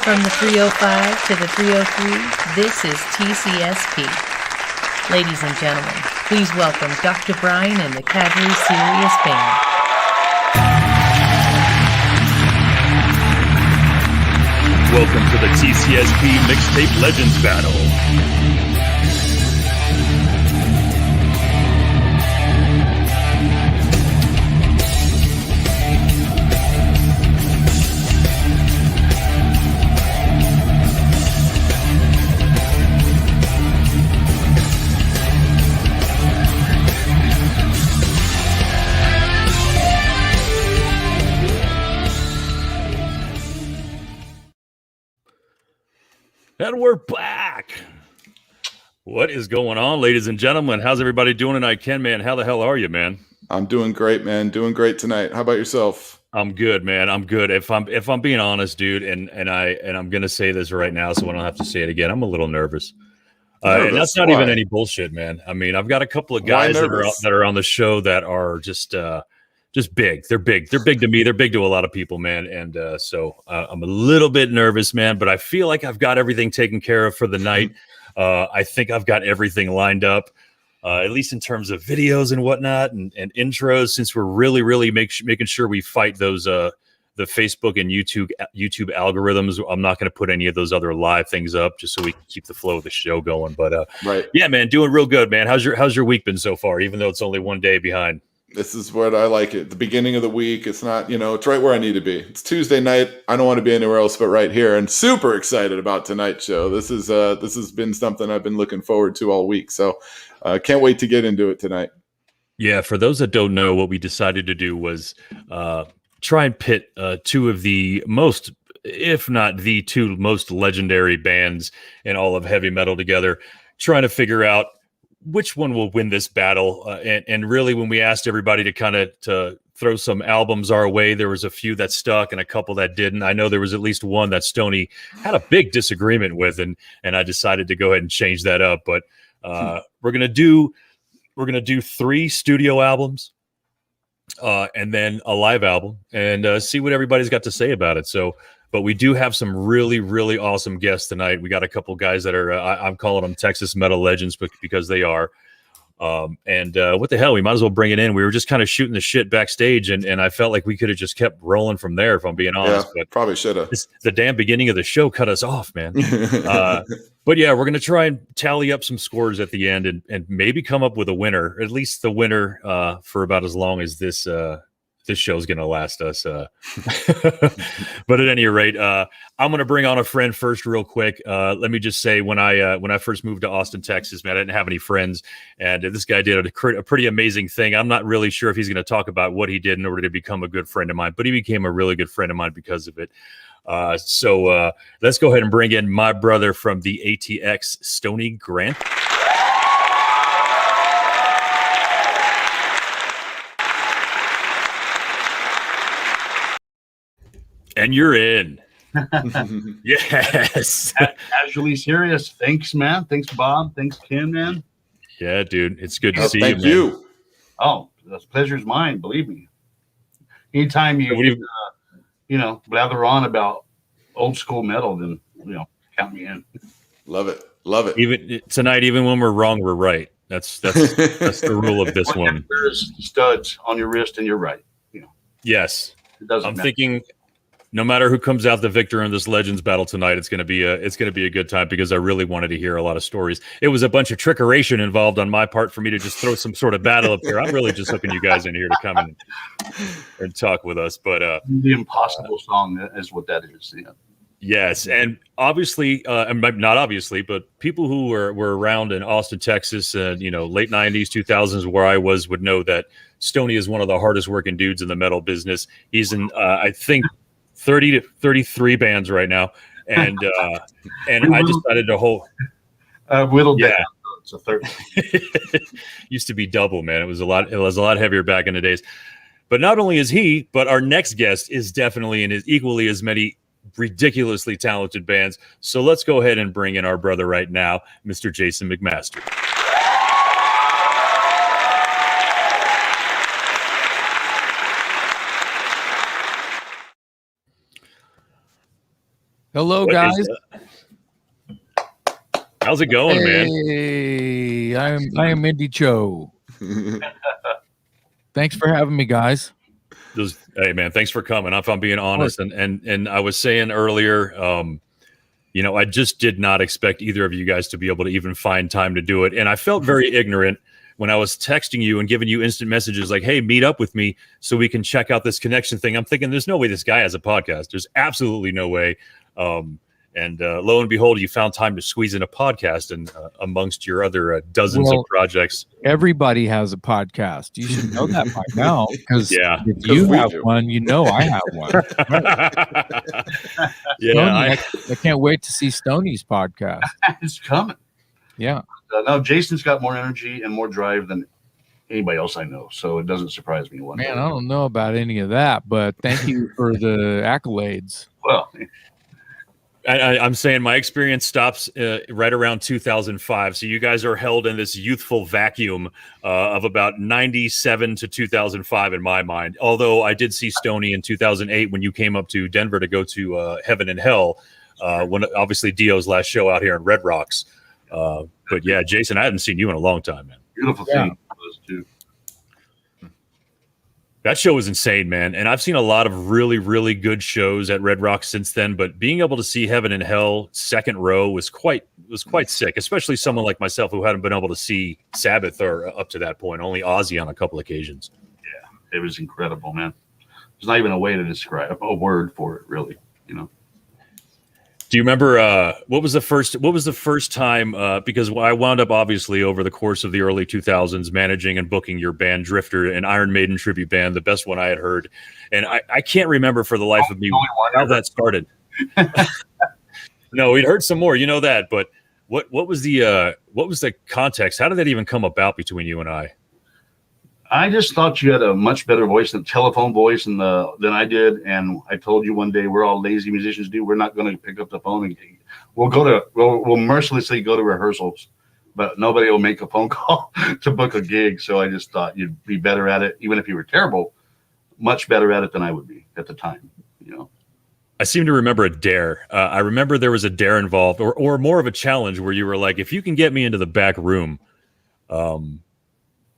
From the 305 to the 303, this is TCSP. Ladies and gentlemen, please welcome Dr. Brian and the Cavalry Serious Band. Welcome to the TCSP Mixtape Legends Battle. And we're back. What is going on, ladies and gentlemen? How's everybody doing tonight? KenMan, how the hell are you, man? I'm doing great, man. Doing great tonight. How about yourself? I'm good, man. I'm good. If I'm being honest, dude, and I'm gonna say this right now, so I don't have to say it again. I'm a little nervous. And that's not even any bullshit, man. I mean, I've got a couple of guys that are on the show that are just big. They're big. They're big to me. They're big to a lot of people, man. And so I'm a little bit nervous, man, but I feel like I've got everything taken care of for the night. I think I've got everything lined up, at least in terms of videos and whatnot and intros, since we're really making sure we fight those the Facebook and YouTube algorithms. I'm not going to put any of those other live things up just so we can keep the flow of the show going. But right. Yeah, man, doing real good, man. How's your week been so far, even though it's only one day behind? This is what I like it. The beginning of the week, it's not, it's right where I need to be. It's Tuesday night. I don't want to be anywhere else but right here, and super excited about tonight's show. This has been something I've been looking forward to all week. So can't wait to get into it tonight. Yeah, for those that don't know, what we decided to do was try and pit two of the most, if not the two most legendary bands in all of heavy metal together, trying to figure out which one will win this battle. And really, when we asked everybody to throw some albums our way, there was a few that stuck and a couple that didn't. I know there was at least one that Stony had a big disagreement with, and I decided to go ahead and change that up. But we're gonna do 3 studio albums, and then a live album, and see what everybody's got to say about it. But we do have some really awesome guests tonight. We got a couple guys that are, I'm calling them Texas metal legends because they are. And what the hell, we might as well bring it in. We were just kind of shooting the shit backstage, and I felt like we could have just kept rolling from there, if I'm being honest. Yeah, but probably should have. The damn beginning of the show cut us off, man. But yeah, we're going to try and tally up some scores at the end and maybe come up with a winner, at least the winner for about as long as this show's going to last us. But at any rate, I'm going to bring on a friend first real quick. Let me just say, when I first moved to Austin, Texas, man, I didn't have any friends. And this guy did a pretty amazing thing. I'm not really sure if he's going to talk about what he did in order to become a good friend of mine, but he became a really good friend of mine because of it. So let's go ahead and bring in my brother from the ATX, Stony Grantham. And you're in. Yes. Casually serious. Thanks, man. Thanks, Bob. Thanks, Ken, man. Yeah, dude. It's good to see you, man. Thank you. Oh, the pleasure's mine. Believe me. Anytime you blather on about old school metal, then count me in. Love it. Love it. Even tonight, even when we're wrong, we're right. That's the rule of this one. There's studs on your wrist, and you're right. Yes. It doesn't I'm matter. thinking, no matter who comes out the victor in this Legends battle tonight, it's going to be a good time, because I really wanted to hear a lot of stories. It was a bunch of trickeration involved on my part for me to just throw some sort of battle up here. I'm really just hooking you guys in here to come in and talk with us. But the impossible song is what that is. Yeah. Yes, and obviously, not obviously, but people who were around in Austin, Texas, late 90s, 2000s, where I was, would know that Stony is one of the hardest working dudes in the metal business. He's in, I think, 30 to 33 bands right now, and I decided to hold whittled down. It's a 30. Used to be double, man. It was a lot heavier back in the days. But not only is he, but our next guest is definitely in equally as many ridiculously talented bands. So let's go ahead and bring in our brother right now, Mr. Jason McMaster. Hello, What guys. How's it going, man? Hey, I am Indy Cho. Thanks for having me, guys. Hey, man, thanks for coming. If I'm being honest, and I was saying earlier, I just did not expect either of you guys to be able to even find time to do it, and I felt very ignorant when I was texting you and giving you instant messages like, "Hey, meet up with me so we can check out this connection thing." I'm thinking, there's no way this guy has a podcast. There's absolutely no way. And lo and behold, you found time to squeeze in a podcast and amongst your other dozens of projects. Everybody has a podcast. You should know that by now, because if you have one, you know I have one. Stony, I can't wait to see Stony's podcast. It's coming. Yeah. No, Jason's got more energy and more drive than anybody else I know, so it doesn't surprise me one bit. Man, I don't know about any of that, but thank you for the accolades. Well, I'm saying my experience stops right around 2005. So you guys are held in this youthful vacuum of about 97 to 2005 in my mind. Although I did see Stony in 2008 when you came up to Denver to go to Heaven and Hell, when obviously Dio's last show out here in Red Rocks. But yeah, Jason, I hadn't seen you in a long time, man. Beautiful thing. Those two. That show was insane, man. And I've seen a lot of really, really good shows at Red Rocks since then. But being able to see Heaven and Hell second row was quite sick, especially someone like myself who hadn't been able to see Sabbath or up to that point, only Ozzy on a couple occasions. Yeah, it was incredible, man. There's not even a way to describe a word for it, really. Do you remember what was the first time? Because I wound up obviously over the course of the early 2000s managing and booking your band Drifter, an Iron Maiden tribute band, the best one I had heard, and I can't remember for the life of me how that started. No, we'd heard some more, you know that, but what was the context? How did that even come about between you and I? I just thought you had a much better voice, than telephone voice, than I did. And I told you one day, we're all lazy musicians, dude. We're not going to pick up the phone and we'll mercilessly go to rehearsals, but nobody will make a phone call to book a gig. So I just thought you'd be better at it, even if you were terrible, much better at it than I would be at the time. I seem to remember a dare. I remember there was a dare involved, or more of a challenge where you were like, if you can get me into the back room,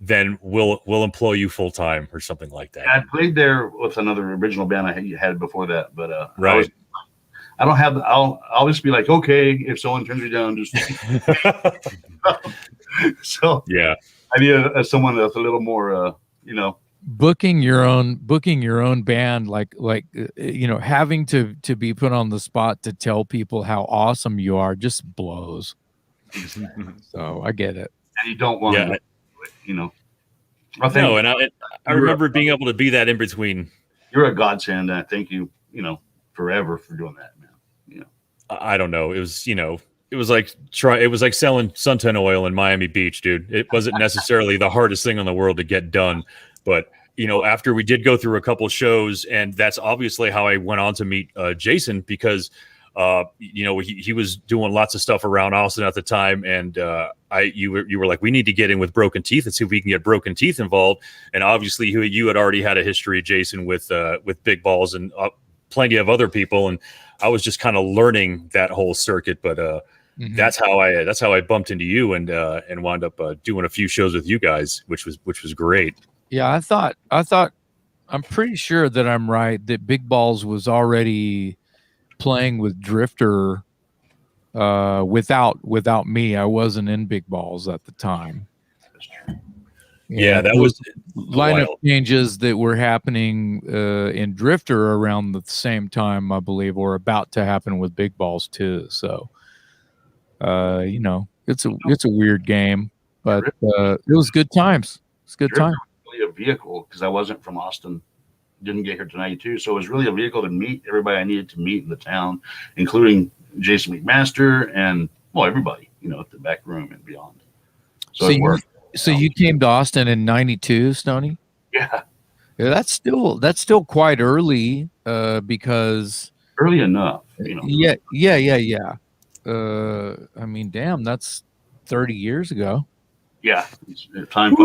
then we'll employ you full time or something like that. I played there with another original band I had before that, but right. I'll always be like, okay, if someone turns me down, just so yeah. I need someone that's a little more, booking your own band, like having to be put on the spot to tell people how awesome you are just blows. So I get it. And you don't want to. No, and I remember being able to be that in between. You're a godsend, and I thank you, forever for doing that, man. I don't know. It was like selling suntan oil in Miami Beach, dude. It wasn't necessarily the hardest thing in the world to get done, but after we did go through a couple shows, and that's obviously how I went on to meet Jason, because he was doing lots of stuff around Austin at the time, and you were like, we need to get in with Broken Teeth and see if we can get Broken Teeth involved. And obviously you had already had a history, Jason, with Big Balls and plenty of other people, and I was just kind of learning that whole circuit. But that's how I bumped into you and wound up doing a few shows with you guys, which was great. Yeah, I thought I'm pretty sure that I'm right that Big Balls was already playing with Drifter without me. I wasn't in Big Balls at the time. Yeah, that was lineup changes that were happening in Drifter around the same time, I believe, or about to happen with Big Balls too. So it's a weird game, but it was good times. It's good time. Really a vehicle, because I wasn't from Austin. Didn't get here tonight too, so it was really a vehicle to meet everybody I needed to meet in the town, including Jason McMaster and everybody, at the back room and beyond. So you came to Austin in '92, Stony? Yeah, that's still quite early, because early enough. Yeah. I mean, damn, that's 30 years ago. Yeah, time.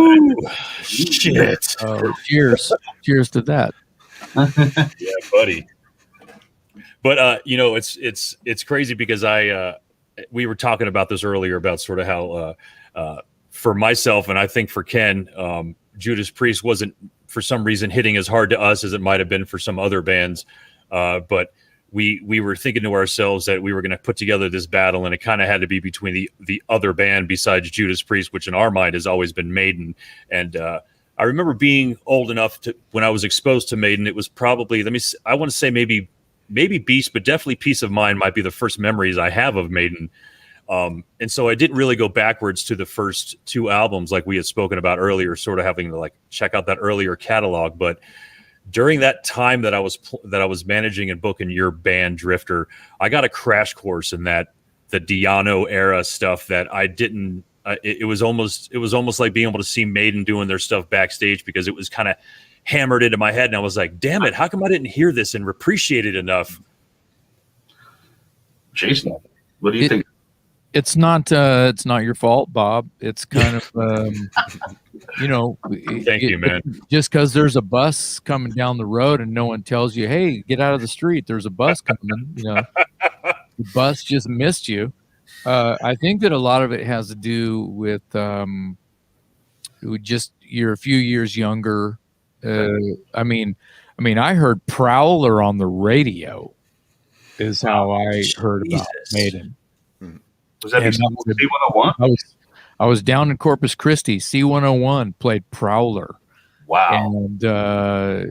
Shit. Cheers to that. Yeah, buddy. But it's crazy because we were talking about this earlier about sort of how for myself, and I think for Ken, Judas Priest wasn't for some reason hitting as hard to us as it might have been for some other bands. But we were thinking to ourselves that we were going to put together this battle, and it kind of had to be between the other band besides Judas Priest, which in our mind has always been Maiden. And I remember being old enough to when I was exposed to Maiden. It was probably I want to say maybe Beast, but definitely Peace of Mind might be the first memories I have of Maiden. And so I didn't really go backwards to the first two albums like we had spoken about earlier, sort of having to check out that earlier catalog. But during that time that I was managing and booking your band Drifter, I got a crash course in the Diano era stuff that I didn't. It was almost like being able to see Maiden doing their stuff backstage, because it was kind of hammered into my head, and I was like, "Damn it! How come I didn't hear this and appreciate it enough?" Jason, what do you think? It's not your fault, Bob. It's kind of Thank you, man. Just because there's a bus coming down the road and no one tells you, "Hey, get out of the street. There's a bus coming." The bus just missed you. I think that a lot of it has to do with just you're a few years younger. I mean, I heard Prowler on the radio. Is how I heard about Maiden. Was that C101? I was down in Corpus Christi. C101 played Prowler. Wow. And, I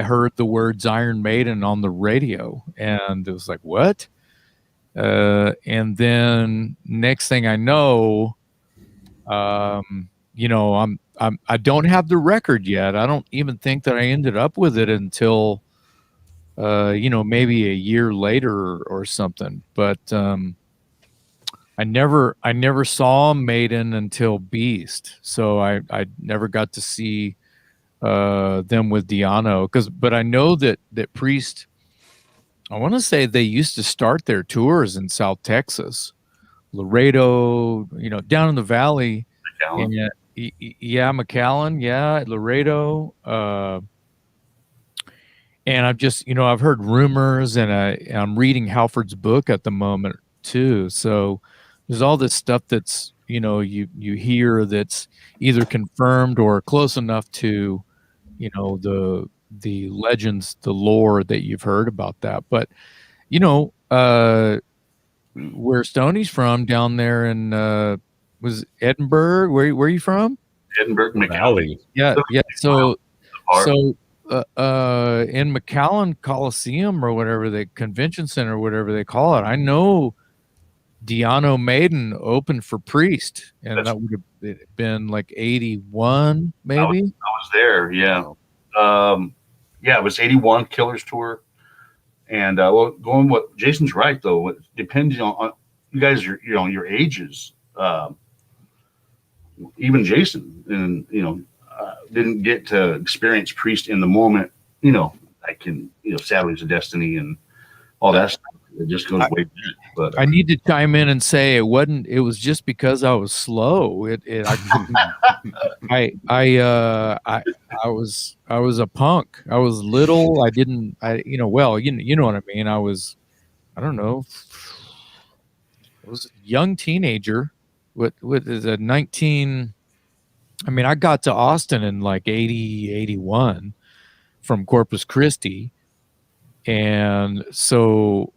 heard the words Iron Maiden on the radio, and it was like, what? And then next thing I know, I don't have the record yet. I don't even think that I ended up with it until, maybe a year later or something. But, I never saw Maiden until Beast, so I never got to see them with Diano. But I know that Priest, I want to say they used to start their tours in South Texas, Laredo, down in the valley. McAllen. McAllen, Laredo. And I've just, I've heard rumors, and I'm reading Halford's book at the moment too. So there's all this stuff that's, you hear that's either confirmed or close enough to, the legends, the lore that you've heard about that. But, where Stony's from down there in, was Edinburgh? Where are you from? Edinburgh, McAllen. Yeah. So in McAllen Coliseum or whatever, the convention center, whatever they call it, I know Diano Maiden opened for Priest, and that would have been like 81, maybe. I was there, yeah. It was 81 Killers tour. And going what Jason's right though, it depends on you guys, your ages. Even Jason, and didn't get to experience Priest in the moment. Like in Saturdays of Destiny and all that stuff. It just goes way back. But I need to chime in and say it was just because I was slow. I was a punk. I was little. I know what I mean. I don't know. I was a young teenager with a 19. I mean, I got to Austin in like 80, 81 from Corpus Christi. And so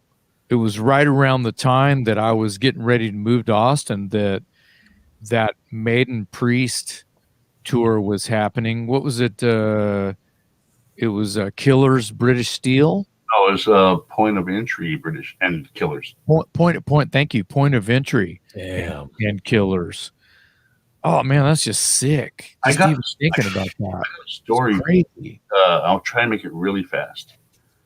it was right around the time that I was getting ready to move to Austin that Maiden Priest tour was happening. What was it? It was Killers British Steel. Oh, it was Point of Entry British and Killers. Point. Thank you. Point of Entry. Damn. And Killers. Oh man, that's just sick. Just even thinking about that. I got a story. Crazy. I'll try and make it really fast.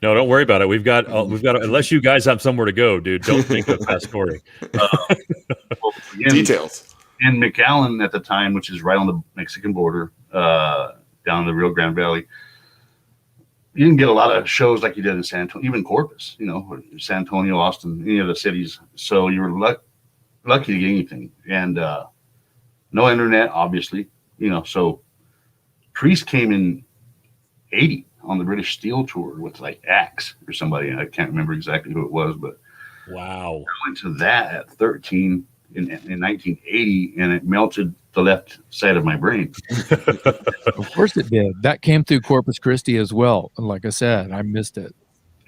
No, don't worry about it. We've got unless you guys have somewhere to go, dude. Don't think of that story. Details. In McAllen at the time, which is right on the Mexican border, down in the Rio Grande Valley, you didn't get a lot of shows like you did in San Antonio, even Corpus, San Antonio, Austin, any of the cities. So you were lucky to get anything. And no internet, obviously, so Priest came in 80. on the British Steel tour with like Axe or somebody. I can't remember exactly who it was, but Wow. I went to that at 13 in 1980, and it melted the left side of my brain. Of course it did. That came through Corpus Christi as well. And like I said, I missed it.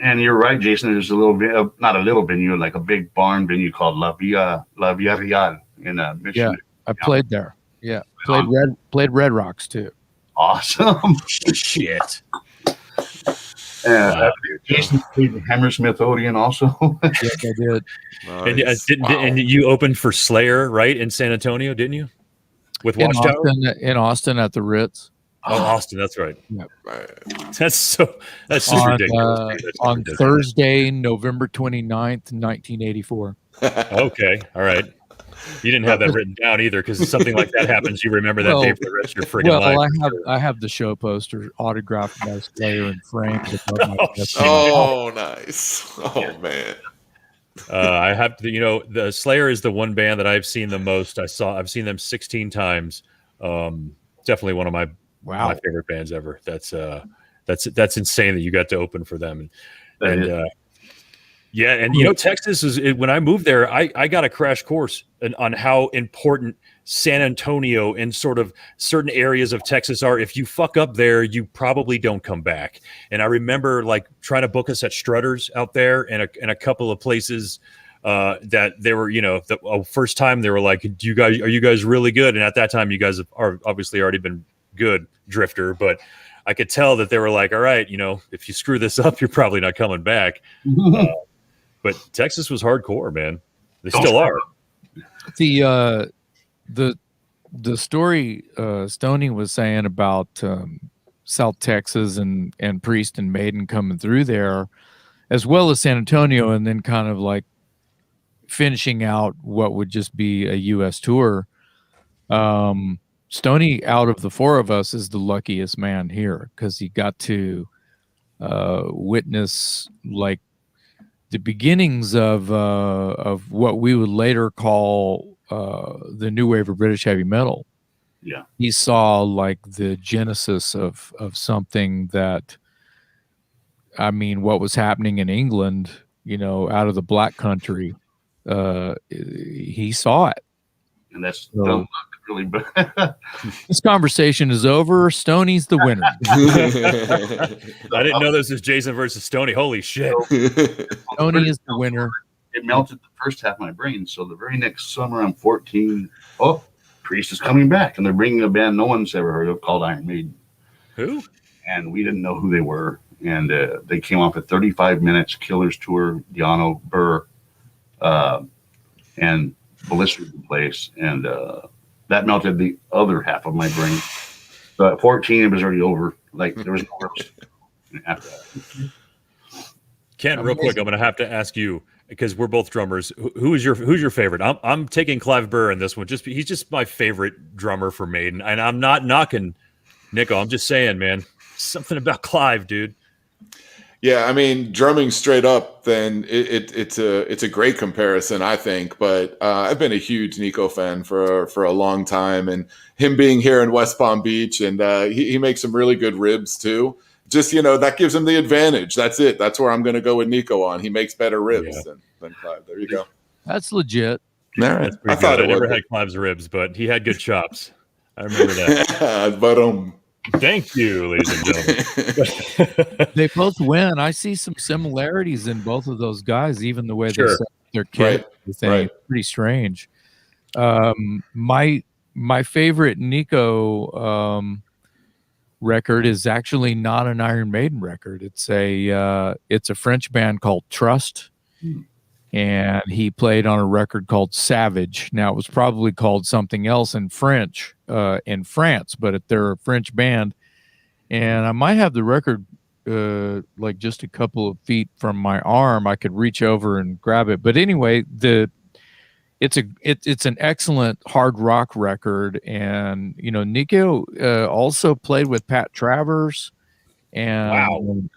And you're right, Jason. There's a little bit, not a little venue, like a big barn venue called La Villa Real in Michigan. Yeah, I played there. Yeah, played Red Rocks too. Awesome. Shit. And Jason played Hammersmith Odeon also. Yes, I did. Nice. And you opened for Slayer, right, in San Antonio, didn't you? With Watchtower? In Austin at the Ritz. Oh, Austin, that's right. Yep. That's just ridiculous. On ridiculous. Thursday, November 29th, 1984. Okay, all right. You didn't have that written down either, because something like that happens, you remember that day for the rest of your freaking life. I have the show poster autographed by Slayer and framed above my desk. Oh, nice. Oh, man. I have to, the Slayer is the one band that I've seen the most. I've seen them 16 times. Definitely one of my favorite bands ever. That's insane that you got to open for them. Texas is, when I moved there, I got a crash course on how important San Antonio and sort of certain areas of Texas are. If you fuck up there, you probably don't come back. And I remember like trying to book us at Strutter's out there and a couple of places that they were, the first time they were like, are you guys really good? And at that time, you guys are obviously already been good, Drifter, but I could tell that they were like, all right, if you screw this up, you're probably not coming back. But Texas was hardcore, man. They still are. The story Stony was saying about South Texas and Priest and Maiden coming through there, as well as San Antonio, and then kind of like finishing out what would just be a U.S. tour. Stony, out of the four of us, is the luckiest man here because he got to witness like the beginnings of what we would later call the new wave of British heavy metal. Yeah, he saw like the genesis of something that, I mean, what was happening in England, out of the Black Country. He saw it, and that's so, really bad. This conversation is over. Stoney's the winner. I didn't know this was Jason versus Stony. Holy shit. Stoney is the winner. It melted the first half of my brain. So the very next summer, I'm 14. Oh, Priest is coming back. And they're bringing a band no one's ever heard of called Iron Maiden. Who? And we didn't know who they were. And they came off at 35 minutes, Killers Tour, Diano, Burr, and Ballister in place. And that melted the other half of my brain. So at 14, it was already over. Like, there was no worse after that. Ken, real quick, I'm going to have to ask you, because we're both drummers. Who's your favorite? I'm taking Clive Burr in this one. He's just my favorite drummer for Maiden, and I'm not knocking Nico. I'm just saying, man, something about Clive, dude. Yeah, I mean, drumming straight up, then it's a great comparison, I think. But I've been a huge Nico fan for a long time, and him being here in West Palm Beach, and he makes some really good ribs too. Just, that gives him the advantage. That's it. That's where I'm going to go with Nico on. He makes better ribs than Clive. There you go. That's legit. All right. I thought I never had Clive's ribs, but he had good chops. I remember that. But thank you, ladies and gentlemen. They both win. I see some similarities in both of those guys, even the way they set their kit. Right. Pretty strange. My favorite Nico record is actually not an Iron Maiden record. It's a French band called Trust, and he played on a record called Savage. Now, it was probably called something else in French in France, but they're a French band, and I might have the record like just a couple of feet from my arm. I could reach over and grab it, but anyway, it's an excellent hard rock record. And Nico also played with Pat Travers, and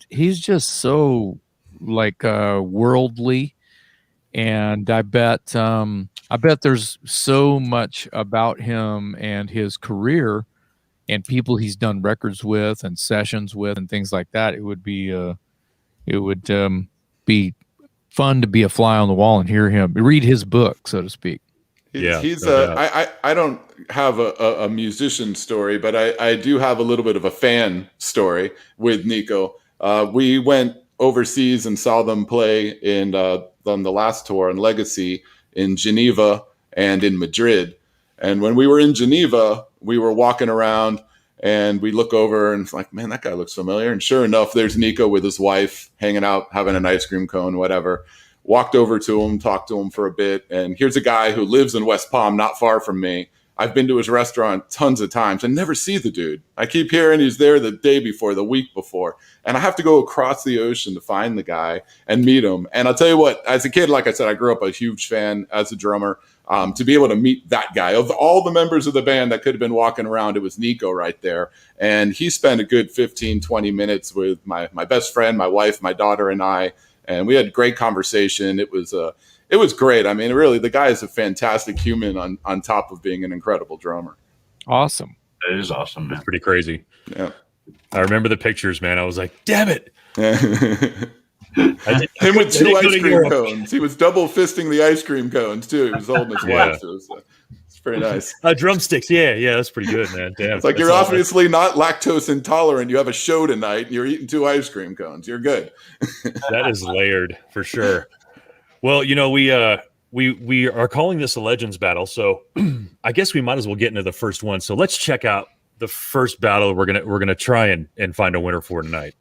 he's just so like worldly, and I bet there's so much about him and his career and people he's done records with and sessions with and things like that, it would be be fun to be a fly on the wall and hear him read his book, so to speak. He's I don't have a musician story, but I do have a little bit of a fan story with Nico. We went overseas and saw them play on the last tour on Legacy in Geneva and in Madrid. And when we were in Geneva, we were walking around and we look over and it's like, man, that guy looks familiar. And sure enough, there's Nico with his wife hanging out, having an ice cream cone, whatever. Walked over to him, talked to him for a bit. And here's a guy who lives in West Palm, not far from me. I've been to his restaurant tons of times and never see the dude. I keep hearing he's there the day before, the week before. And I have to go across the ocean to find the guy and meet him. And I'll tell you what, as a kid, like I said, I grew up a huge fan as a drummer. To be able to meet that guy, of all the members of the band that could have been walking around, it was Nico right there. And he spent a good 15, 20 minutes with my best friend, my wife, my daughter, and I. And we had a great conversation. It was great. I mean, really, the guy is a fantastic human on top of being an incredible drummer. Awesome. That is awesome, man. It's pretty crazy. Yeah. I remember the pictures, man. I was like, damn it. Him with two ice cream cones. He was double fisting the ice cream cones, too. He was holding his wife. So it's pretty nice. Drumsticks. Yeah, that's pretty good, man. Damn. It's like you're obviously not lactose intolerant. You have a show tonight and you're eating two ice cream cones. You're good. That is layered for sure. Well, you know, we are calling this a Legends battle, so I guess we might as well get into the first one. So let's check out the first battle we're gonna try and find a winner for tonight.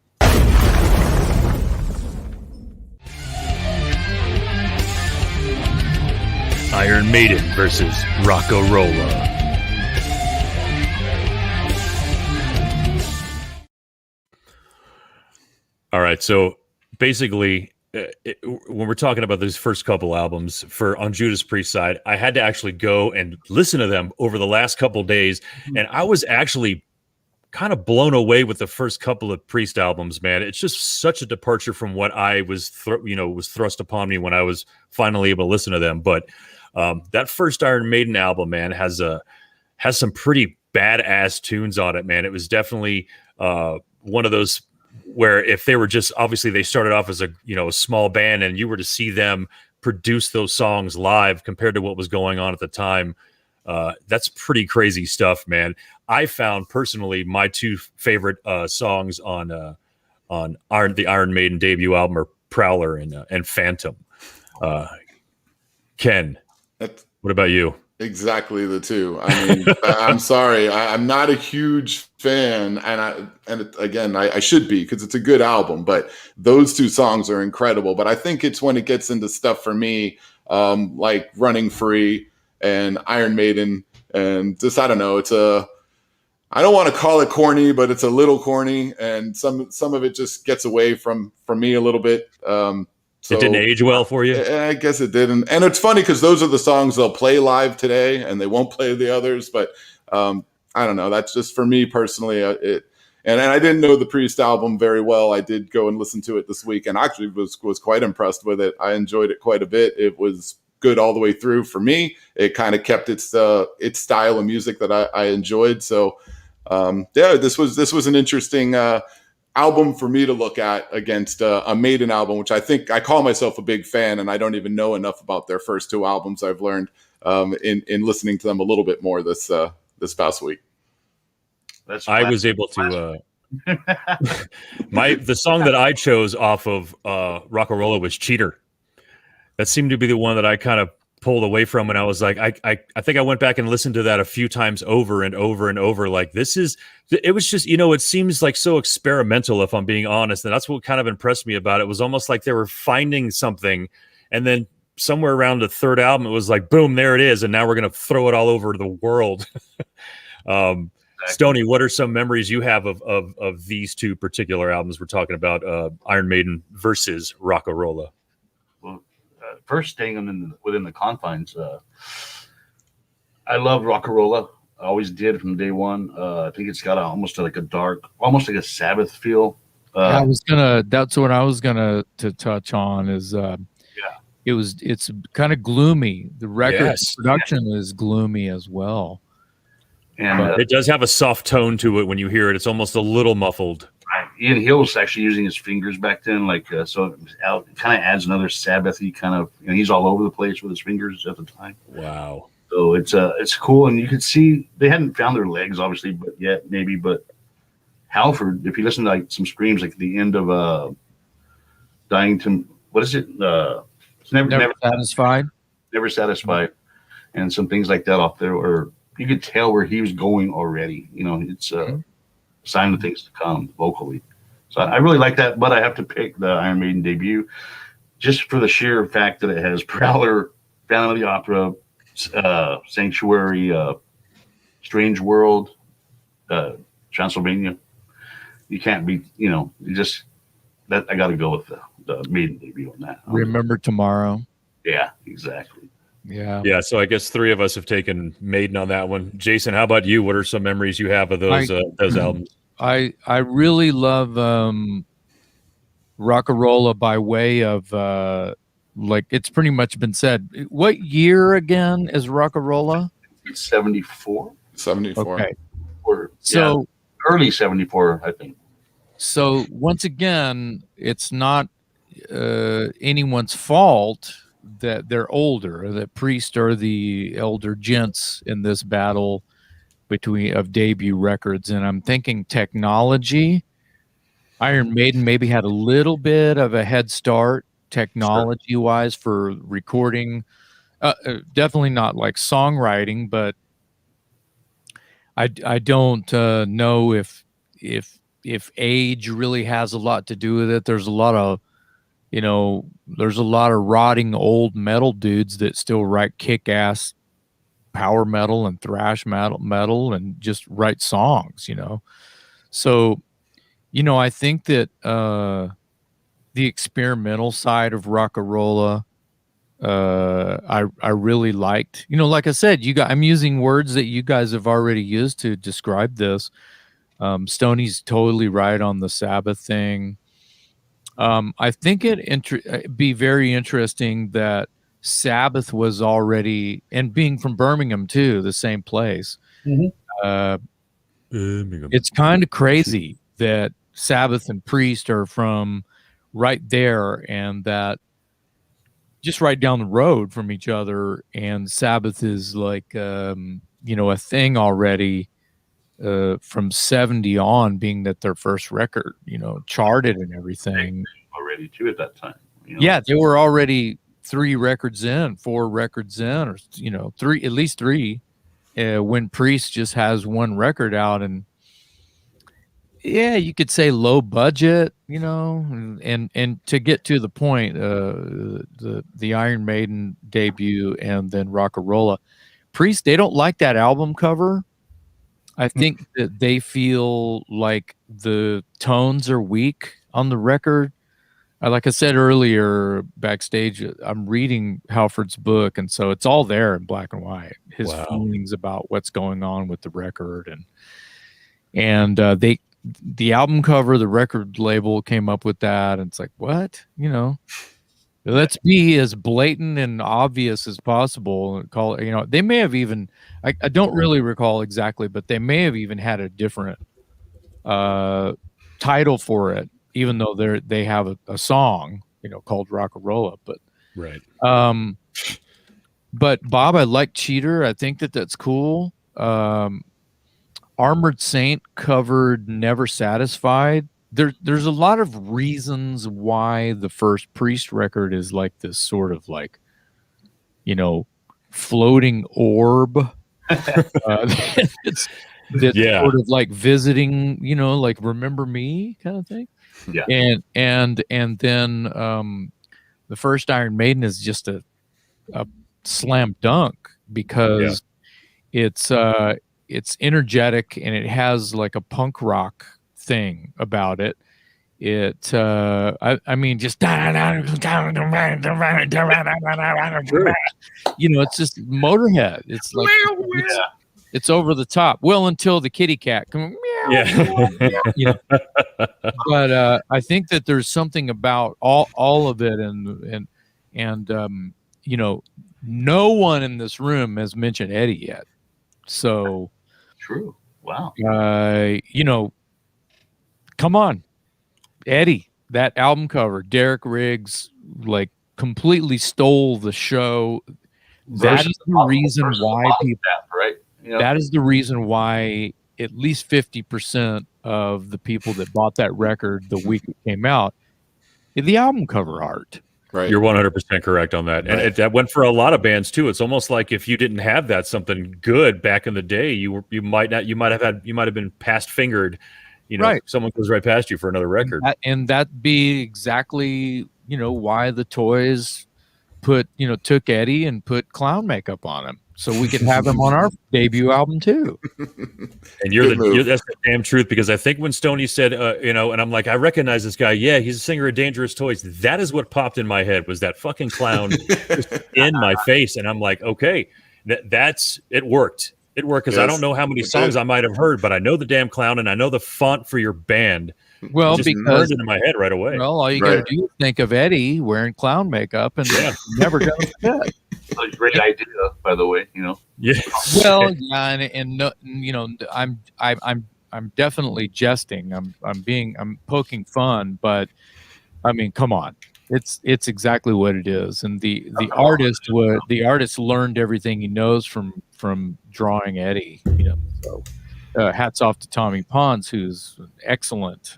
Iron Maiden versus Rock-A-Rolla. All right, so basically, when we're talking about these first couple albums on Judas Priest side, I had to actually go and listen to them over the last couple days, and I was actually kind of blown away with the first couple of Priest albums, man. It's just such a departure from what I was was thrust upon me when I was finally able to listen to them. But that first Iron Maiden album, man, has some pretty badass tunes on it, man. It was definitely one of those where if they were just, obviously they started off as a small band, and you were to see them produce those songs live compared to what was going on at the time, that's pretty crazy stuff, man. I found personally my two favorite songs on the Iron Maiden debut album are Prowler and Phantom. Ken, what about you? Exactly the two. I mean, I'm sorry, I'm not a huge fan, and again, I should be, because it's a good album. But those two songs are incredible. But I think it's when it gets into stuff for me, like Running Free and Iron Maiden, and just I don't know. I don't want to call it corny, but it's a little corny, and some of it just gets away from me a little bit. So, it didn't age well for you? I guess it didn't. And it's funny because those are the songs they'll play live today, and they won't play the others. But I don't know. That's just for me personally. And I didn't know the Priest album very well. I did go and listen to it this week, and actually was quite impressed with it. I enjoyed it quite a bit. It was good all the way through for me. It kind of kept its style of music that I enjoyed. So this was an interesting album for me to look at against a Maiden album, which I think I call myself a big fan, and I don't even know enough about their first two albums. I've learned in listening to them a little bit more this past week. I was able to the song that I chose off of Rock-A-Rolla was Cheater. That seemed to be the one that I kind of pulled away from, and I was like, I think I went back and listened to that a few times over and over and over. Like, it was just, it seems like so experimental, if I'm being honest. And that's what kind of impressed me about it. It was almost like they were finding something, and then somewhere around the third album, it was like, boom, there it is. And now we're going to throw it all over the world. Stony, what are some memories you have of these two particular albums we're talking about, Iron Maiden versus Rock-A-Rolla? Well, first staying within the confines, I love Rock-A-Rolla. I always did from day one. I think it's got almost like a dark, almost like a Sabbath feel. That's what I was gonna to touch on is it's kind of gloomy. The record production is gloomy as well. And it does have a soft tone to it when you hear it. It's almost a little muffled. Ian Hill was actually using his fingers back then, so it kind of adds another Sabbathy kind of. And he's all over the place with his fingers at the time. Wow. So it's cool, and you can see they hadn't found their legs, obviously, but Halford, if you listen to like some screams, like at the end of Dying to, what is it? It's never satisfied. Never satisfied, and some things like that off there, where you could tell where he was going already. It's a sign of things to come vocally. So I really like that, but I have to pick the Iron Maiden debut just for the sheer fact that it has Prowler, Phantom of the Opera, Sanctuary, Strange World, Transylvania. You can't beat, that I got to go with the Maiden debut on that. Remember Tomorrow. Yeah, exactly. Yeah. So I guess three of us have taken Maiden on that one. Jason, how about you? What are some memories you have of those albums? I really love Rockarola by way of like it's pretty much been said. What year again is Rockarola? It's 74. 74. Okay. So early 74, I think. So once again, it's not anyone's fault that they're older, or that Priest are the elder gents in this battle of debut records. And I'm thinking technology. Iron Maiden maybe had a little bit of a head start technology wise for recording. Definitely not like songwriting, but I don't know if age really has a lot to do with it. There's a lot of rotting old metal dudes that still write kick-ass power metal and thrash metal and just write songs, So, I think that the experimental side of Rockarola, I really liked. Like I said, I'm using words that you guys have already used to describe this. Stony's totally right on the Sabbath thing. I think it'd be very interesting that Sabbath was already, and being from Birmingham too, the same place. It's kind of crazy that Sabbath and Priest are from right there, and that just right down the road from each other. And Sabbath is like, a thing already from 70 on, being that their first record, charted and everything. Already too at that time. Yeah, they were already 4 records in, or at least three, when Priest just has one record out. And yeah, you could say low budget, and to get to the point, the Iron Maiden debut and then Rockarola. Priest, they don't like that album cover. I think that they feel like the tones are weak on the record. Like I said earlier backstage, I'm reading Halford's book, and so it's all there in black and white. His feelings about what's going on with the record, and the album cover, the record label came up with that, and it's like, what? Let's be as blatant and obvious as possible and call it, they may have even, I don't really recall exactly, but they may have even had a different title for it, even though they have a song, called Rockarola. But right. But Bob, I like Cheater. I think that's cool. Armored Saint covered Never Satisfied. There's a lot of reasons why the first Priest record is like this sort of like, floating orb. It's sort of like visiting, like Remember Me kind of thing. Yeah. And then the first Iron Maiden is just a slam dunk because it's energetic and it has like a punk rock thing about it. It I mean just it's just Motorhead. It's like it's over the top. Well, until the kitty cat comes but I think that there's something about all of it, and no one in this room has mentioned Eddie yet. So True. Wow. You know, come on, Eddie. That album cover, Derek Riggs, like completely stole the show. That is the reason why people. Right. That is the reason why at least 50% of the people that bought that record the week it came out, the album cover art. Right. You're 100% correct on that. And Right. that went for a lot of bands too. It's almost like if you didn't have that something good back in the day, you might have been past fingered, Right. Someone goes right past you for another record. And that be exactly, why the Toys took Eddie and put clown makeup on him so we could have him on our debut album too. And that's the damn truth, because I think when Stony said, and I'm like, I recognize this guy. Yeah, he's a singer of Dangerous Toys. That is what popped in my head, was that fucking clown just in my face. And I'm like, okay, it worked. It worked, because I don't know how many songs I might have heard, but I know the damn clown and I know the font for your band. Well, just because burned into my head right away. Well, all you got to do is think of Eddie wearing clown makeup, and never going to forget. A great idea, by the way. Yeah. Well, yeah, and no, I'm definitely jesting. I'm poking fun, but I mean, come on, it's exactly what it is. And the artist learned everything he knows from drawing Eddie. So. Hats off to Tommy Pons, who's an excellent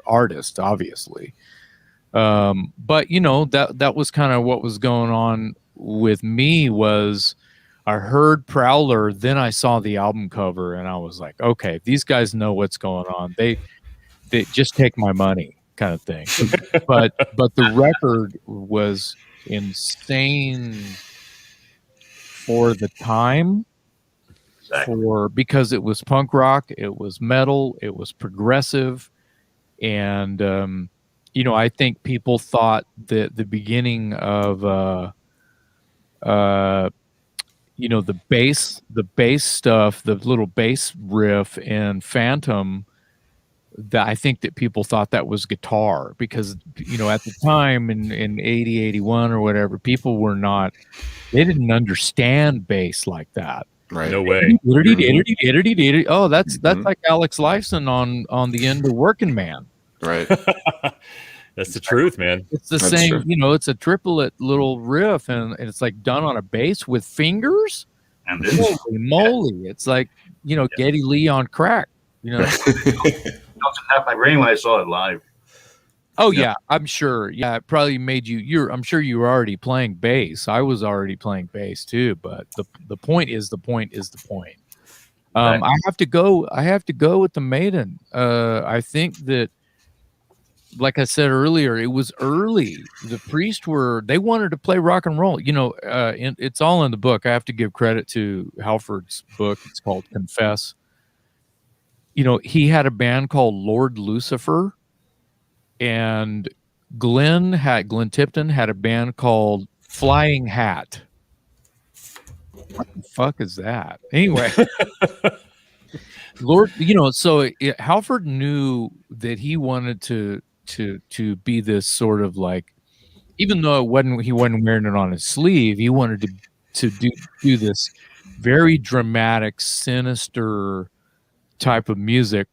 artist, obviously. But that was kind of what was going on with me. Was I heard Prowler, then I saw the album cover, and I was like, okay, these guys know what's going on. They just take my money, kind of thing. but the record was insane for the time. Because it was punk rock, it was metal, it was progressive, and I think people thought that the beginning of the bass stuff, the little bass riff in Phantom, that I think that people thought that was guitar, because at the time in 80, 81 or whatever, people they didn't understand bass like that. Right. No way. Oh, that's like Alex Lifeson on the end of Working Man. Right. That's the truth, man. It's the same, it's a triplet little riff, and it's like done on a bass with fingers. And holy moly. It's like, Geddy Lee on crack. It doesn't have my brain when I saw it live. Oh yeah, I'm sure. Yeah, it probably made you. I'm sure you were already playing bass. I was already playing bass too. But the point is the point. I have to go with the Maiden. I think that, like I said earlier, it was early. The Priest they wanted to play rock and roll. It's all in the book. I have to give credit to Halford's book. It's called Confess. He had a band called Lord Lucifer. And Glenn Tipton had a band called Flying Hat. What the fuck is that? Anyway, Lord, Halford knew that he wanted to be this sort of like, even though he wasn't wearing it on his sleeve, he wanted to do this very dramatic, sinister type of music.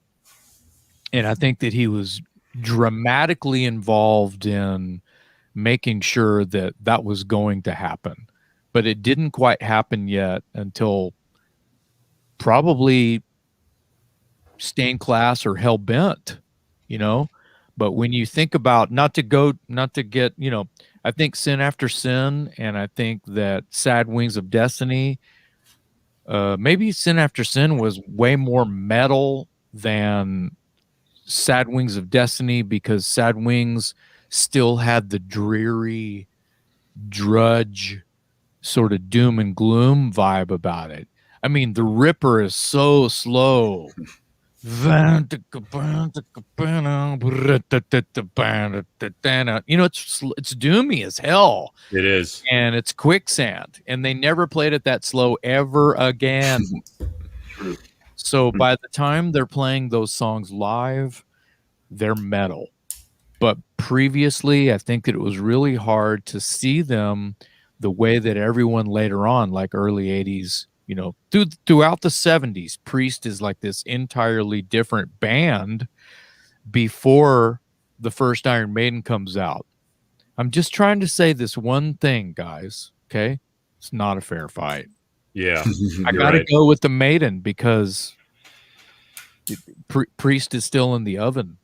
And I think that he was dramatically involved in making sure that was going to happen, but it didn't quite happen yet until probably Stained Class or Hell Bent, But when you think about not to get, I think Sin After Sin, and I think that Sad Wings of Destiny, maybe Sin After Sin was way more metal than Sad Wings of Destiny, because Sad Wings still had the dreary drudge sort of doom and gloom vibe about it. I mean, the Ripper is so slow. It's doomy as hell. It is. And it's quicksand, and they never played it that slow ever again. True. So by the time they're playing those songs live, they're metal. But previously, I think that it was really hard to see them the way that everyone later on, like early 80s, you know, throughout the 70s, Priest is like this entirely different band before the first Iron Maiden comes out. I'm just trying to say this one thing, guys. Okay, it's not a fair fight. Yeah, I got to go with the Maiden because Priest is still in the oven.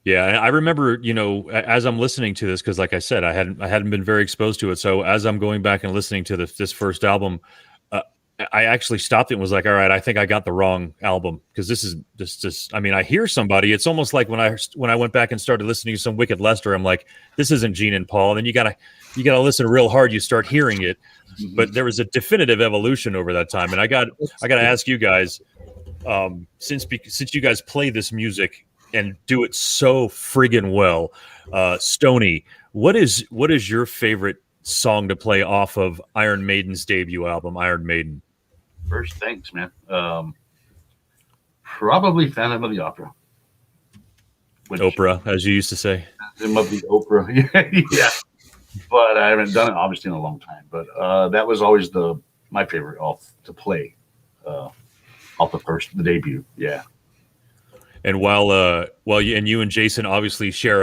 Yeah, I remember, you know, as I'm listening to this, because like I said, I hadn't been very exposed to it. So as I'm going back and listening to this first album, I actually stopped it and was like, all right, I think I got the wrong album, because this is I mean, I hear somebody. It's almost like when I went back and started listening to some Wicked Lester, I'm like, this isn't Gene and Paul. And then you gotta listen real hard. You start hearing it, but there was a definitive evolution over that time. And I got to ask you guys, since you guys play this music and do it so friggin' well, Stony, what is your favorite song to play off of Iron Maiden's debut album, Iron Maiden? First, thanks, man. Probably Phantom of the Opera. Oprah, as you used to say. Phantom of the Opera. Yeah. But I haven't done it, obviously, in a long time. But that was always my favorite to play off the debut. Yeah. And while you and Jason obviously share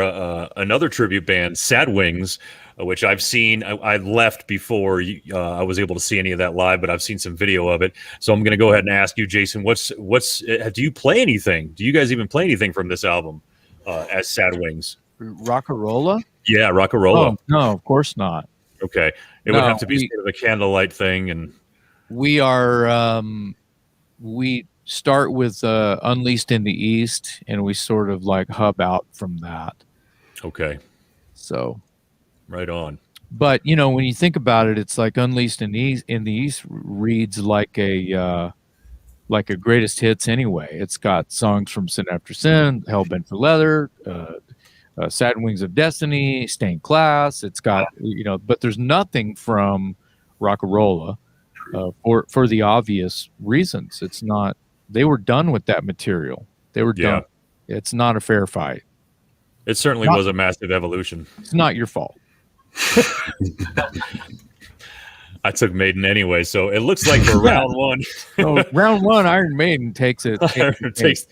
another tribute band, Sad Wings, which I've seen. I left before I was able to see any of that live, but I've seen some video of it. So I'm going to go ahead and ask you, Jason, do you play anything? Do you guys even play anything from this album as Sad Wings? Rockarola? Yeah, Rockarola. Oh, no, of course not. Okay, it would have to be sort of a candlelight thing, and we are we start with Unleashed in the East, and we sort of like hub out from that. Okay. So right on. But you know, when you think about it, it's like Unleashed in the East reads like a greatest hits anyway. It's got songs from Sin After Sin, Hellbent for Leather, Sad Wings of Destiny, Stained Class. It's got, you know, but there's nothing from Rockarola for the obvious reasons. It's not. They were done with that material. They were done. It's not a fair fight. It certainly was a massive evolution. It's not your fault. I took Maiden anyway, so it looks like for round one. So round one, Iron Maiden takes it. Takes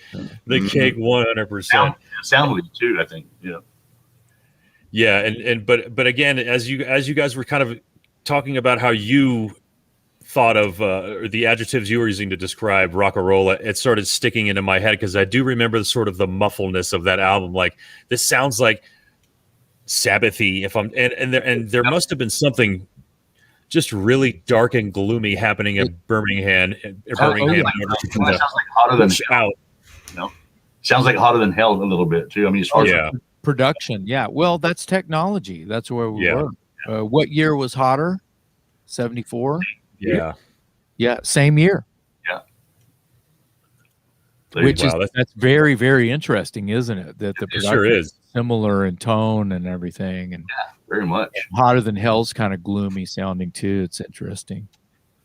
the cake 100%. Soundly too, I think. Yeah. Yeah, but again, as you guys were kind of talking about how you thought of the adjectives you were using to describe Rockarola, it started sticking into my head because I do remember the sort of the muffleness of that album. Like, this sounds like Sabbathy. And there must have been something just really dark and gloomy happening in Birmingham. Sounds like Hotter Than Hell. You know? Sounds like Hotter Than Hell a little bit too. I mean, as far as production, well, that's technology. That's where we were. What year was Hotter? 74. Yeah, same year. Yeah. Which that's very, very interesting, isn't it? That the production sure is similar in tone and everything, and very much. Hotter Than Hell's kind of gloomy sounding too. It's interesting.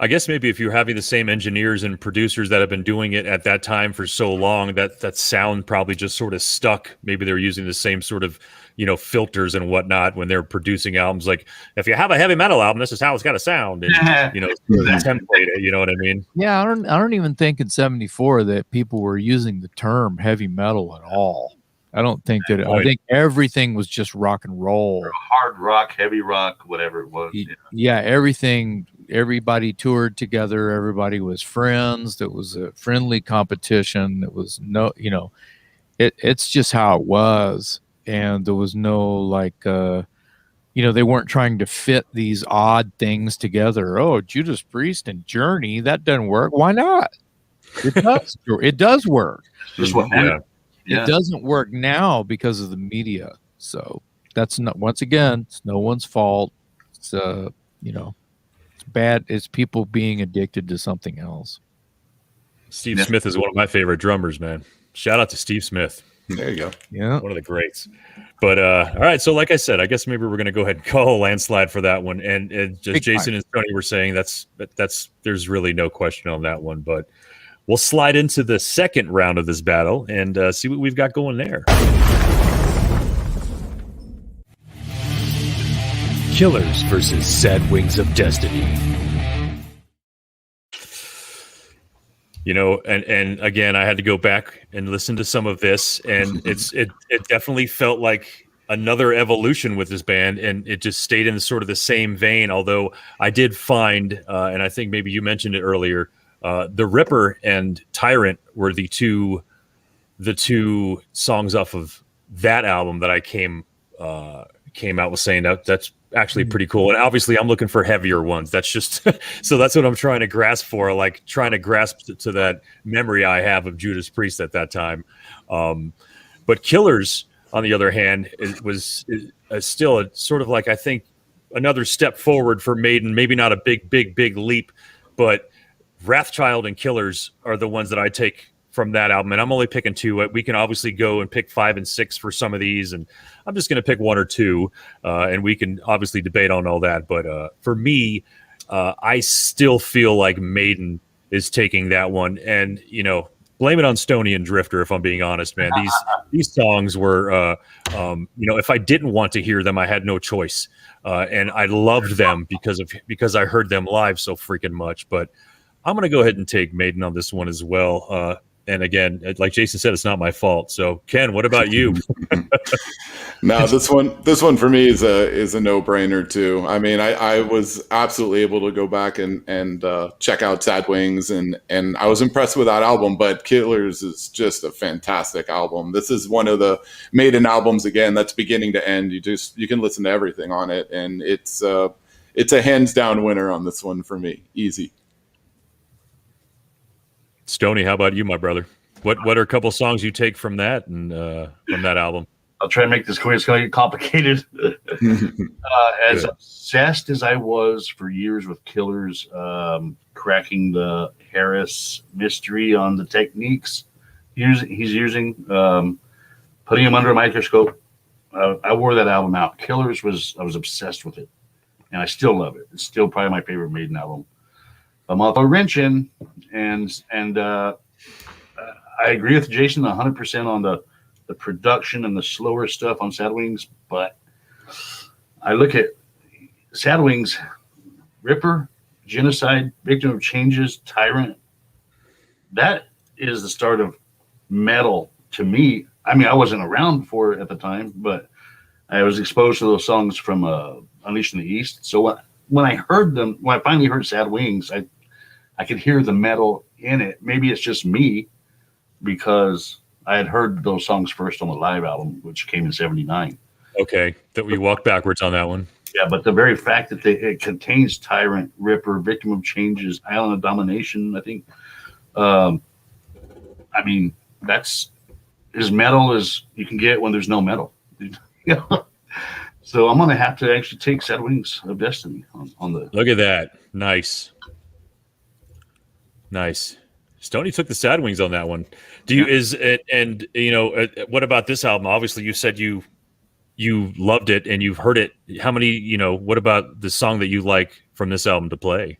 I guess maybe if you're having the same engineers and producers that have been doing it at that time for so long, that sound probably just sort of stuck. Maybe they're using the same sort of, you know, filters and whatnot when they're producing albums. Like, if you have a heavy metal album, this is how it's got to sound, and you know, template it. You know what I mean? Yeah, I don't even think in '74 that people were using the term heavy metal at all. I don't think that. I think everything was just rock and roll, hard rock, heavy rock, whatever it was. Yeah, everything. Everybody toured together. Everybody was friends. There was a friendly competition. There was no, you know, it's just how it was. And there was no like, you know, they weren't trying to fit these odd things together. Oh, Judas Priest and Journey, that doesn't work. Why not? It does. It does work. Just what happened. It doesn't work now because of the media. So that's not, once again, it's no one's fault. It's you know, it's bad. It's people being addicted to something else. Steve Smith is one of my favorite drummers, man. Shout out to Steve Smith. There you go. Yeah. One of the greats. But all right, so like I said, I guess maybe we're going to go ahead and call a landslide for that one. And just Big Jason and Stony were saying that's there's really no question on that one. But we'll slide into the second round of this battle and see what we've got going there. Killers versus Sad Wings of Destiny. And again, I had to go back and listen to some of this, and it definitely felt like another evolution with this band, and it just stayed in sort of the same vein. Although I did find, and I think maybe you mentioned it earlier, the Ripper and Tyrant were the two songs off of that album that I came out with saying that's actually pretty cool. And obviously I'm looking for heavier ones. That's just so that's what I'm trying to grasp for, like trying to grasp to that memory I have of Judas Priest at that time. But Killers, on the other hand, is still a sort of like, I think, another step forward for Maiden. Maybe not a big leap, but Wrathchild and Killers are the ones that I take from that album, and I'm only picking two. We can obviously go and pick 5 and 6 for some of these, and I'm just going to pick 1 or 2, and we can obviously debate on all that. But for me, I still feel like Maiden is taking that one, and blame it on Stony and Drifter, if I'm being honest, man. These songs were, if I didn't want to hear them, I had no choice, and I loved them because I heard them live so freaking much. But I'm going to go ahead and take Maiden on this one as well. And again, like Jason said, it's not my fault. So, Ken, what about you? No, this one for me is a no-brainer too. I mean, I was absolutely able to go back and check out Sad Wings, and I was impressed with that album. But Killers is just a fantastic album. This is one of the Maiden albums, again, that's beginning to end. You can listen to everything on it, and it's a hands down winner on this one for me. Easy. Stony, how about you, my brother? What are a couple songs you take from that and from that album? I'll try and make this quick. It's going to get complicated. As obsessed as I was for years with Killers, cracking the Harris mystery on the techniques he's using, putting him under a microscope, I wore that album out. Killers I was obsessed with it, and I still love it. It's still probably my favorite Maiden album. I'm up a wrenching, and I agree with Jason 100% on the production and the slower stuff on Sad Wings, but I look at Sad Wings, Ripper, Genocide, Victim of Changes, Tyrant. That is the start of metal to me. I mean, I wasn't around for it at the time, but I was exposed to those songs from Unleashed in the East. So when I heard them, when I finally heard Sad Wings, I could hear the metal in it. Maybe it's just me, because I had heard those songs first on the live album, which came in '79. Okay, that we walked backwards on that one. Yeah, but the very fact that it contains Tyrant, Ripper, Victim of Changes, Island of Domination, I think. I mean, that's as metal as you can get when there's no metal. So I'm going to have to actually take Sad Wings of Destiny on the. Look at that. Nice. Stony took the Sad Wings on that one. What about this album? Obviously you said you loved it and you've heard it. How many, what about the song that you like from this album to play?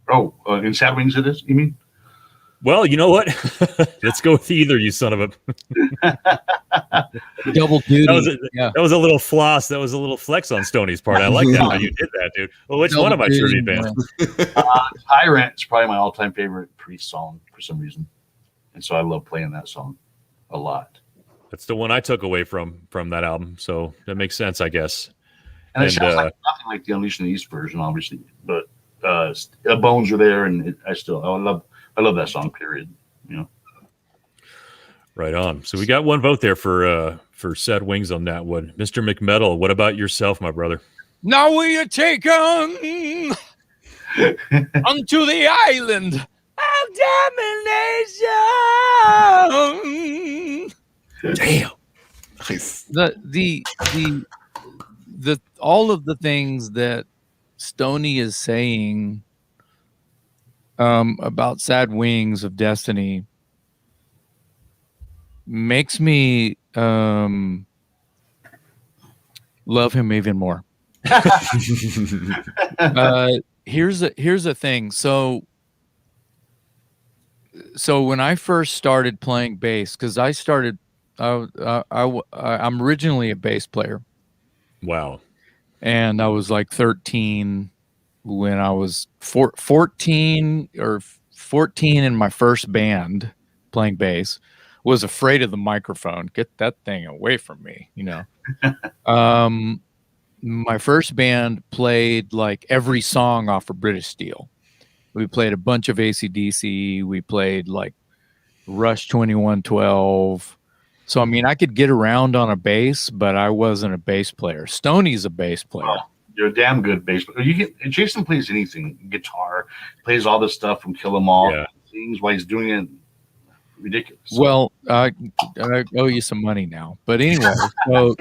Oh, in Sad Wings it is, you mean? Well, you know what? Let's go with either, you son of a. Double duty. That was a little floss. That was a little flex on Stony's part. I like that how you did that, dude. Well, which one of my tribute bands? Tyrant is probably my all-time favorite Priest song for some reason, and so I love playing that song a lot. That's the one I took away from that album, so that makes sense, I guess. And it sounds like nothing like the Unleashed in the East version, obviously, but the bones are there, and I love that song, period. Right on. So we got one vote there for Sad Wings on that one. Mr. McMetal, what about yourself, my brother? Now we are taken unto the island of domination. Damn. Nice. The all of the things that Stony is saying about Sad Wings of Destiny makes me love him even more. Here's a thing. So when I first started playing bass, because I'm originally a bass player. Wow. And I was like 13 when I was 14 or 14 in my first band playing bass, was afraid of the microphone. Get that thing away from me, you know. My first band played like every song off of British Steel. We played a bunch of AC/DC. We played like Rush 2112. So, I mean, I could get around on a bass, but I wasn't a bass player. Stoney's a bass player. Oh, you're a damn good bass player. Jason plays anything, guitar, plays all this stuff from Kill 'Em All. Yeah. Sings while he's doing it. Ridiculous. Well, I owe you some money now. But anyway, so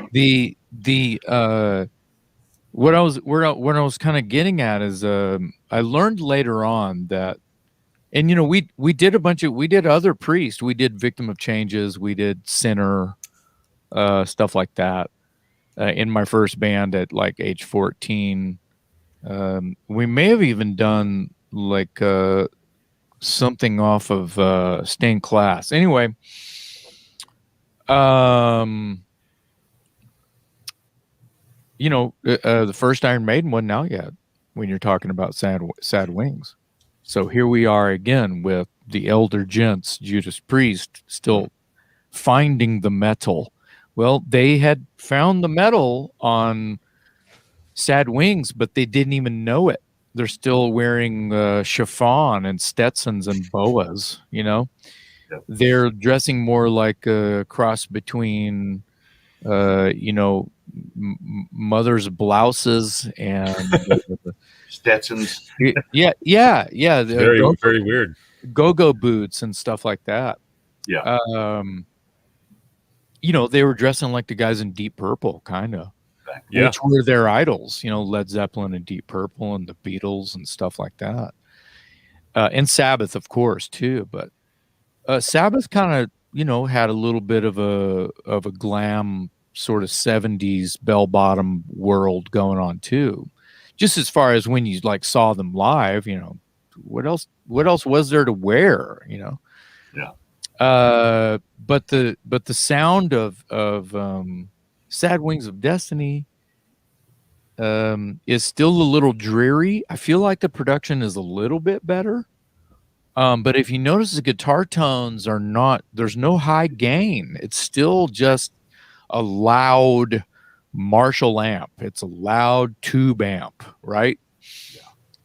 what I was kind of getting at is I learned later on that, and you know, we did other Priest, we did Victim of Changes, we did Sinner, stuff like that in my first band at like age 14. We may have even done like something off of Stained Class. Anyway, you know, the first Iron Maiden wasn't out yet when you're talking about Sad Wings. So here we are again with the elder gents, Judas Priest, still finding the metal. Well, they had found the metal on Sad Wings, but they didn't even know it. They're still wearing chiffon and Stetsons and boas, you know. Yep. They're dressing more like a cross between, you know, mother's blouses and Stetsons. Yeah. Very weird. Go-go boots and stuff like that. Yeah. You know, they were dressing like the guys in Deep Purple, kind of. Yeah. Which were their idols, you know, Led Zeppelin and Deep Purple and the Beatles and stuff like that. And Sabbath, of course, too. But Sabbath kind of, you know, had a little bit of a glam sort of 70s bell-bottom world going on too. Just as far as when you like saw them live, you know, what else was there to wear, you know? Yeah. But the sound of Sad Wings of Destiny is still a little dreary. I feel like the production is a little bit better. But if you notice, the guitar tones are not, there's no high gain. It's still just a loud Marshall amp. It's a loud tube amp, right? Yeah.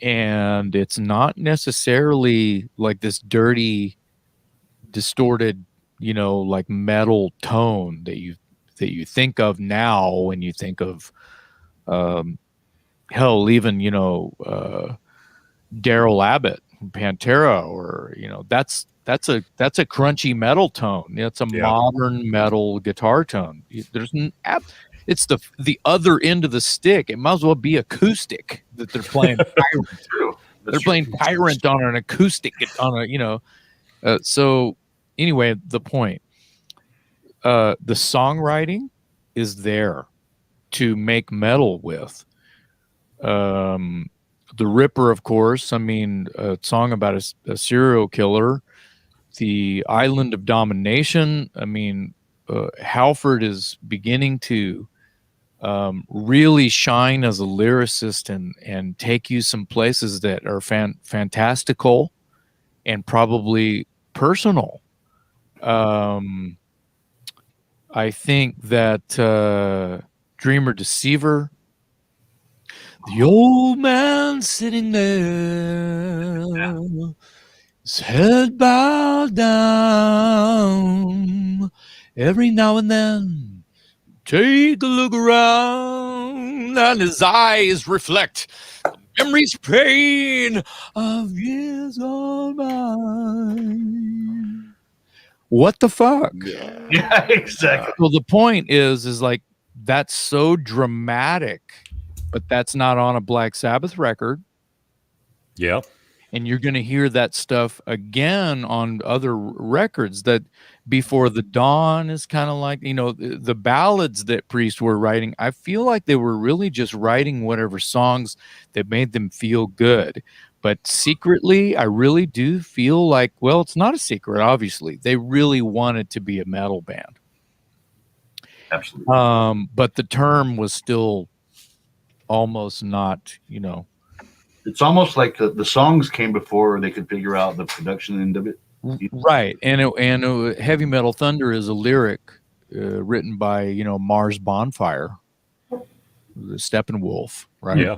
And it's not necessarily like this dirty, distorted, you know, like metal tone that you think of now when you think of hell, even, you know, Daryl Abbott, Pantera, or, you know, that's a crunchy metal tone. It's a modern metal guitar tone. It's the other end of the stick. It might as well be acoustic that they're playing. They're playing Tyrant on an acoustic, on a, you know. So anyway, the point, the songwriting is there to make metal with. The Ripper, of course. I mean, a song about a serial killer. The Island of Domination. I mean, Halford is beginning to really shine as a lyricist and take you some places that are fantastical and probably personal. I think that Dreamer Deceiver, the old man sitting there, his head bowed down, every now and then take a look around, and his eyes reflect the memories, pain of years gone by. What the fuck? Yeah, exactly. Well, the point is like, that's so dramatic, but that's not on a Black Sabbath record. Yeah. And you're going to hear that stuff again on other records. That Before the Dawn is kind of like, you know, the ballads that Priest were writing. I feel like they were really just writing whatever songs that made them feel good. But secretly, I really do feel like, well, it's not a secret, obviously. They really wanted to be a metal band. Absolutely. But the term was still almost not, you know, It's almost like the songs came before they could figure out the production end of it. Right, and Heavy Metal Thunder is a lyric written by Mars Bonfire, the Steppenwolf, right? Yeah.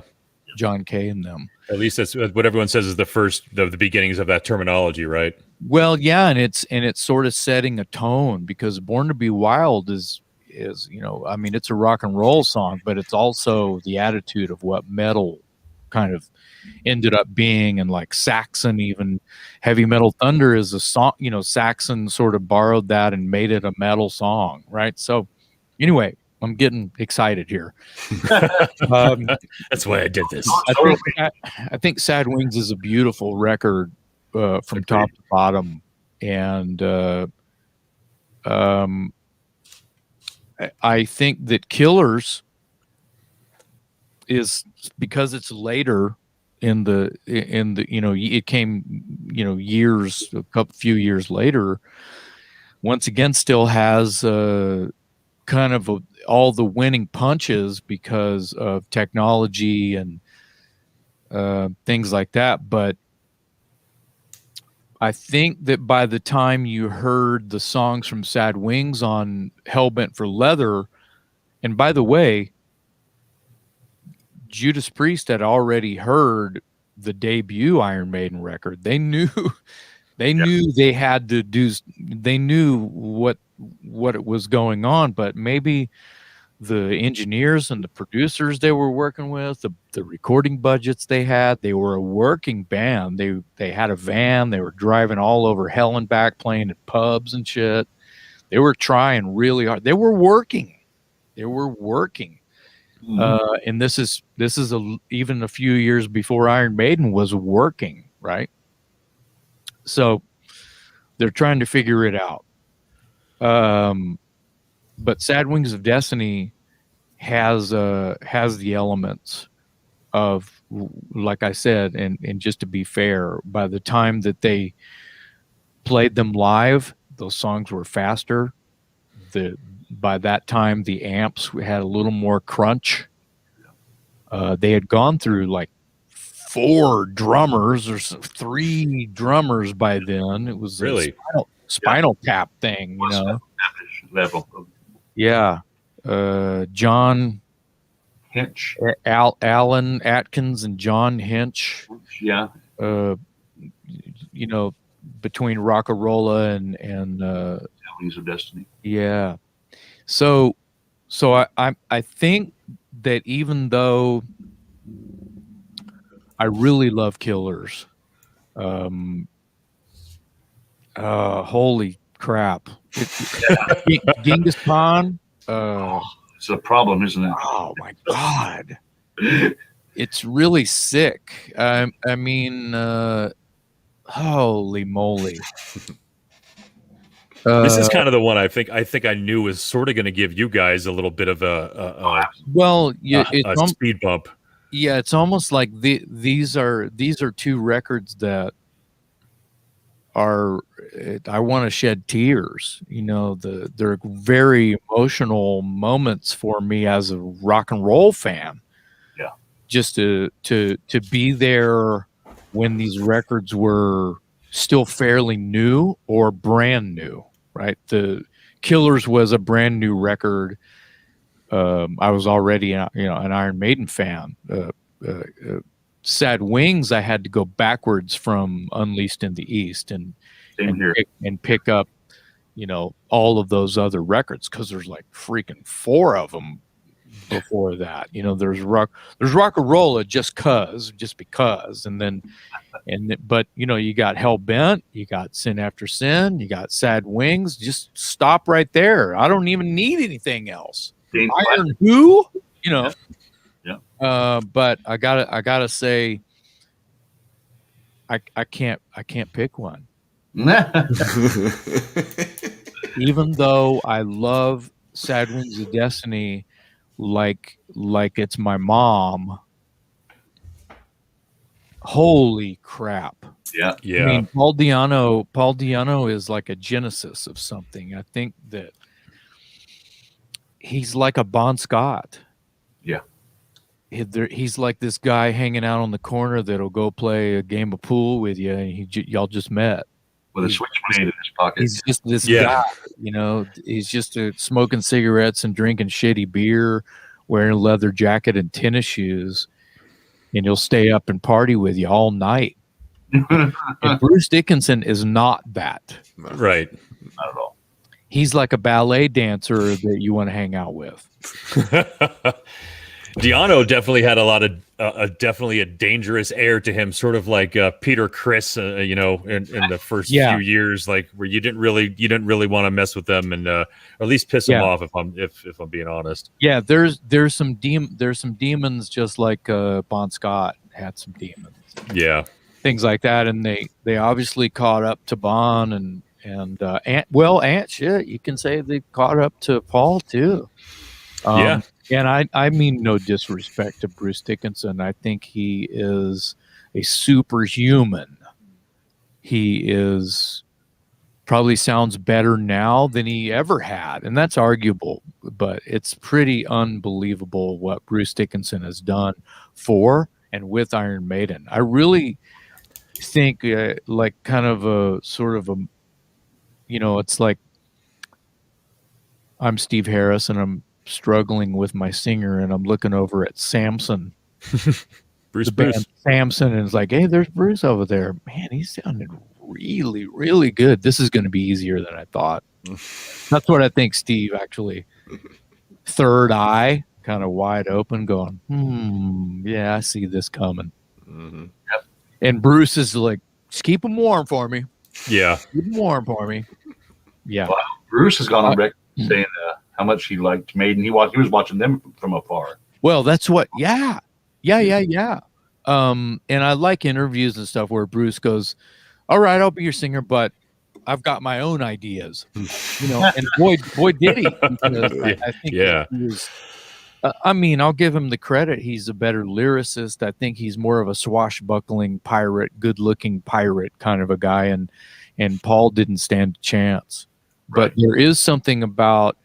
John Kay and them. At least that's what everyone says is the beginnings of that terminology, right? Well, yeah, and it's sort of setting a tone, because Born to Be Wild is I mean, it's a rock and roll song, but it's also the attitude of what metal kind of ended up being. And like Saxon, even Heavy Metal Thunder is a song, Saxon sort of borrowed that and made it a metal song, right? So anyway, I'm getting excited here. That's why I did this. I think Sad Wings is a beautiful record from top to bottom, and I think that Killers is, because it's later in the it came years, few years later, once again still has kind of all the winning punches because of technology and things like that. But I think that by the time you heard the songs from Sad Wings on Hellbent for Leather, and by the way, Judas Priest had already heard the debut Iron Maiden record. They knew they had to do, they knew what it was going on, but maybe the engineers and the producers they were working with, the recording budgets they had, they were a working band. They had a van. They were driving all over hell and back, playing at pubs and shit. They were trying really hard. They were working. And this is even a few years before Iron Maiden was working, right? So they're trying to figure it out. But Sad Wings of Destiny has the elements of, like I said, and just to be fair, by the time that they played them live, those songs were faster. By that time, the amps had a little more crunch. They had gone through like 4 drummers or 3 drummers by then. It was really Spinal Tap thing, level. Yeah. John Hinch, Alan Atkins and John Hinch. Yeah. Between Rockarola and Wings of Destiny. Yeah. So I think that even though I really love Killers, holy crap. Genghis Khan. It's a problem, isn't it? Oh my God. It's really sick. I mean, holy moly. This is kind of the one I think I knew was sort of going to give you guys a little bit of a speed bump. Yeah, it's almost like these are 2 records that are, I want to shed tears. They're very emotional moments for me as a rock and roll fan. Yeah, just to be there when these records were still fairly new or brand new. Right, the Killers was a brand new record. I was already an Iron Maiden fan. Sad Wings, I had to go backwards from Unleashed in the East and pick up, all of those other records, because there's like freaking 4 of them before that. There's Rockarola just because, but you got Hellbent, you got Sin After Sin, you got Sad Wings. Just stop right there. I don't even need anything else. Iron Who, Yeah. But I gotta say, I can't pick one. Even though I love Sad Wings of Destiny like it's my mom. Holy crap. Yeah. Yeah. I mean, Paul Di'Anno is like a genesis of something. I think that he's like a Bon Scott. Yeah. he's like this guy hanging out on the corner that'll go play a game of pool with you, and y'all just met. With a switchblade in his pocket. He's just this guy, he's just smoking cigarettes and drinking shitty beer, wearing a leather jacket and tennis shoes, and he'll stay up and party with you all night. And Bruce Dickinson is not that. Right. Not at all. He's like a ballet dancer that you want to hang out with. Diano definitely had a lot of definitely a dangerous air to him, sort of like Peter Criss, in the first few years, like where you didn't really want to mess with them and or at least piss them off, if I'm being honest. Yeah, there's some demons, just like Bon Scott had some demons. Yeah, things like that, and they obviously caught up to Bon and shit, you can say they caught up to Paul too. And I mean no disrespect to Bruce Dickinson. I think he is a superhuman. He probably sounds better now than he ever had, and that's arguable, but it's pretty unbelievable what Bruce Dickinson has done for and with Iron Maiden. I really think like kind of a sort of a, it's like I'm Steve Harris and I'm struggling with my singer, and I'm looking over at Samson, Bruce, Samson, and it's like, hey, there's Bruce over there. Man, he sounded really, really good. This is going to be easier than I thought. That's what I think, Steve, actually. Third eye, kind of wide open, going, yeah, I see this coming. Mm-hmm. Yep. And Bruce is like, just keep them warm for me. Yeah. Keep them warm for me. Yeah. Well, Bruce has gone on record saying how much he liked Maiden. He was watching them from afar. Well, that's what. Yeah. And I like interviews and stuff where Bruce goes, "All right, I'll be your singer, but I've got my own ideas." And boy did he. I think he was. I'll give him the credit. He's a better lyricist. I think he's more of a swashbuckling pirate, good-looking pirate kind of a guy, and Paul didn't stand a chance. Right. But there is something about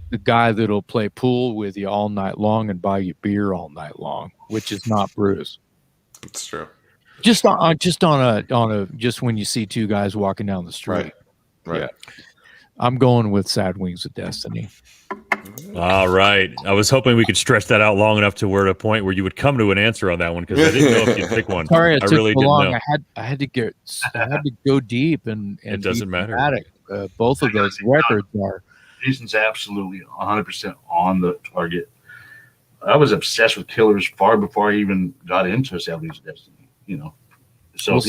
the guy that'll play pool with you all night long and buy you beer all night long, which is not Bruce. It's true. Just when you see two guys walking down the street. Right. Yeah. I'm going with Sad Wings of Destiny. All right. I was hoping we could stretch that out long enough to a point where you would come to an answer on that one, because I didn't know if you'd pick one. Sorry, it took really so didn't long. know. I had to go deep and it doesn't matter. Dramatic. Both of those records are. Jason's absolutely 100% on the target. I was obsessed with Killers far before I even got into Sad Wings of Destiny. So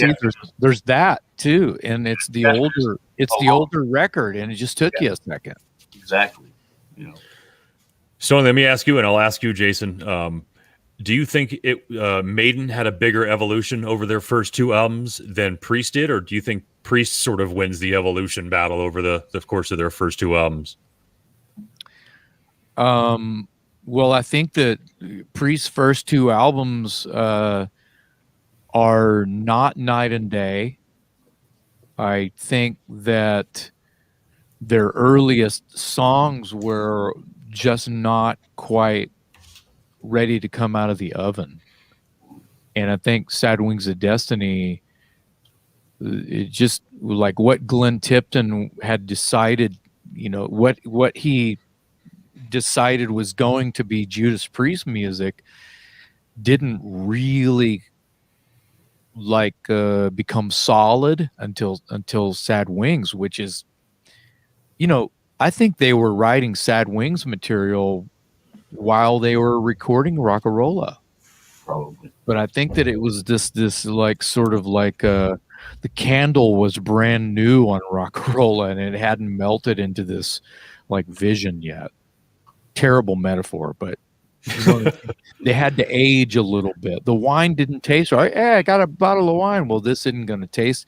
there's that too, and it's the older record, and it just took you a second. Exactly. So let me ask you, and I'll ask you, Jason. Do you think Maiden had a bigger evolution over their first two albums than Priest did, or do you think Priest sort of wins the evolution battle over the course of their first two albums? Well, I think that Priest's first two albums are not night and day. I think that their earliest songs were just not quite ready to come out of the oven. And I think Sad Wings of Destiny, it just like what Glenn Tipton had decided, what he decided was going to be Judas Priest music didn't really become solid until Sad Wings, which is, I think they were writing Sad Wings material while they were recording Rock'n'Rolla. Probably. But I think that it was this like sort of like the candle was brand new on Rock'n'Rolla, and it hadn't melted into this like vision yet. Terrible metaphor, but they had to age a little bit. The wine didn't taste right. Hey, I got a bottle of wine. Well, this isn't going to taste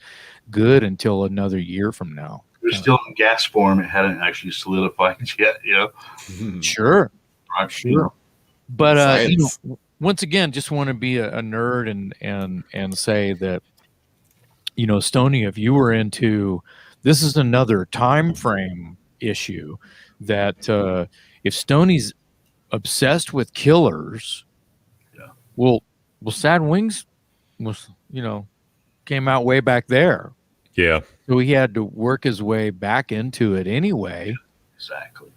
good until another year from now. It was still in gas form. It hadn't actually solidified yet. Sure. Sure. But once again, just want to be a nerd and say that, Stony, if you were into, this is another time frame issue, that if Stoney's obsessed with Killers, Well, Sad Wings was, came out way back there. Yeah. So he had to work his way back into it anyway. Exactly.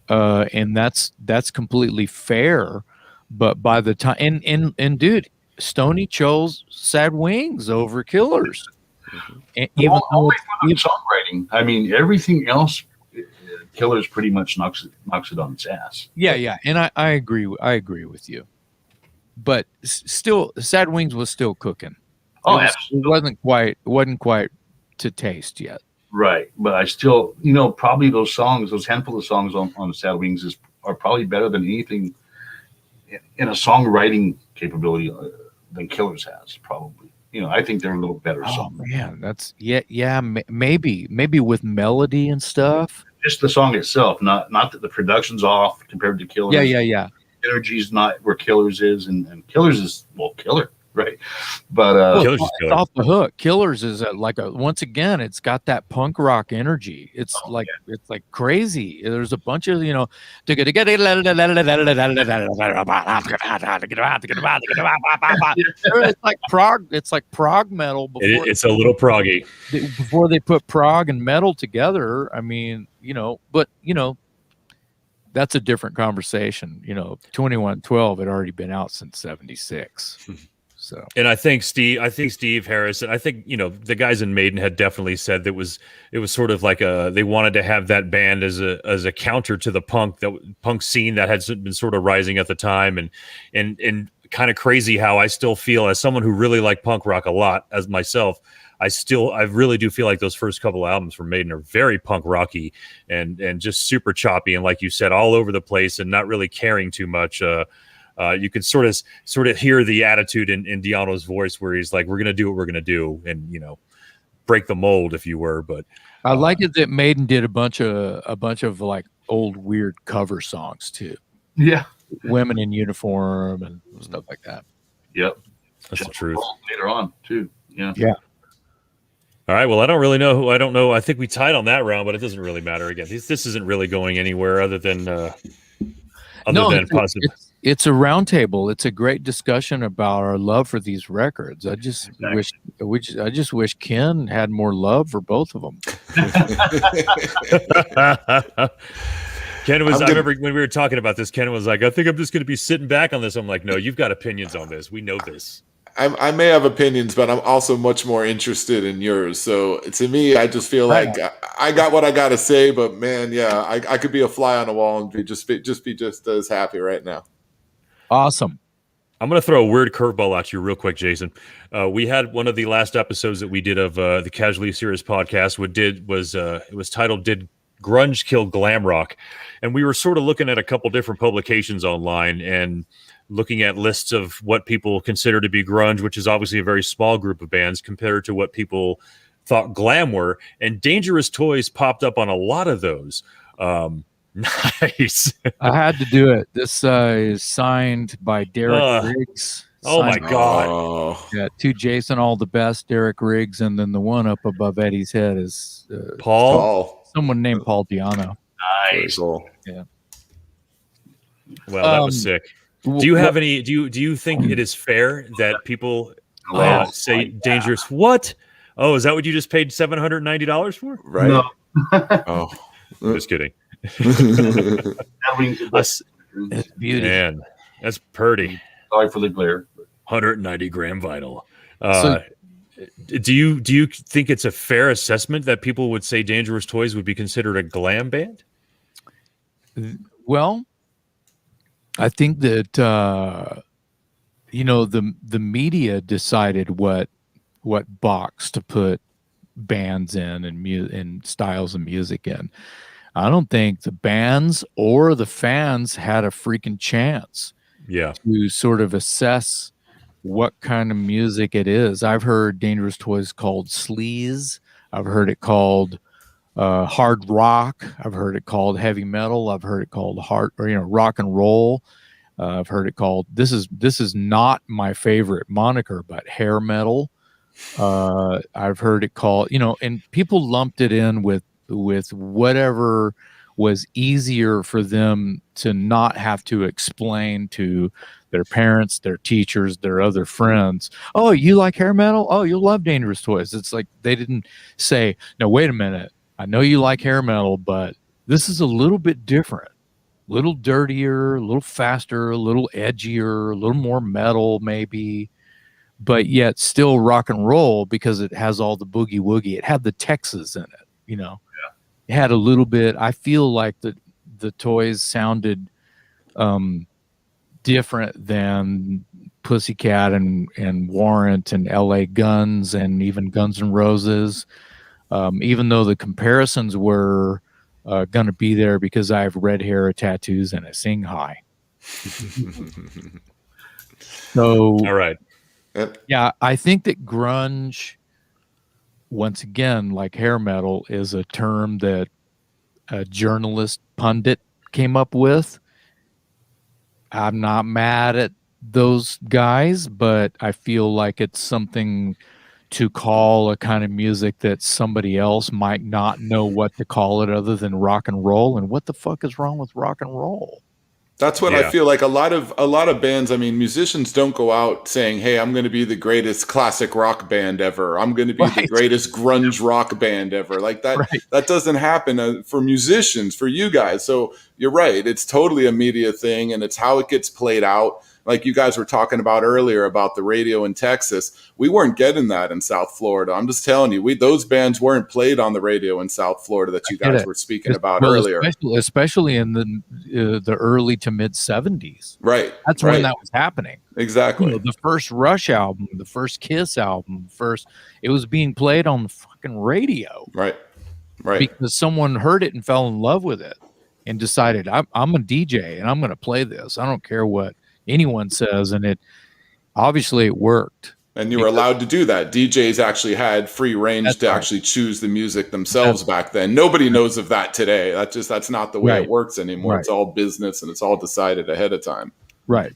And that's completely fair. But by the time and dude, Stony chose Sad Wings over Killers. And even though songwriting, I mean, everything else, Killers pretty much knocks it on its ass. yeah, and I agree with you. But still, Sad Wings was still cooking. It wasn't quite to taste yet. Right, but I still, probably those handful of songs on Sad Wings are probably better than anything in a songwriting capability than Killers has, probably. I think they're a little better songs. Man, that's maybe with melody and stuff. Just the song itself, not that the production's off compared to Killers. Yeah. Energy's not where Killers is, and Killers is Killer, right? But Killers is it's off the hook. Killers is once again, it's got that punk rock energy. It's it's like crazy. There's a bunch of it's like prog metal. It's a little proggy before they put prog and metal together. I mean, but that's a different conversation. 2112 had already been out since '76. So, and I think Steve Harris, and I think the guys in Maiden had definitely said that it was sort of like they wanted to have that band as a counter to the punk scene that had been sort of rising at the time, and kind of crazy how I still feel, as someone who really liked punk rock a lot as myself, I really do feel like those first couple albums from Maiden are very punk rocky and just super choppy, and like you said, all over the place and not really caring too much. You could sort of hear the attitude in Di'Anno's voice, where he's like, "We're gonna do what we're gonna do," and break the mold, if you were. But I like it that Maiden did a bunch of like old weird cover songs too. Yeah, Women in Uniform and stuff like that. Yep, that's the truth. Later on too. Yeah. All right. Well, I don't really know. I don't know. I think we tied on that round, but it doesn't really matter. Again, this isn't really going anywhere other than positive. It's a roundtable. It's a great discussion about our love for these records. I just wish Ken had more love for both of them. Ken was. I remember when we were talking about this. Ken was like, "I think I'm just going to be sitting back on this." I'm like, "No, you've got opinions on this. We know this." I may have opinions, but I'm also much more interested in yours. So to me, I just feel like I got what I got to say. But man, yeah, I could be a fly on the wall and be just as happy right now. Awesome. I'm going to throw a weird curveball at you real quick, Jason. We had one of the last episodes that we did of the Casually Serious podcast. It was titled "Did Grunge Kill Glam Rock?" And we were sort of looking at a couple different publications online and looking at lists of what people consider to be grunge, which is obviously a very small group of bands compared to what people thought glam were. And Dangerous Toys popped up on a lot of those. Nice. I had to do it. This is signed by Derek Riggs. Oh my God. Yeah, to Jason, all the best, Derek Riggs, and then the one up above Eddie's head is Paul. Someone named Paul Di'Anno. Nice. Cool. Yeah. Well, that was sick. Do you have any? Do you think it is fair that people say dangerous? What? Oh, is that what you just paid $790 for? Right. No. Oh, just kidding. That's beauty. Man, that's pretty. Sorry for the glare. 190 gram vinyl. Do you think it's a fair assessment that people would say Dangerous Toys would be considered a glam band? Well, I think that the media decided what box to put bands in and styles of music in. I don't think the bands or the fans had a freaking chance to sort of assess what kind of music it is. I've heard Dangerous Toys called sleaze. I've heard it called hard rock. I've heard it called heavy metal. I've heard it called rock and roll. I've heard it called this is not my favorite moniker, but hair metal. I've heard it called and people lumped it in with whatever was easier for them to not have to explain to their parents, their teachers, their other friends. Oh, you like hair metal? Oh, you'll love Dangerous Toys. It's like they didn't say, no, wait a minute. I know you like hair metal, but this is a little bit different, a little dirtier, a little faster, a little edgier, a little more metal maybe, but yet still rock and roll because it has all the boogie woogie. It had the Texas in it, you know. It had a little bit. I feel like the Toys sounded different than Pussycat and Warrant and LA Guns and even Guns N' Roses, even though the comparisons were going to be there because I have red hair, tattoos, and I sing high. So, all right. Yeah, I think that grunge, once again, like hair metal, is a term that a journalist pundit came up with. I'm not mad at those guys, but I feel like it's something to call a kind of music that somebody else might not know what to call it other than rock and roll. And what the fuck is wrong with rock and roll? That's what I feel like. A lot of bands, I mean, musicians don't go out saying, hey, I'm going to be the greatest classic rock band ever. I'm going to be the greatest grunge rock band ever. Like that, that doesn't happen for musicians, for you guys. So you're right. It's totally a media thing, and it's how it gets played out. Like you guys were talking about earlier about the radio in Texas. We weren't getting that in South Florida. I'm just telling you, those bands weren't played on the radio in South Florida that you guys were speaking about earlier. Especially in the early to mid 70s. Right. That's when that was happening. Exactly. You know, the first Rush album, the first Kiss album, it was being played on the fucking radio. Right. Right. Because someone heard it and fell in love with it and decided, I'm a DJ and I'm going to play this. I don't care what anyone says, and it worked. And you were allowed to do that. DJs actually had free range to actually choose the music themselves back then. Nobody knows of that today. That's not the way it works anymore. It's all business and it's all decided ahead of time. Right.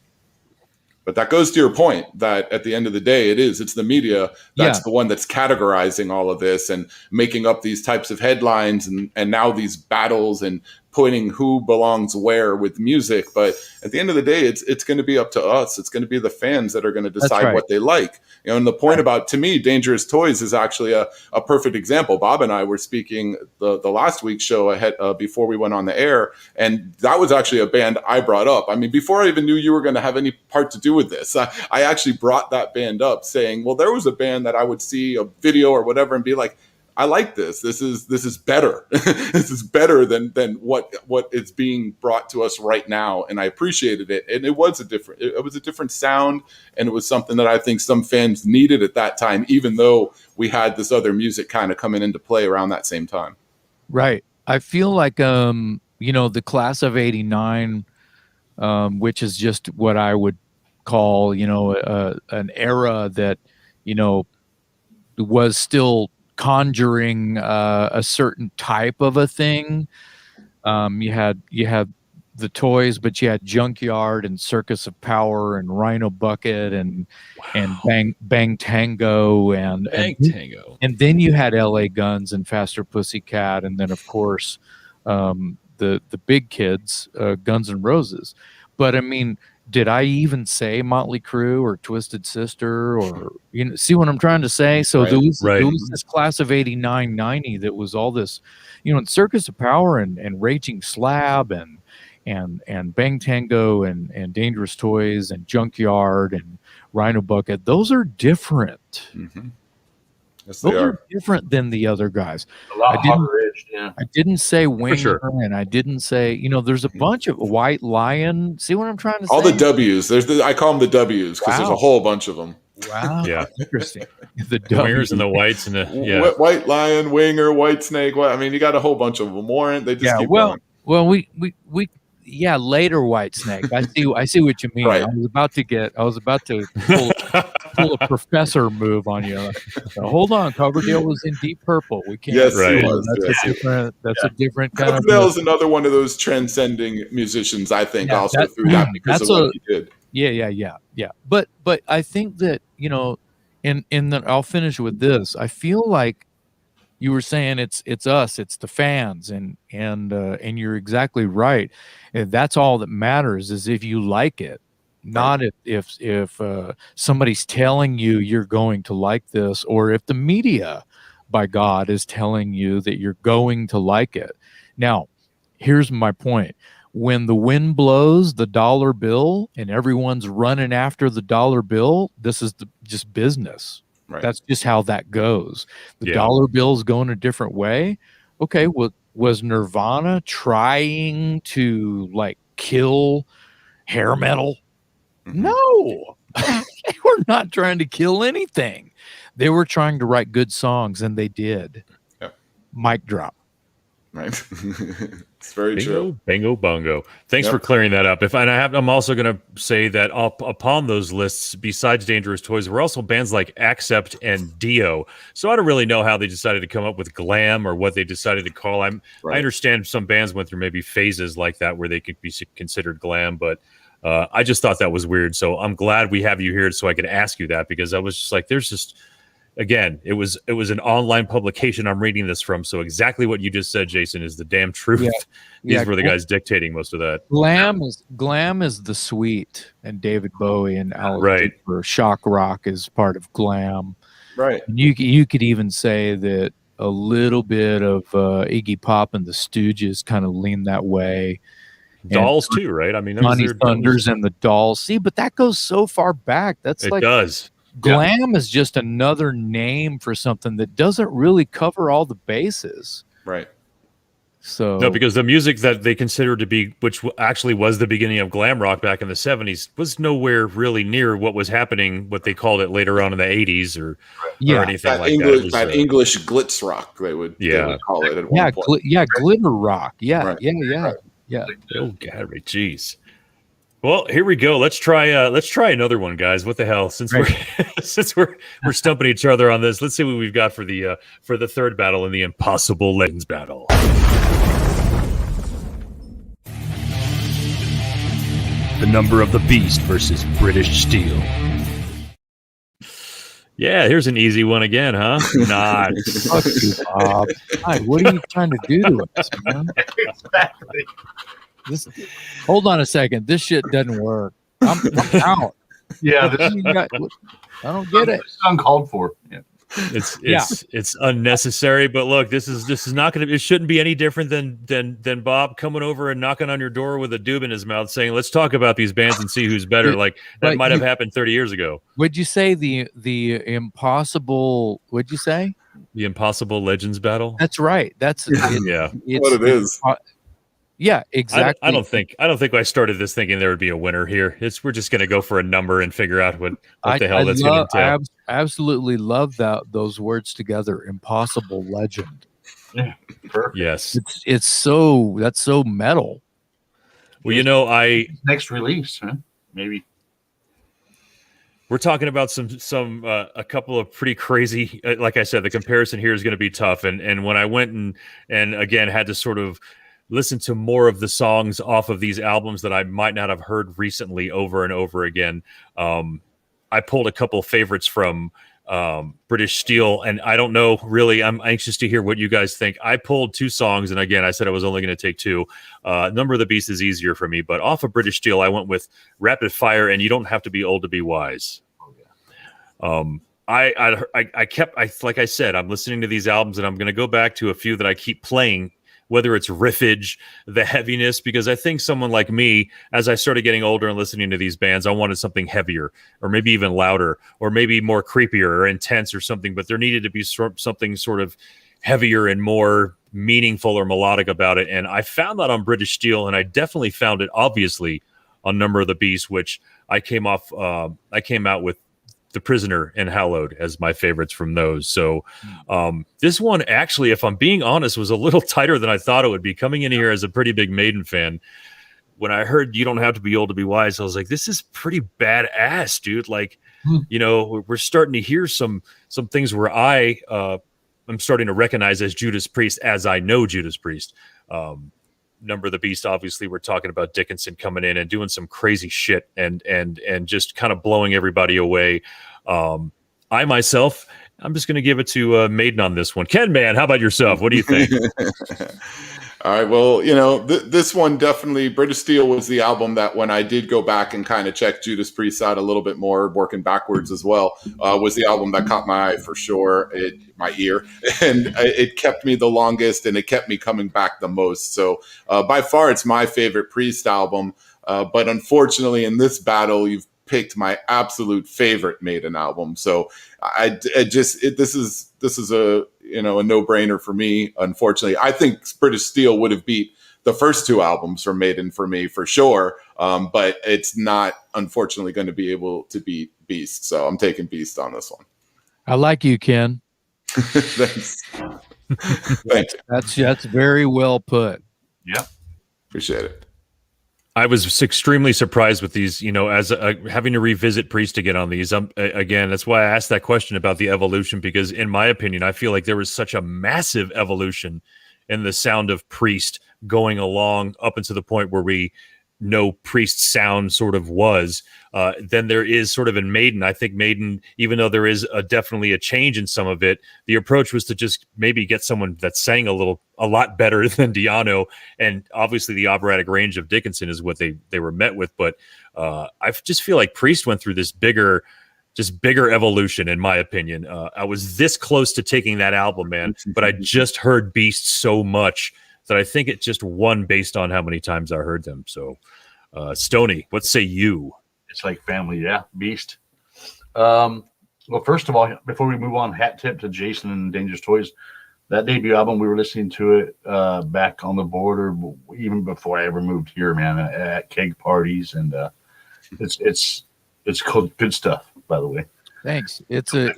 But that goes to your point that at the end of the day, it's the media that's the one that's categorizing all of this and making up these types of headlines and now these battles and pointing who belongs where with music. But at the end of the day, it's going to be up to us. It's going to be the fans that are going to decide what they like. You know, and the point about, to me, Dangerous Toys is actually a perfect example. Bob and I were speaking the last week's show ahead before we went on the air, and that was actually a band I brought up. I mean, before I even knew you were going to have any part to do with this, I actually brought that band up saying, well, there was a band that I would see a video or whatever and be like, I like this. This is better. This is better than what is being brought to us right now, and I appreciated it. And it was a different sound, and it was something that I think some fans needed at that time, even though we had this other music kind of coming into play around that same time. Right. I feel like the class of '89, which is just what I would call an era that was still conjuring a certain type of a thing. You had the Toys, but you had Junkyard and Circus of Power and Rhino Bucket and Bang Tango and then you had LA Guns and Faster Pussycat, and then of course the big kids, Guns N' Roses. But I mean, did I even say Motley Crue or Twisted Sister or see what I'm trying to say? So there was this class of '89, '90 that was all this, and Circus of Power and Raging Slab and Bang Tango and Dangerous Toys and Junkyard and Rhino Bucket. Those are different. Mm-hmm. Yes, those are different than the other guys. A lot harder edged, I didn't say Winger, and I didn't say, there's a bunch of White Lion. See what I'm trying to say? All the W's. I call them the W's because there's a whole bunch of them. Wow. Yeah. Interesting. The Wingers and the Whites and the White Lion, Winger, White Snake. I mean, you got a whole bunch of them. Warrant. They just keep going. Well, we later White Snake. I see what you mean. Right. I was about to pull a professor move on you. So hold on, Coverdale was in Deep Purple. We can't. Yes, right. That's a different kind Coverdale is another one of those transcending musicians. I think also through that because of what he did. Yeah. But I think that and then I'll finish with this. I feel like you were saying it's us, it's the fans, and you're exactly right. And that's all that matters is if you like it. not if somebody's telling you you're going to like this, or if the media, by God, is telling you that you're going to like it. Now, here's my point. When the wind blows the dollar bill and everyone's running after the dollar bill, this is just business. Right. That's just how that goes. The dollar bill's going a different way. Okay, was Nirvana trying to like kill hair metal? No. They were not trying to kill anything. They were trying to write good songs, and they did. Yep. Mic drop. Right. It's very Bingo, true. bingo, bongo. Thanks for clearing that up. I'm also going to say that upon those lists, besides Dangerous Toys, were also bands like Accept and Dio. So I don't really know how they decided to come up with glam or what they decided to call. I understand some bands went through maybe phases like that where they could be considered glam, but I just thought that was weird. So I'm glad we have you here so I could ask you that, because I was just like, there's just. Again, it was an online publication I'm reading this from, so exactly what you just said, Jason, is the damn truth. Yeah. These were the guys dictating most of that. Glam is the sweet, and David Bowie and Alice Cooper. Shock rock is part of glam. Right. And you could even say that a little bit of Iggy Pop and the Stooges kind of lean that way. Dolls too, right? I mean, Johnny Thunders and the Dolls. See, but that goes so far back. It does. Glam is just another name for something that doesn't really cover all the bases. Right. So no, because the music that they considered to be, which actually was the beginning of glam rock back in the 70s, was nowhere really near what was happening, what they called it later on in the 80s or anything that like English, that. That English glitz rock, they would call it at one point. Glitter rock. Yeah. Oh, Gary, jeez. Well, here we go. Let's try another one, guys. What the hell? Since we're stumping each other on this, let's see what we've got for the third battle in the Impossible Legends battle. The Number of the Beast versus British Steel. Yeah, here's an easy one again, huh? Nice. Fuck you, Bob. Hi, what are you trying to do to us, man? Exactly. Hold on a second. This shit doesn't work. I'm out. Yeah, I don't get it. It's uncalled for. Yeah. It's unnecessary, but look, this is not going to. It shouldn't be any different than Bob coming over and knocking on your door with a doob in his mouth, saying, "Let's talk about these bands and see who's better." Like that might have happened 30 years ago. Would you say the impossible? Would you say the Impossible Legends battle? That's right. That's what it is. Yeah, exactly. I don't think I started this thinking there would be a winner here. We're just going to go for a number and figure out what the hell that's going to entail. I absolutely love those words together. Impossible Legend. Yeah, perfect. Yes, that's so metal. Well, next release, huh? Maybe. We're talking about a couple of pretty crazy. Like I said, the comparison here is going to be tough. And when I went and again had to sort of listen to more of the songs off of these albums that I might not have heard recently over and over again, I pulled a couple favorites from British Steel, and I don't know really. I'm anxious to hear what you guys think. I pulled two songs, and again, I said I was only going to take two. Number of the Beast is easier for me, but off of British Steel, I went with Rapid Fire and You Don't Have to Be Old to Be Wise. Like I said, I'm listening to these albums, and I'm going to go back to a few that I keep playing, whether it's riffage, the heaviness, because I think someone like me, as I started getting older and listening to these bands, I wanted something heavier or maybe even louder or maybe more creepier or intense or something, but there needed to be something sort of heavier and more meaningful or melodic about it. And I found that on British Steel, and I definitely found it obviously on Number of the Beast, which I came out with The Prisoner and Hallowed as my favorites from those. So this one actually, if I'm being honest, was a little tighter than I thought it would be. Coming in here as a pretty big Maiden fan, when I heard You Don't Have to Be Old to Be Wise, I was like, this is pretty badass, dude. Like, we're starting to hear some things where I'm starting to recognize as Judas Priest as I know Judas Priest. Number of the Beast, obviously, we're talking about Dickinson coming in and doing some crazy shit and just kind of blowing everybody away. I myself, I'm just going to give it to Maiden on this one. KenMan, how about yourself? What do you think? All right. Well, this one definitely, British Steel was the album that when I did go back and kind of check Judas Priest out a little bit more, working backwards as well, was the album that caught my eye for sure, my ear, and it kept me the longest and it kept me coming back the most. So by far, it's my favorite Priest album. But unfortunately, in this battle, you've picked my absolute favorite Maiden album. So this is a a no-brainer for me. Unfortunately, I think British Steel would have beat the first two albums from Maiden for me for sure. But it's not, unfortunately, going to be able to beat Beast. So I'm taking Beast on this one. I like you, Ken. Thanks. Thank you. That's very well put. Yeah, appreciate it. I was extremely surprised with these, as having to revisit Priest again on these. Again, that's why I asked that question about the evolution, because in my opinion, I feel like there was such a massive evolution in the sound of Priest going along up until the point where we know Priest's sound sort of was. Then there is sort of in Maiden. I think Maiden, even though there is definitely a change in some of it, the approach was to just maybe get someone that sang a lot better than Di'Anno, and obviously the operatic range of Dickinson is what they were met with. But I just feel like Priest went through this bigger evolution, in my opinion. I was this close to taking that album, man, but I just heard Beast so much that I think it just won based on how many times I heard them. So, Stony, what say you? It's like family, yeah. Beast. Well, first of all, before we move on, hat tip to Jason and Dangerous Toys. That debut album, we were listening to it back on the border, even before I ever moved here, man, at keg parties, and it's good stuff, by the way. Thanks. It's a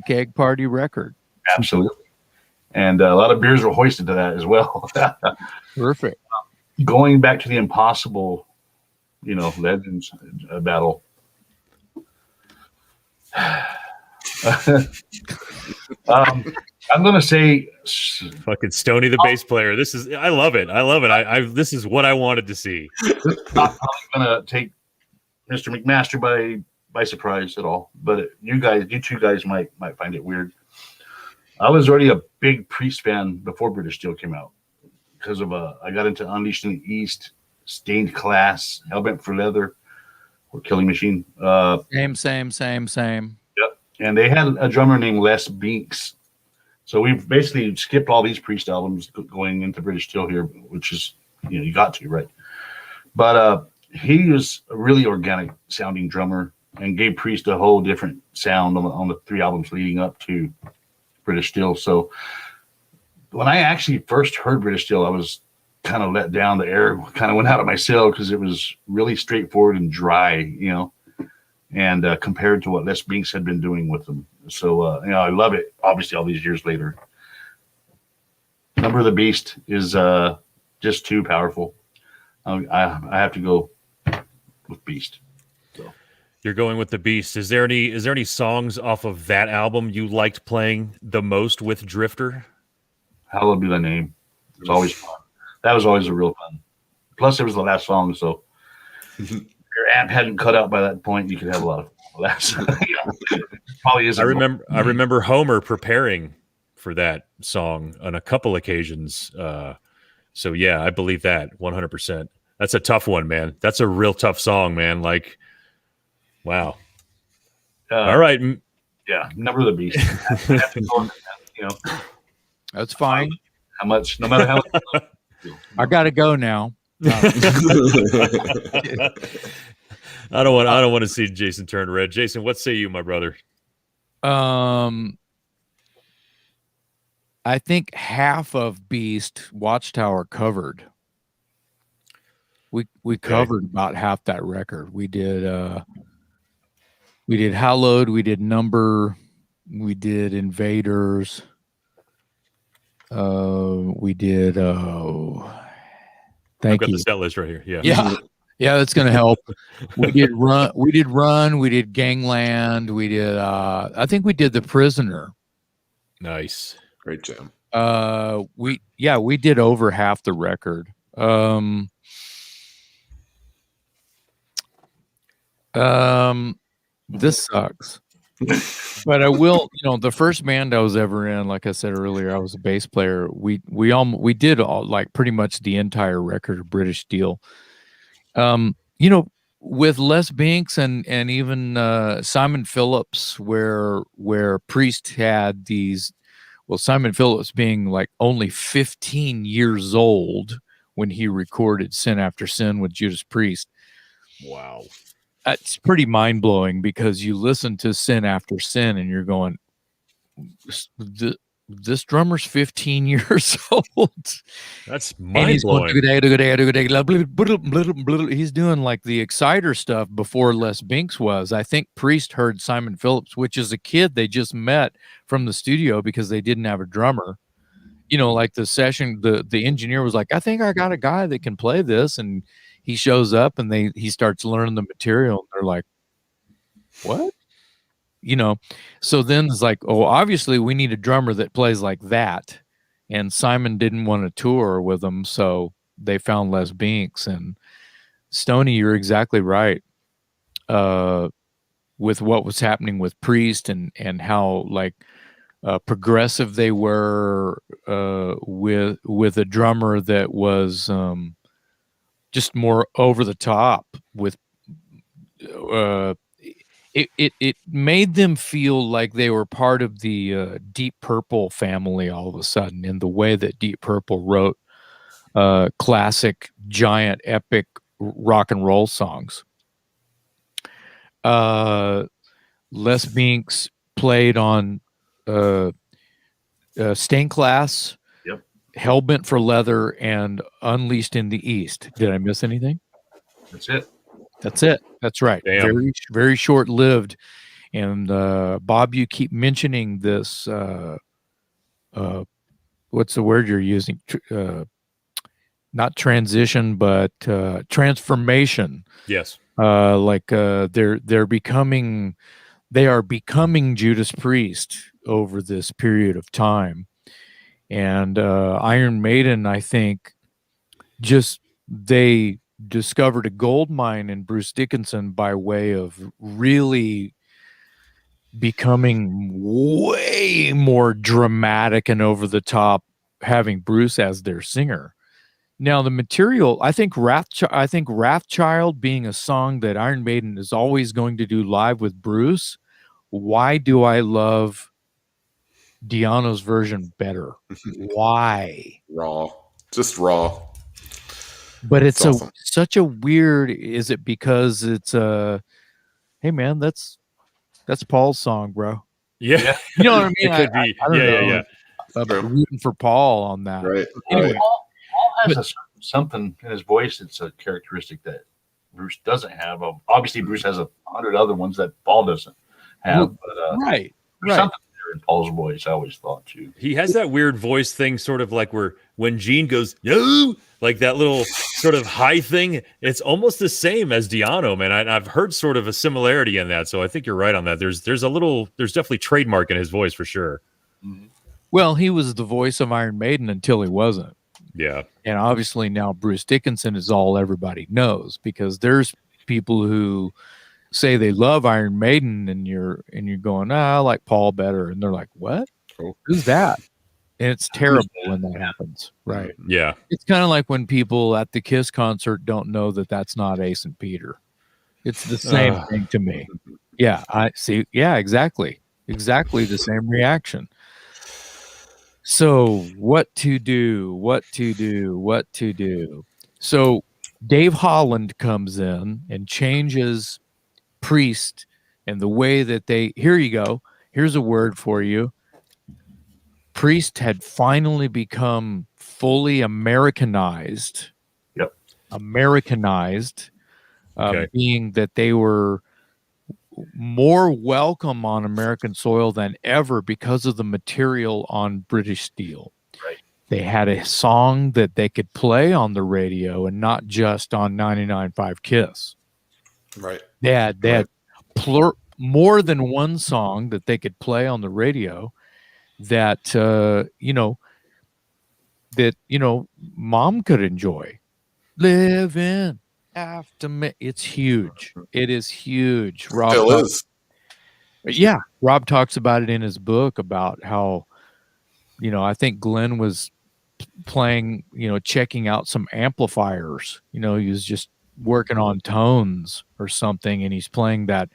keg party record. Absolutely. And a lot of beers were hoisted to that as well. Perfect. Going back to the Impossible, Legends battle. I'm going to say fucking Stony, the bass player. I love it. This is what I wanted to see. Not probably going to take Mr. McMaster by surprise at all, but you two guys might find it weird. I was already a big Priest fan before British Steel came out because of I got into Unleashed in the East, Stained Class, Hellbent for Leather, or Killing Machine. Same. Yep. And they had a drummer named Les Binks. So we've basically skipped all these Priest albums going into British Steel here, which is, you got to, right? But he was a really organic sounding drummer and gave Priest a whole different sound on the three albums leading up to British Steel. So when I actually first heard British Steel, I was kind of let down. The air kind of went out of my sail because it was really straightforward and dry, and compared to what Les Binks had been doing with them. So, I love it, obviously, all these years later. Number of the Beast is just too powerful. I have to go with Beast. So. You're going with the Beast. Is there any songs off of that album you liked playing the most with Drifter? Hallowed Be Thy Name. It was always fun. That was always a real fun. Plus, it was the last song, so if your amp hadn't cut out by that point, you could have a lot of fun. Probably is. I remember Homer preparing for that song on a couple occasions. So yeah, I believe that 100%. That's a tough one, man. That's a real tough song, man. Like, wow. All right. Yeah, Number of the Beast. That's fine. How much? No matter how much. I gotta go now. I don't want to see Jason turn red. Jason, what say you, my brother? I think half of Beast Watchtower covered. We covered about half that record. We did Hallowed, we did Number, we did Invaders. We did. Thank you. I've got the set list right here. Yeah, that's gonna help. We did Run. We did Gangland. We did. I think we did The Prisoner. Nice, great jam. We did over half the record. This sucks. But I will, the first band I was ever in, like I said earlier, I was a bass player. We did all, like, pretty much the entire record of British Steel. With Les Binks and even Simon Phillips, where Priest had these. Well, Simon Phillips being like only 15 years old when he recorded Sin After Sin with Judas Priest. Wow. It's pretty mind-blowing because you listen to Sin After Sin and you're going, this drummer's 15 years old. That's And he's going, mind-blowing. he's doing like the Exciter stuff before Les Binks was. I think Priest heard Simon Phillips, which is a kid they just met from the studio because they didn't have a drummer. Like the session, the engineer was like, I think I got a guy that can play this. And he shows up and he starts learning the material. And they're like, what? So then it's like, oh, obviously we need a drummer that plays like that. And Simon didn't want to tour with them, so they found Les Binks. And Stony, you're exactly right. With what was happening with Priest and how like progressive they were with a drummer that was just more over the top with it made them feel like they were part of the Deep Purple family all of a sudden, in the way that Deep Purple wrote classic, giant, epic rock and roll songs. Les Binks played on Stained Class, Yep. Hellbent for Leather, and Unleashed in the East. Did I miss anything? That's it. That's it. That's right. Damn. Very, very short-lived. And Bob, you keep mentioning this. What's the word you're using? Not transition, but transformation. Yes. They are becoming Judas Priest over this period of time. And Iron Maiden, I think, they discovered a gold mine in Bruce Dickinson by way of really becoming way more dramatic and over the top, having Bruce as their singer. Now the material, I think Wrathchild being a song that Iron Maiden is always going to do live with Bruce. Why do I love Diano's version better? Why? Just raw. But it's awesome. Such a weird. Is it because it's hey man, that's Paul's song, bro. Yeah. You know what I mean? It could be. I don't know. Yeah. I'm rooting for Paul on that. Right. Anyway, Right. Paul has something in his voice that's a characteristic that Bruce doesn't have. Obviously, Bruce has 100 other ones that Paul doesn't have. But right. there's something there in Paul's voice, I always thought, too. He has that weird voice thing, sort of like when Gene goes, yo, like that little sort of high thing. It's almost the same as Diano, man. I've heard sort of a similarity in that. So I think you're right on that. There's definitely trademark in his voice for sure. Mm-hmm. Well, he was the voice of Iron Maiden until he wasn't. Yeah. And obviously now Bruce Dickinson is all everybody knows, because there's people who say they love Iron Maiden and you're going, I like Paul better. And they're like, what? Cool. Who's that? And it's terrible when that happens. Right. Yeah. It's kind of like when people at the Kiss concert don't know that that's not Ace and Peter. It's the same thing to me. Yeah. I see. Yeah, exactly. Exactly the same reaction. So what to do? So Dave Holland comes in and changes Priest and the way that here you go. Here's a word for you. Priest had finally become fully Americanized. Yep. Americanized, Okay. being that they were more welcome on American soil than ever because of the material on British Steel. Right. They had a song that they could play on the radio and not just on 99.5 Kiss. Right. They had more than one song that they could play on the radio that mom could enjoy. Living after me. It's huge. It is huge. Rob, Still is. Yeah, Rob talks about it in his book about how, I think Glenn was playing, checking out some amplifiers. He was just working on tones or something, and he's playing that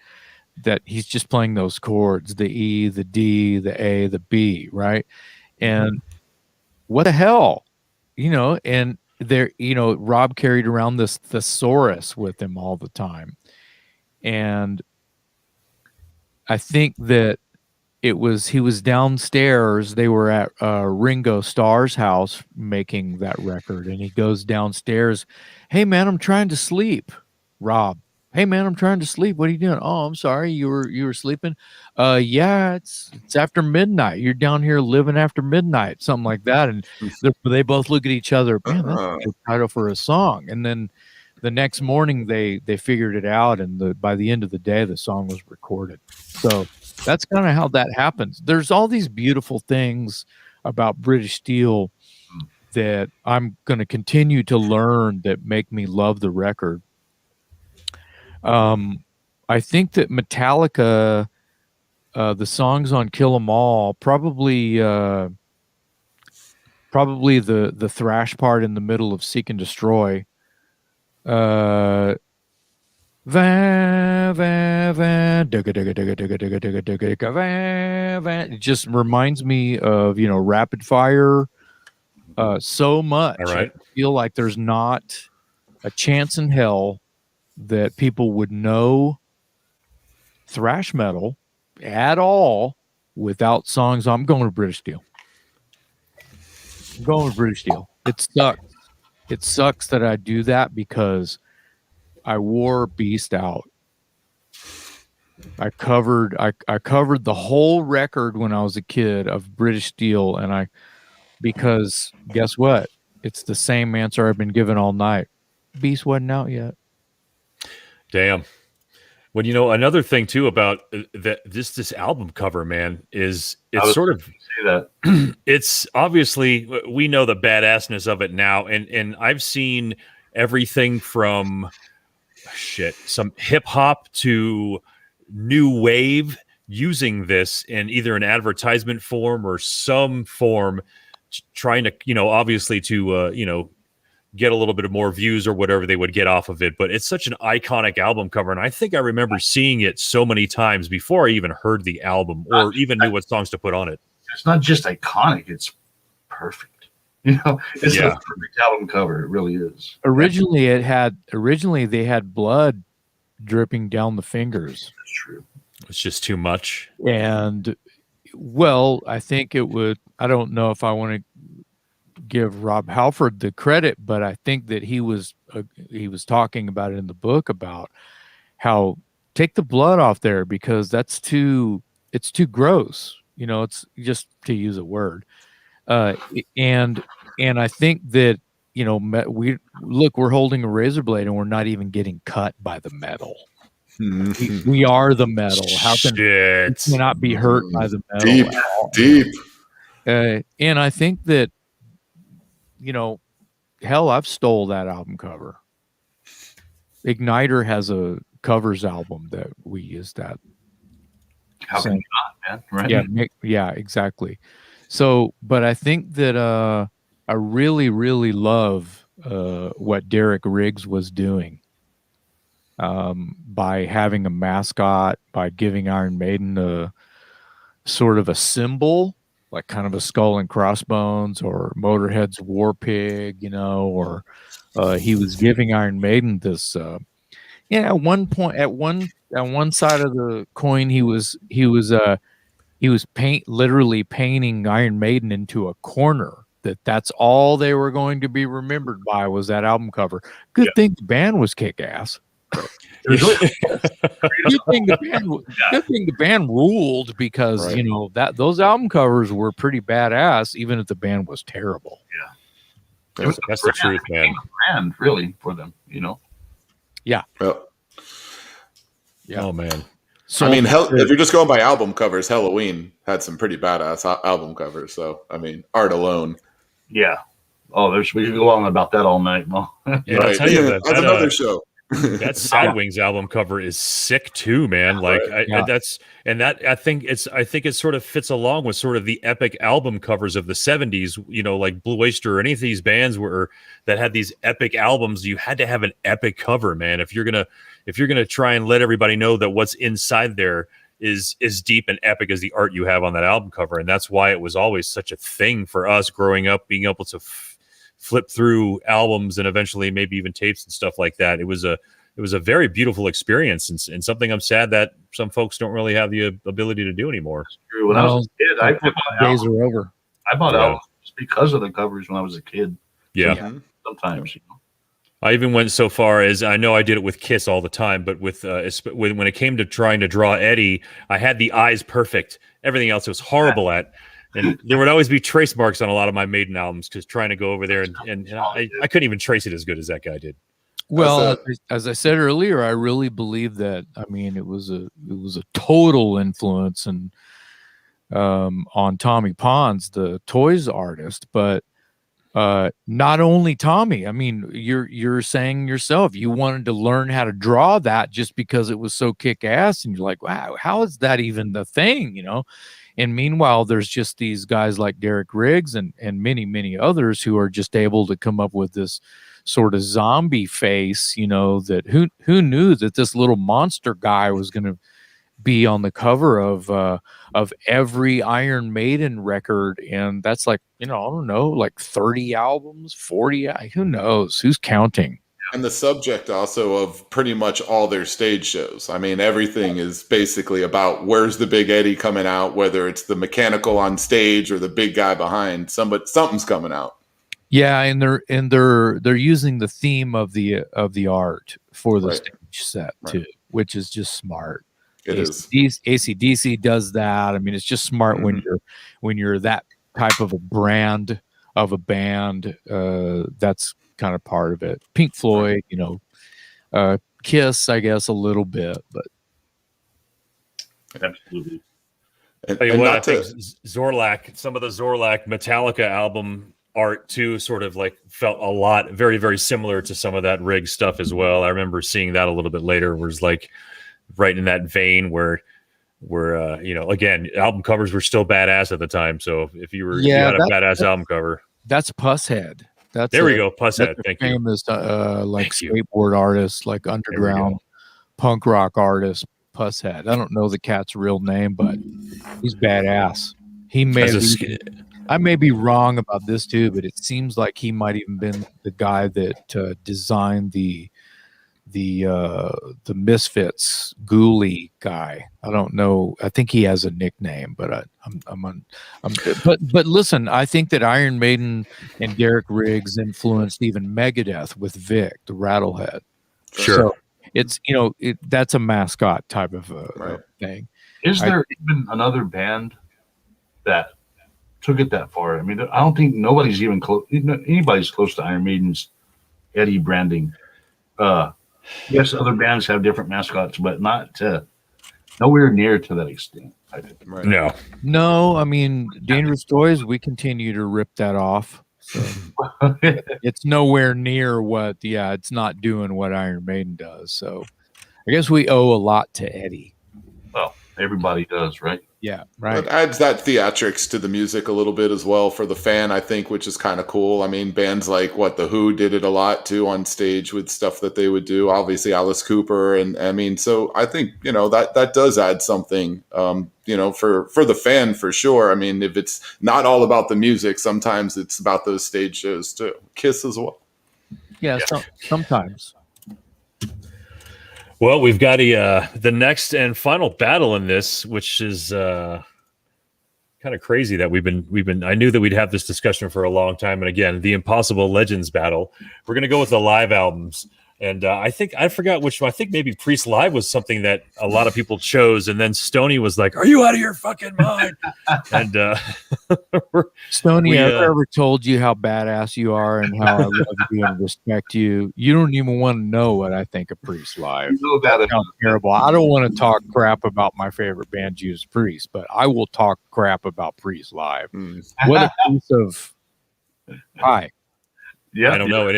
he's just playing those chords, the E, the D, the A, the B, right? And what the hell, and there, Rob carried around this thesaurus with him all the time. And I think that he was downstairs. They were at Ringo Starr's house making that record, and he goes downstairs. Hey man, I'm trying to sleep. Rob. Hey man, I'm trying to sleep. What are you doing? Oh, I'm sorry. You were sleeping. Yeah, it's after midnight. You're down here living after midnight, something like that. And they both look at each other. Man, that's a good title for a song. And then the next morning they figured it out, and by the end of the day, the song was recorded. So that's kind of how that happens. There's all these beautiful things about British Steel that I'm going to continue to learn that make me love the record. I think that Metallica, the songs on Kill 'Em All, probably the thrash part in the middle of Seek and Destroy, it just reminds me of Rapid Fire so much. All right. I feel like there's not a chance in hell that people would know thrash metal at all without songs. I'm going to British Steel. I'm going with British Steel. It sucks. It sucks that I do that because I wore Beast out. I covered the whole record when I was a kid of British Steel, because guess what? It's the same answer I've been given all night. Beast wasn't out yet. Damn. Well, another thing too about this album cover, man, is it's sort of say that. It's obviously, we know the badassness of it now, and I've seen everything from some hip hop to new wave using this in either an advertisement form or some form, trying to obviously to get a little bit of more views or whatever they would get off of it. But it's such an iconic album cover, and I think I remember seeing it so many times before I even heard the album or even knew what songs to put on it. It's not just iconic, it's perfect. It's a perfect album cover. It really is. Originally they had blood dripping down the fingers. That's true. It's just too much. And I think I don't know if I want to give Rob Halford the credit, but I think that he was talking about it in the book about how take the blood off there because it's too gross. It's just to use a word. And I think that, we're holding a razor blade and we're not even getting cut by the metal. We are the metal. How can we cannot be hurt by the metal? Deep. And I think that, hell, I've stole that album cover. Igniter has a covers album that we used that. How can you not, man? Right? Yeah, exactly. So, but I think that I really, really love what Derek Riggs was doing by having a mascot, by giving Iron Maiden a sort of a symbol, like kind of a skull and crossbones or Motorhead's War Pig, or he was giving Iron Maiden this. At one point, at one side of the coin, he was literally painting Iron Maiden into a corner. That's all they were going to be remembered by was that album cover. Good thing the band was kick ass. Good thing the band ruled because that those album covers were pretty badass, even if the band was terrible. Yeah, that's the truth, man. Brand really for them, Yeah. Well, yeah. Oh man. So I mean, if you're just going by album covers, Halloween had some pretty badass album covers. So I mean, art alone. Yeah. Oh, we could go on about that all night. Yeah, I'll tell you that's another show. That Sad Wings album cover is sick too, man. Like I think it sort of fits along with sort of the epic album covers of the 70s, you know, like Blue Oyster or any of these bands that had these epic albums. You had to have an epic cover, man. If you're gonna try and let everybody know that what's inside there is deep and epic as the art you have on that album cover. And that's why it was always such a thing for us growing up, being able to flip through albums and eventually maybe even tapes and stuff like that. It was a very beautiful experience and something I'm sad that some folks don't really have the ability to do anymore. When I was a kid, I bought days are over. I bought albums just because of the covers when I was a kid. Yeah. Sometimes, you know. I even went so far as, I know I did it with Kiss all the time, but with when it came to trying to draw Eddie, I had the eyes perfect. Everything else I was horrible at. And there would always be trace marks on a lot of my Maiden albums because trying to go over there and I couldn't even trace it as good as that guy did. Well, as I said earlier, I really believe that. I mean, it was a total influence and on Tommy Pons, the Toys artist, but not only Tommy. I mean, you're saying yourself you wanted to learn how to draw that just because it was so kick ass, and you're like, wow, how is that even the thing, you know? And meanwhile, there's just these guys like Derek Riggs and many, many others who are just able to come up with this sort of zombie face, you know, that who knew that this little monster guy was going to be on the cover of every Iron Maiden record. And that's like, you know, I don't know, like 30 albums, 40, who knows, who's counting? And the subject also of pretty much all their stage shows. I mean, everything is basically about where's the Big Eddie coming out, whether it's the mechanical on stage or the big guy behind. Something's coming out. Yeah, and they're using the theme of the art for the stage set too, which is just smart. It is. AC/DC does that. I mean, it's just smart when you're that type of a brand of a band. That's kind of part of it. Pink Floyd, you know, Kiss, I guess a little bit, but absolutely. And I think Zorlak, some of the Zorlak Metallica album art too, sort of like felt a lot very, very similar to some of that Riggs stuff as well. I remember seeing that a little bit later, was like right in that vein where you know, again, album covers were still badass at the time. So if you had a badass album cover, that's Pusshead. There we go. Pusshead. Thank you. Famous like skateboard artist, like underground punk rock artist, Pusshead. I don't know the cat's real name, but he's badass. I may be wrong about this too, but it seems like he might even been the guy that designed the Misfits Ghoulie guy. I don't know. I think he has a nickname, but but listen, I think that Iron Maiden and Derek Riggs influenced even Megadeth with Vic, the Rattlehead. Sure. So it's, you know, that's a mascot type of a thing. Is there even another band that took it that far? I mean, I don't think anybody's close to Iron Maiden's Eddie branding. Yes, other bands have different mascots, but not nowhere near to that extent. I think. Right. No. I mean, Dangerous Toys, we continue to rip that off. So it's nowhere near what. Yeah, it's not doing what Iron Maiden does. So I guess we owe a lot to Eddie. Well, everybody does, right? Yeah, right. It adds that theatrics to the music a little bit as well for the fan, I think, which is kind of cool. I mean, bands like The Who did it a lot too on stage with stuff that they would do. Obviously, Alice Cooper, and I mean, so I think, you know, that does add something, you know, for the fan for sure. I mean, if it's not all about the music, sometimes it's about those stage shows too. Kiss as well. Yeah. Sometimes. Well, we've got the next and final battle in this, which is kind of crazy that we've been. I knew that we'd have this discussion for a long time, and again, the Impossible Legends battle. We're going to go with the live albums, and I forgot which one. I think maybe Priest Live was something that a lot of people chose, and then Stony was like, "Are you out of your fucking mind?" And Stony, I've ever told you how badass you are and how I love you and respect you. You don't even want to know what I think of Priest Live. You know that sounds terrible. I don't want to talk crap about my favorite band, Judas Priest, but I will talk crap about Priest Live. What a piece of pie. Yeah, I don't know.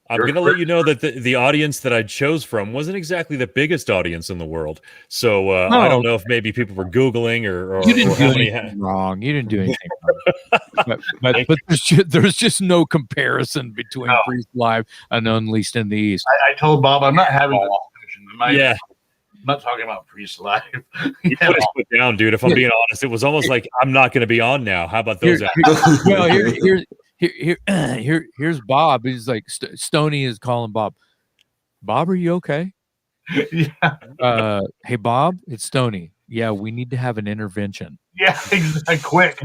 I'm going to let you know that the audience that I chose from wasn't exactly the biggest audience in the world. So I don't know if maybe people were Googling or You didn't or do how many. anything wrong. You didn't do anything wrong. But there's just no comparison between Priest Live and Unleashed in the East. I told Bob I'm not having this discussion. Yeah. I'm not talking about Priest Live. You put his foot down, dude. If I'm being honest, it was almost like I'm not going to be on now. How about those? Here's Bob. He's like Stony is calling Bob. Bob, are you okay? Yeah. Hey Bob, it's Stony. Yeah, we need to have an intervention. Yeah, exactly. Quick.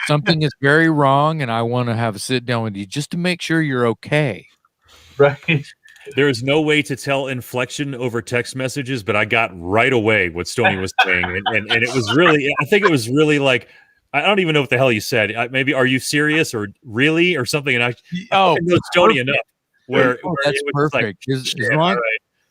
Something is very wrong, and I want to have a sit down with you just to make sure you're okay. Right. There is no way to tell inflection over text messages, but I got right away what Stony was saying, and it was really. I think it was really like. I don't even know what the hell you said. Maybe are you serious or really or something? And I know Stony enough where that's perfect. Like, as long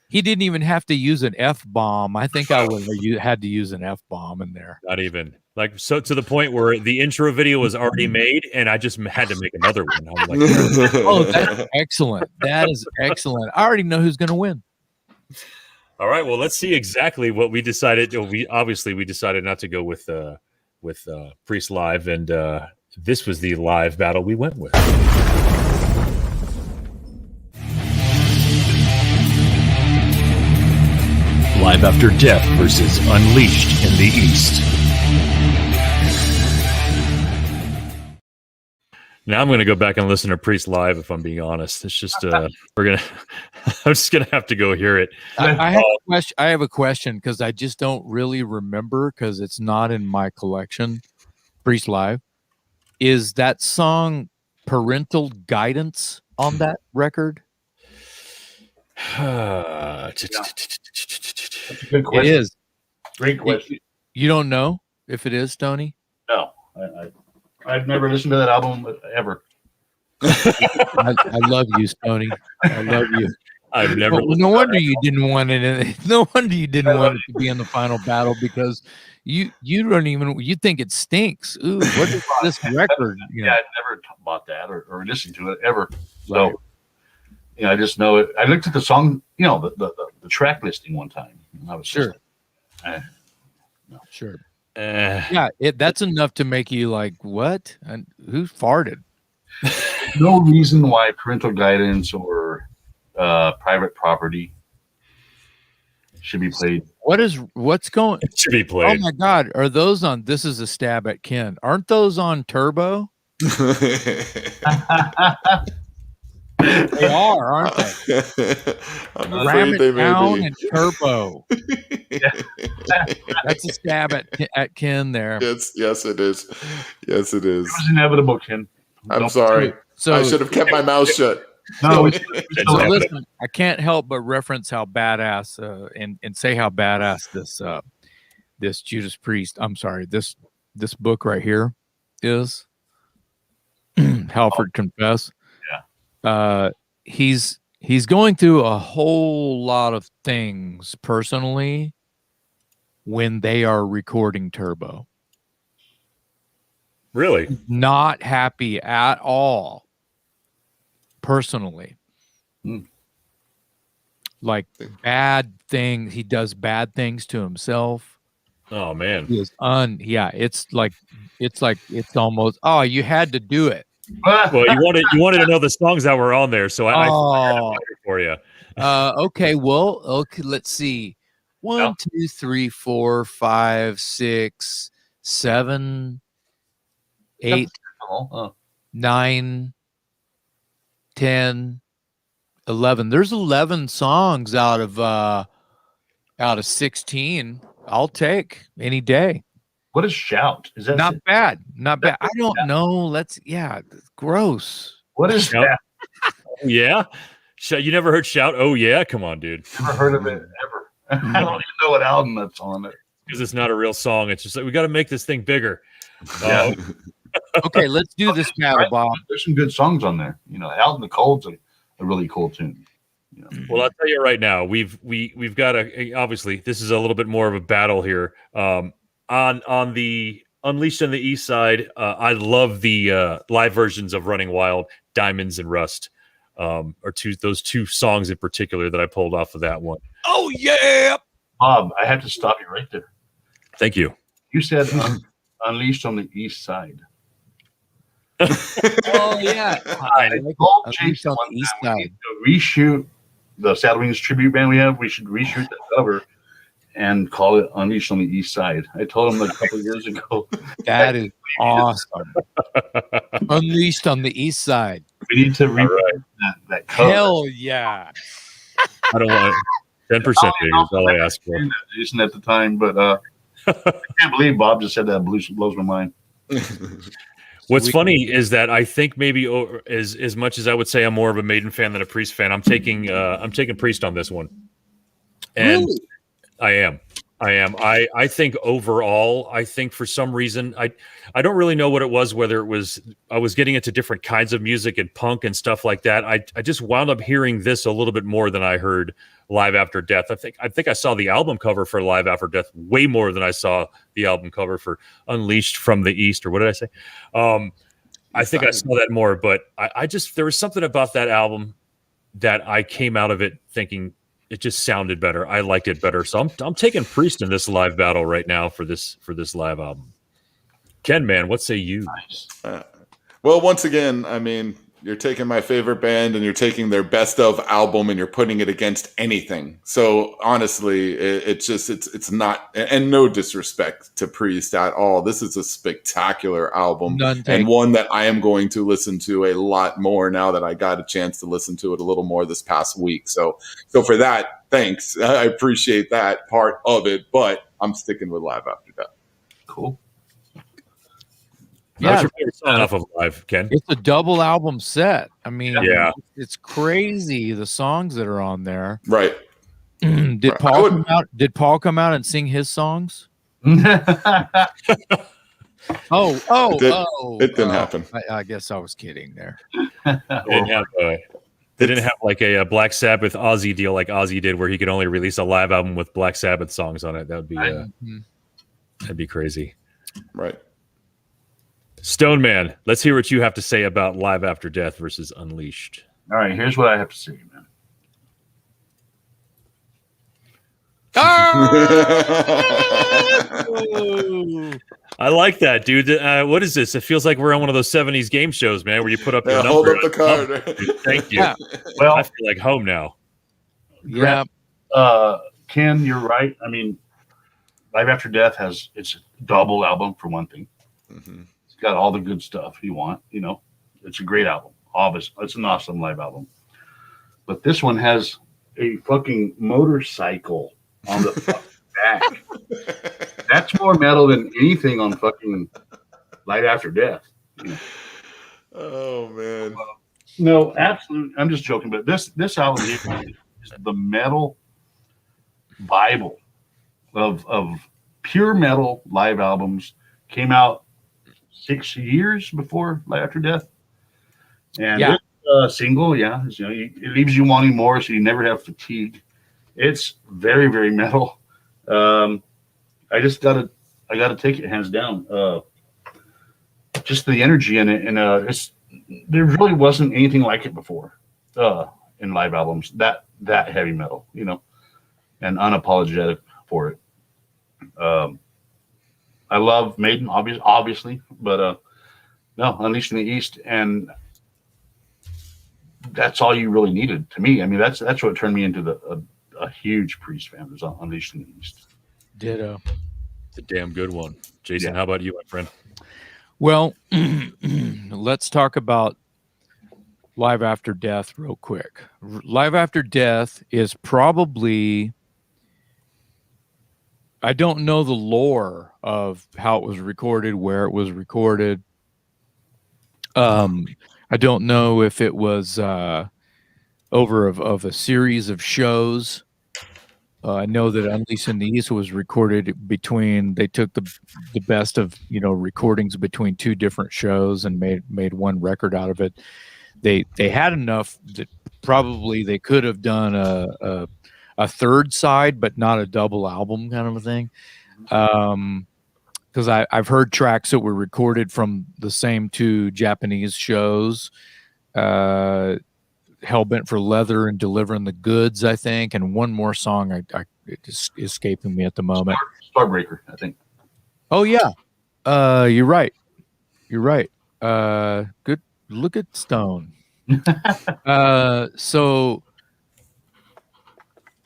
he didn't even have to use an F-bomb. I think I would have had to use an F-bomb in there. Not even like so to the point where the intro video was already made, and I just had to make another one. I'm like, oh, that's excellent. That is excellent. I already know who's going to win. All right, well, let's see exactly what we decided. We decided not to go with Priest Live, and this was the live battle we went with. Live After Death versus Unleashed in the East. Now I'm going to go back and listen to Priest Live. If I'm being honest, it's just I'm just going to have to go hear it. I have a question because I just don't really remember because it's not in my collection. Priest Live, is that song Parental Guidance on that record? That's a good question. It is. Great question. You don't know if it is, Tony? No, I've never listened to that album ever. I love you, Stony. I love you. I've never. No wonder you didn't want it. No wonder you didn't want it to be in the final battle because you don't even. You think it stinks. Ooh, what is this record? Yeah, I've never bought that or listened to it ever. So, I just know it. I looked at the song, the track listing one time. And I was sure. No. Sure. Yeah, that's enough to make you like, what? And who farted? No reason why Parental Guidance or Private Property should be played. What's going? It should be played. Oh my God, are those on? This is a stab at Ken. Aren't those on Turbo? They are, aren't they? Ram It Down and Turbo. That's a stab at Ken there. Yes, it is. Yes, it is. It was inevitable, Ken. I'm sorry. So I should have kept my mouth shut. No, listen, I can't help but reference how badass and say how badass this Judas Priest. I'm sorry, this book right here is Halford Confess. Yeah. He's going through a whole lot of things personally when they are recording Turbo. Really? Not happy at all. Personally. Like bad things. He does bad things to himself. Oh man. He is it's almost you had to do it. Well, you wanted to know the songs that were on there, so I it for you. Okay, let's see. 1, 2, 3, 4, 5, 6, 7, 8, 9, 10, 11. There's 11 songs out of 16. I'll take any day. What is Shout? Is that not bad? Not bad. I don't know. It's gross. What is Shout? Yeah. You never heard Shout? Oh yeah, come on, dude. Never heard of it ever. I don't even know what album that's on it. Because it's not a real song. It's just like we got to make this thing bigger. Yeah. Okay, let's do this battle, Bob. There's some good songs on there. Out in the Cold's a really cool tune. Well, I'll tell you right now, we've got obviously this is a little bit more of a battle here. On the Unleashed on the East side, I love the live versions of Running Wild, Diamonds and Rust. or those two songs in particular that I pulled off of that one. Oh yeah. Bob, I have to stop you right there. Thank you. You said Unleashed on the East Side. Oh yeah. I told Jason on one the east time we side. need to reshoot the Saddle Wings tribute band we have. We should reshoot the cover and call it Unleashed on the East Side. I told him like a couple of years ago. That is awesome. Unleashed on the east side. We need to right. that cover. Hell yeah. I don't want 10%. Is all I ask for. Jason at the time, but I can't believe Bob just said that. Blows my mind. What's funny is that I think maybe as much as I would say I'm more of a Maiden fan than a Priest fan, I'm taking Priest on this one. And Really? I am. I think overall, I think for some reason, I don't really know what it was, whether it was I was getting into different kinds of music and punk and stuff like that. I just wound up hearing this a little bit more than I heard Live After Death. I think I saw the album cover for Live After Death way more than I saw the album cover for Unleashed from the East, or what did I say? I think I saw that more, but I just, there was something about that album that I came out of it thinking, it just sounded better. I liked it better. So I'm taking Priest in this live battle right now for this live album. KenMan, what say you? Nice. Well, once again, I mean, you're taking my favorite band and you're taking their best of album and you're putting it against anything. So honestly, it's not, and no disrespect to Priest at all. This is a spectacular album and one that I am going to listen to a lot more now that I got a chance to listen to it a little more this past week. So for that, thanks. I appreciate that part of it, but I'm sticking with Live After Death. Cool. What's your favorite song off of Live, Ken? It's a double album set. I mean, yeah, it's crazy the songs that are on there. Right. Did Paul come out? Did Paul come out and sing his songs? It didn't happen. I guess I was kidding there. They didn't have like a Black Sabbath Ozzy deal like Ozzy did, where he could only release a live album with Black Sabbath songs on it. That would be that'd be crazy. Right. Stone Man, let's hear what you have to say about Live After Death versus Unleashed. All right, here's what I have to say, man. I like that, dude. What is this? It feels like we're on one of those 70s game shows, man, where you put up your number. Hold up the card. Thank you. Yeah. Well, I feel like home now. Yeah. Ken, you're right. I mean, Live After Death it's a double album for one thing. Mm-hmm. It's got all the good stuff you want. You know, it's a great album. Obviously, it's an awesome live album. But this one has a fucking motorcycle on the back. That's more metal than anything on fucking Live After Death. You know? Oh man. No, absolutely. I'm just joking, but this album is the metal Bible of pure metal live albums. Came out 6 years before Live After Death, and this single, it leaves you wanting more, so you never have fatigue. It's very, very metal. I gotta take it hands down. Just the energy in it, and there really wasn't anything like it before in live albums. That heavy metal, and unapologetic for it. I love Maiden, obviously, but no, Unleashed in the East, and that's all you really needed to me. I mean, that's what turned me into a huge Priest fan. Was Unleashed in the East. Ditto. It's a damn good one. Jason, how about you, my friend? Well, let's talk about Live After Death real quick. Live After Death is probably, I don't know the lore of how it was recorded, where it was recorded. I don't know if it was over of a series of shows. I know that Unleashed in the East was recorded between, they took the best of, recordings between two different shows and made one record out of it. They had enough that probably they could have done a third side, but not a double album kind of a thing. Because I've heard tracks that were recorded from the same two Japanese shows. Hellbent for Leather and Delivering the Goods, I think, and one more song it's escaping me at the moment. Starbreaker, I think. Oh yeah, you're right. You're right. Good. Look at Stone. So,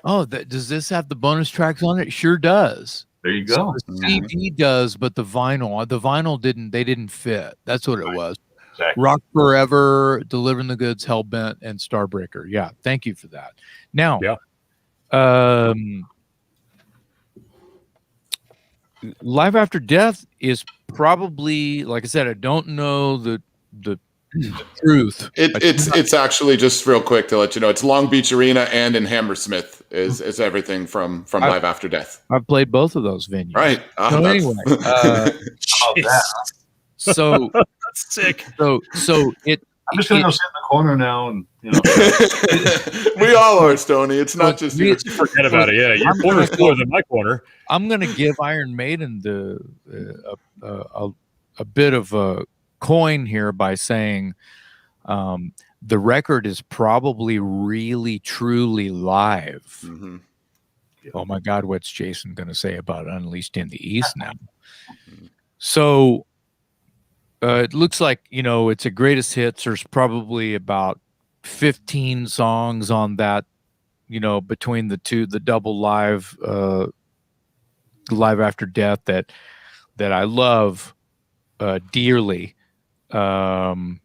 does this have the bonus tracks on it? Sure does. There you go. So the CD does, but the vinyl didn't fit. That's what it was. Exactly. Rock Forever, Delivering the Goods, Hellbent, and Starbreaker. Yeah, thank you for that. Now, Live After Death is probably, like I said, I don't know the truth. It's actually, just real quick to let you know, it's Long Beach Arena and in Hammersmith is everything from Live After Death. I've played both of those venues. Right. So anyway, so that's sick. So I'm just gonna go sit in the corner now, and we all are, Stony. It's not just you. Forget about it. Yeah, your corner's cooler than my corner. I'm gonna give Iron Maiden a bit of a coin here by saying the record is probably really truly live. Mm-hmm. Oh my God, what's Jason gonna say about Unleashed in the East now? So it looks like, it's a greatest hits. There's probably about 15 songs on that, between the two, the double live After Death that I love dearly. Paul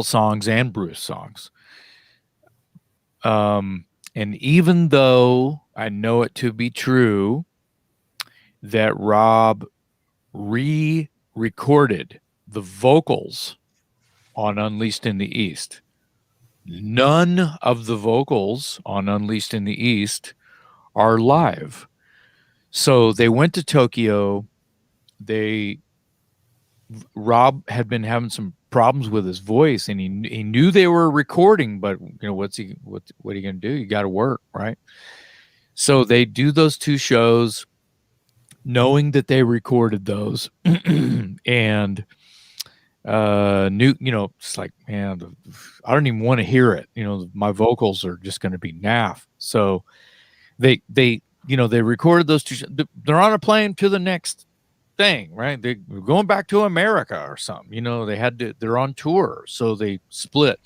songs and Bruce songs. And even though I know it to be true that Rob recorded the vocals on Unleashed in the East, none of the vocals on Unleashed in the East are live. So they went to Tokyo. Rob had been having some problems with his voice, and he knew they were recording, but what are you gonna do? You got to work, right? So they do those two shows, knowing that they recorded those, and it's like, man, I don't even want to hear it. My vocals are just going to be naff. So they recorded those two. They're on a plane to the next thing, right? They're going back to America or something. They're on tour, so they split.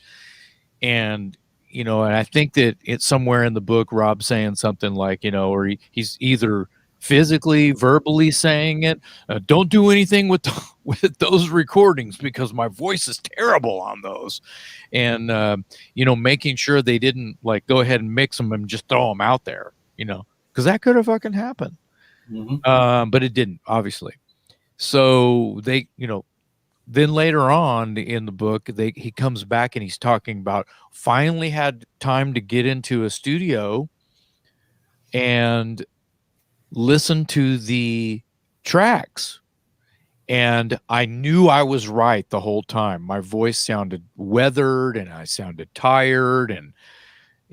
And and I think that it's somewhere in the book, Rob saying something like, or he's either physically, verbally saying it, don't do anything with those recordings because my voice is terrible on those, and making sure they didn't go ahead and mix them and just throw them out there, because that could have fucking happened. Mm-hmm. But it didn't, obviously. So they, then later on in the book, he comes back and he's talking about finally had time to get into a studio and listen to the tracks. And I knew I was right the whole time. My voice sounded weathered and I sounded tired, and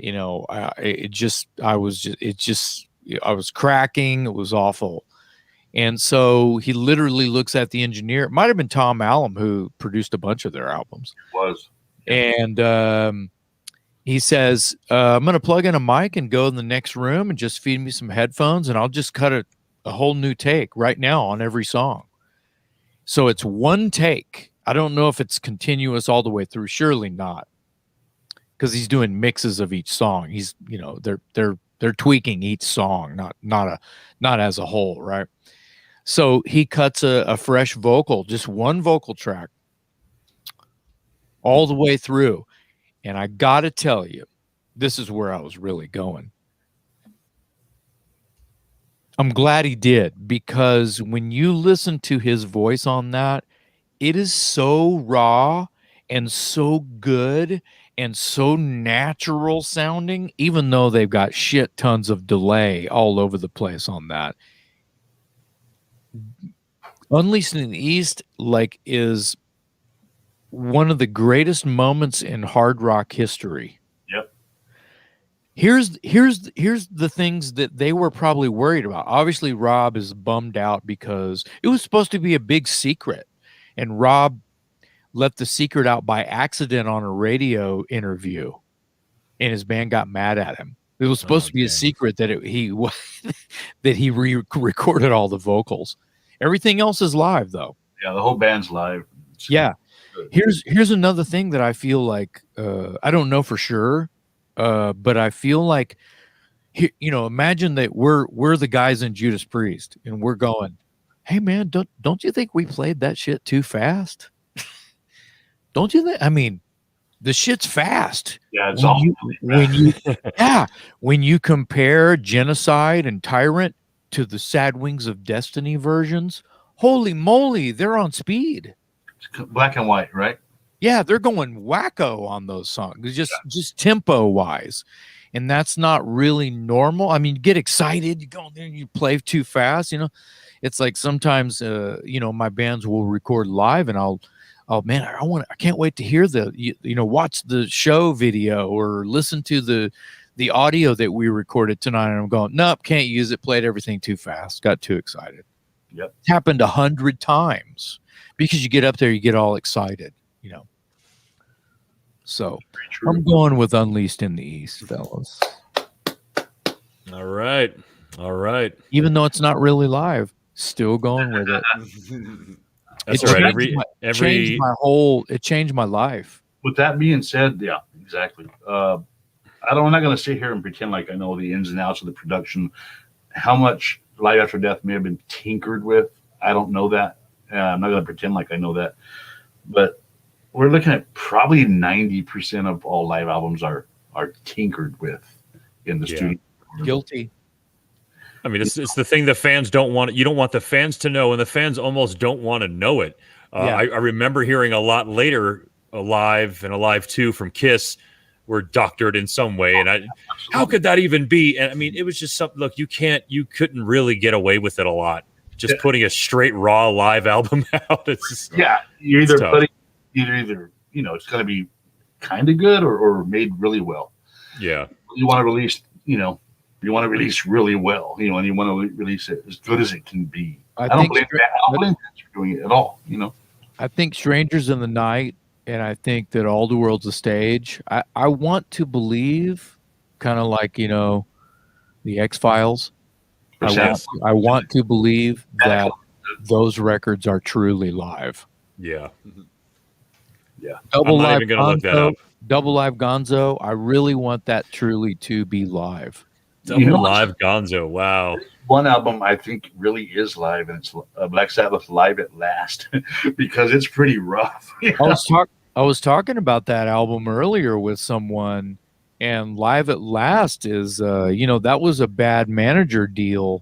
I was cracking. It was awful. And so he literally looks at the engineer. It might have been Tom Allum who produced a bunch of their albums. It was. And he says, I'm going to plug in a mic and go in the next room and just feed me some headphones, and I'll just cut a whole new take right now on every song. So it's one take. I don't know if it's continuous all the way through. Surely not, because he's doing mixes of each song. He's, they're tweaking each song, not as a whole, right? So he cuts a fresh vocal, just one vocal track, all the way through. And I got to tell you, this is where I was really going. I'm glad he did, because when you listen to his voice on that, it is so raw and so good and so natural sounding, even though they've got shit tons of delay all over the place on that. Unleashed in the East, is one of the greatest moments in hard rock history. Yep. Here's the things that they were probably worried about. Obviously, Rob is bummed out because it was supposed to be a big secret, and Rob let the secret out by accident on a radio interview, and his band got mad at him. It was supposed to be a secret that that he recorded all the vocals. Everything else is live, though. Yeah, the whole band's live. Yeah. Here's another thing that I feel like I don't know for sure, but I feel like, you know, imagine that we're the guys in Judas Priest, and we're going, hey man, don't you think we played that shit too fast? Don't you think? I mean, the shit's fast. Yeah, it's when you compare Genocide and Tyrant to the Sad Wings of Destiny versions, holy moly, they're on speed. Black and white, right? Yeah, they're going wacko on those songs, just tempo wise, and that's not really normal. I mean, you get excited, you go there, and you play too fast. You know, it's like sometimes, you know, my bands will record live, and oh man, I can't wait to hear watch the show video or listen to the audio that we recorded tonight. And I'm going, nope, can't use it. Played everything too fast. Got too excited. Yep, it's happened 100 times because you get up there, you get all excited, you know. So I'm going with Unleashed in the East, fellas. All right. Even though it's not really live, still going with it. That's all right. It changed my life. With that being said, yeah, exactly. I'm not going to sit here and pretend like I know the ins and outs of the production. How much Live After Death may have been tinkered with, I don't know that. I'm not going to pretend like I know that. But we're looking at probably 90% of all live albums are tinkered with in the studio. Guilty. I mean, it's the thing the fans don't want. You don't want the fans to know, and the fans almost don't want to know it. I remember hearing a lot later, Alive and Alive 2 from Kiss were doctored in some way, and how could that even be? And I mean, it was just something. Look, you couldn't really get away with it a lot. Just putting a straight raw live album out. It's just, you're either you know, it's going to be kind of good or made really well. Yeah, you want to release, you know. You want to release really well, you know, and you want to release it as good as it can be. I don't blame fans for doing it at all, you know. I think Strangers in the Night, and I think that All the World's a Stage. I want to believe, kind of like, you know, the X-Files. I want to believe that those records are truly live. Yeah. Yeah. Double I'm not Live even gonna look that up. Double Live Gonzo. I really want that truly to be live. Live Gonzo. Wow. One album I think really is live, and it's Black Sabbath Live at Last, because it's pretty rough. I was talking about that album earlier with someone, and Live at Last is, you know, that was a bad manager deal.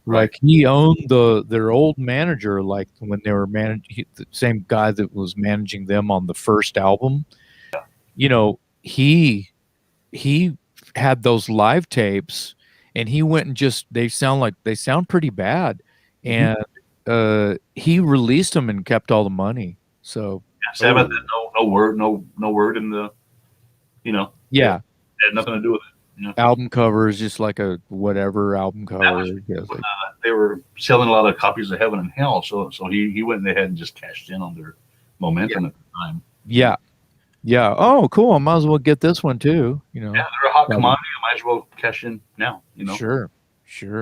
Right. Like he owned their old manager, like when they were the same guy that was managing them on the first album. Yeah. You know, he had those live tapes, and he went and they sound pretty bad, and he released them and kept all the money. So Sabbath had no word in the, you know. Yeah, it had nothing to do with it. You know? Album cover is just like a whatever album cover. They were selling a lot of copies of Heaven and Hell, so he went ahead and just cashed in on their momentum at the time. Yeah. Oh, cool. I might as well get this one too. You know. Yeah, they're a hot commodity. I might as well cash in now. You know. Sure.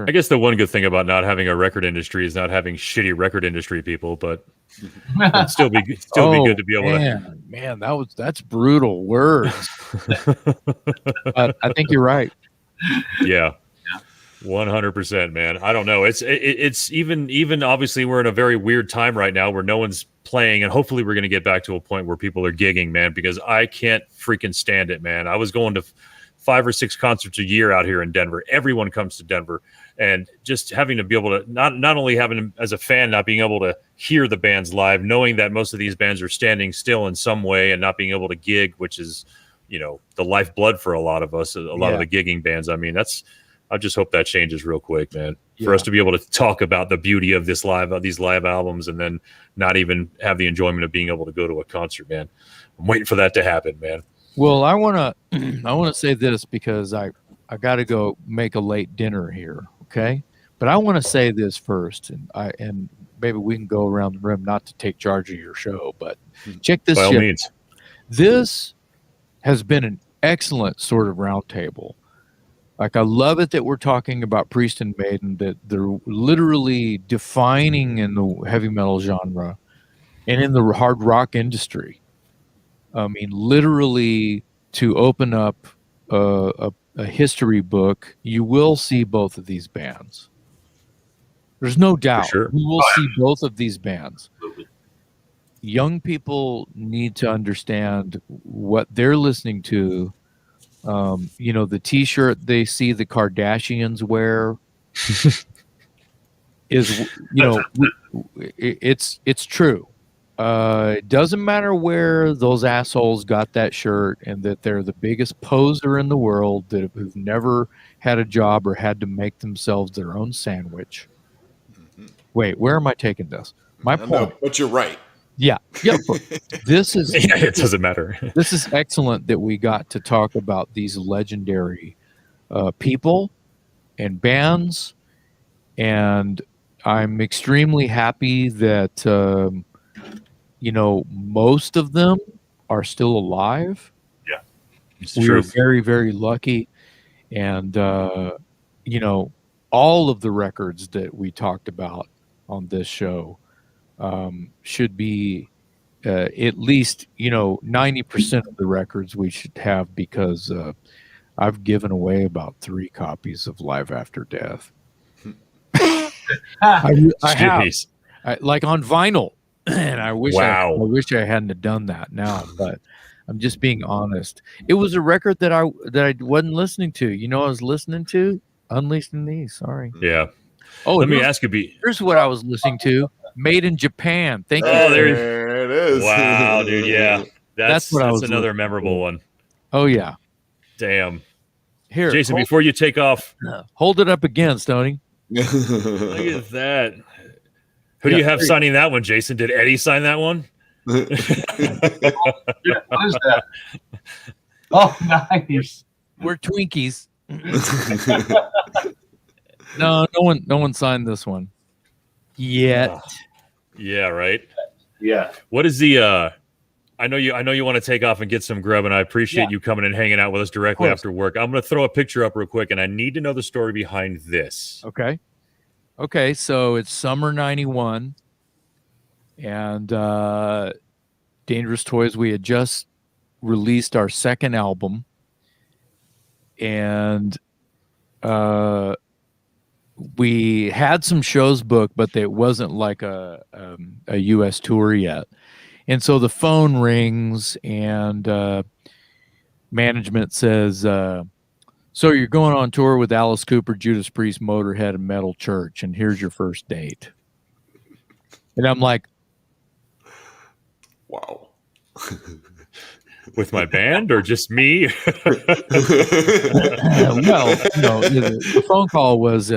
I guess the one good thing about not having a record industry is not having shitty record industry people, but it'd still be good to be able to. Man, that's brutal words. But I think you're right. Yeah. 100%, man. I don't know. It's even obviously we're in a very weird time right now where no one's playing, and hopefully we're going to get back to a point where people are gigging, man, because I can't freaking stand it, man. I was going to 5 or 6 concerts a year out here in Denver. Everyone comes to Denver, and just having to be able to not only having, as a fan, not being able to hear the bands live, knowing that most of these bands are standing still in some way and not being able to gig, which is, you know, the lifeblood for a lot of us, a lot of the gigging bands. I mean, I just hope that changes real quick, man, for us to be able to talk about the beauty of these live albums and then not even have the enjoyment of being able to go to a concert, man. I'm waiting for that to happen, man. Well, I want to say this because I got to go make a late dinner here. Okay. But I want to say this first, and maybe we can go around the room, not to take charge of your show, but check this By all shit. means. This has been an excellent sort of roundtable. Like, I love it that we're talking about Priest and Maiden, that they're literally defining in the heavy metal genre and in the hard rock industry. I mean, literally, to open up a history book, you will see both of these bands. There's no doubt. sure. You will see both of these bands. Young people need to understand what they're listening to. The T-shirt they see the Kardashians wear is, it's true. It doesn't matter where those assholes got that shirt, and that they're the biggest poser in the world, that who've never had a job or had to make themselves their own sandwich. Wait, where am I taking this? My point. No, but you're right. Yeah. This is It doesn't matter. This is excellent that we got to talk about these legendary people and bands, and I'm extremely happy that most of them are still alive. Yeah, We're very, very lucky, and all of the records that we talked about on this show should be at least 90% of the records we should have, because I've given away about 3 copies of Live After Death. I have, like, on vinyl, and I wish I hadn't have done that now, but I'm just being honest. It was a record that I wasn't listening to. I was listening to Unleashed in These. Sorry. Yeah. Oh, let me ask you. Here's what I was listening to. Made in Japan. Thank you. Oh, there it is. Wow, dude. Yeah. That's another another memorable one. Oh, yeah. Damn. Here, Jason, before you take off, hold it up again, Stony. look at that. Who do you have signing that one, Jason? Did Eddie sign that one? What is that? Oh, nice. We're Twinkies. No one signed this one yet. Yeah, right. Yeah. What is the I know you want to take off and get some grub, and I appreciate you coming and hanging out with us directly after work. I'm going to throw a picture up real quick, and I need to know the story behind this. Okay, so it's summer 91, and Dangerous Toys, we had just released our second album, and we had some shows booked, but it wasn't like a U.S. tour yet. And so the phone rings, and management says, so you're going on tour with Alice Cooper, Judas Priest, Motorhead, and Metal Church, and here's your first date. And I'm like, wow. With my band or just me? well, the phone call was,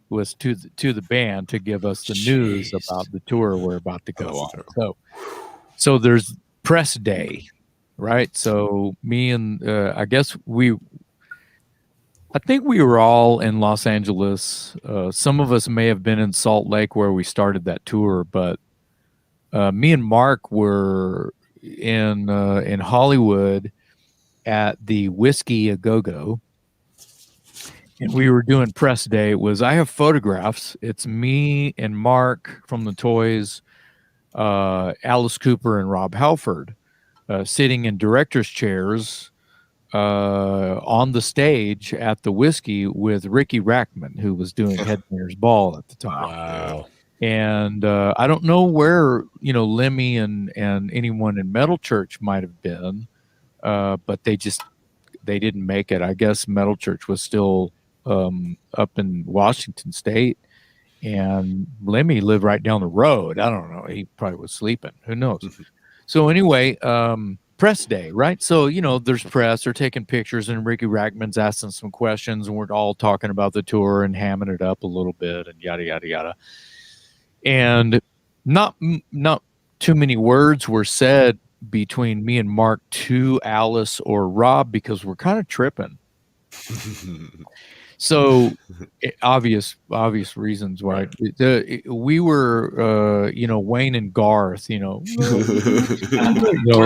was to the band to give us the news about the tour we're about to go on. So there's press day, right? So me and I think we were all in Los Angeles. Some of us may have been in Salt Lake where we started that tour, but me and Mark were in Hollywood at the Whiskey A Go-Go, and we were doing press day. I have photographs. It's me and Mark from the Toys, Alice Cooper and Rob Halford sitting in director's chairs on the stage at the Whiskey with Ricky Rackman, who was doing Headbangers Ball at the time. Wow. And I don't know where Lemmy and anyone in Metal Church might have been, but they didn't make it. I guess Metal Church was still up in Washington State, and Lemmy lived right down the road. I don't know. He probably was sleeping. Who knows? So anyway, press day, right? So there's press. They're taking pictures, and Ricky Rackman's asking some questions, and we're all talking about the tour and hamming it up a little bit, and yada yada yada. And not too many words were said between me and Mark to Alice or Rob, because we're kind of tripping. So obvious reasons why we were, Wayne and Garth, We're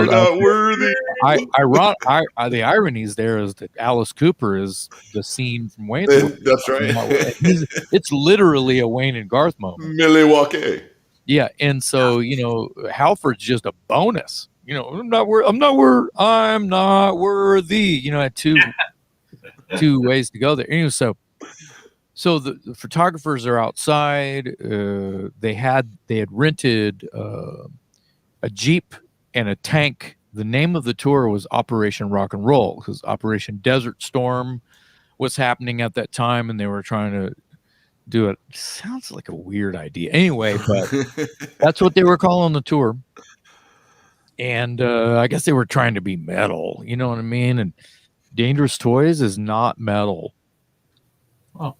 not worthy. The ironies there is that Alice Cooper is the scene from Wayne. That's right. It's literally a Wayne and Garth moment. Milwaukee. Yeah, and so Halford's just a bonus. I'm not worthy. Had two ways to go there. Anyway, so the photographers are outside. They had rented a Jeep and a tank. The name of the tour was Operation Rock and Roll because Operation Desert Storm was happening at that time, and they were trying to do it. Sounds like a weird idea. Anyway, but that's what they were calling the tour. And I guess they were trying to be metal. You know what I mean? And Dangerous Toys is not metal. Oh.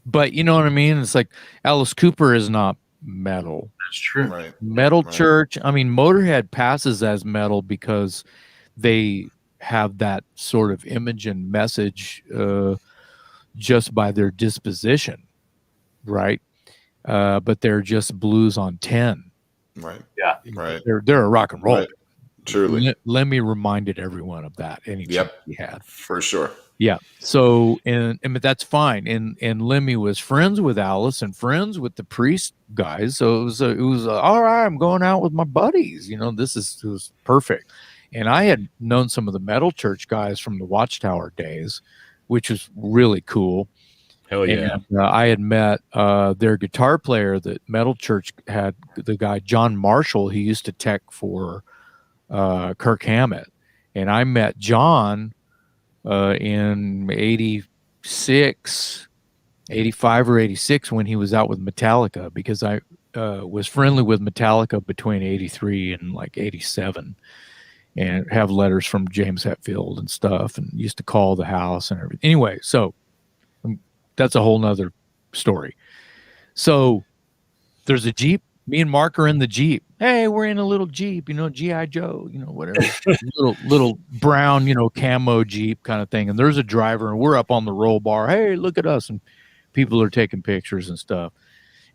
But you know what I mean? It's like Alice Cooper is not metal. That's true. Right. Metal Church. I mean, Motorhead passes as metal because they have that sort of image and message just by their disposition, right? But they're just blues on 10. Right. Yeah. Right. They're a rock and roll. Right. Truly. Lemmy reminded everyone of that. Any chance he had. For sure. Yeah. So, but that's fine. And Lemmy was friends with Alice and friends with the Priest guys. So it was all right. I'm going out with my buddies. It was perfect. And I had known some of the Metal Church guys from the Watchtower days, which was really cool. Hell yeah. And, I had met their guitar player that Metal Church had, the guy John Marshall. He used to tech for Kirk Hammett. And I met John in 86, 85 or 86 when he was out with Metallica, because I was friendly with Metallica between 83 and like 87 and have letters from James Hetfield and stuff and used to call the house and everything. Anyway, so that's a whole nother story. So there's a Jeep. Me and Mark are in the Jeep. Hey, we're in a little Jeep, G.I. Joe, whatever. little brown, camo Jeep kind of thing. And there's a driver, and we're up on the roll bar. Hey, look at us. And people are taking pictures and stuff.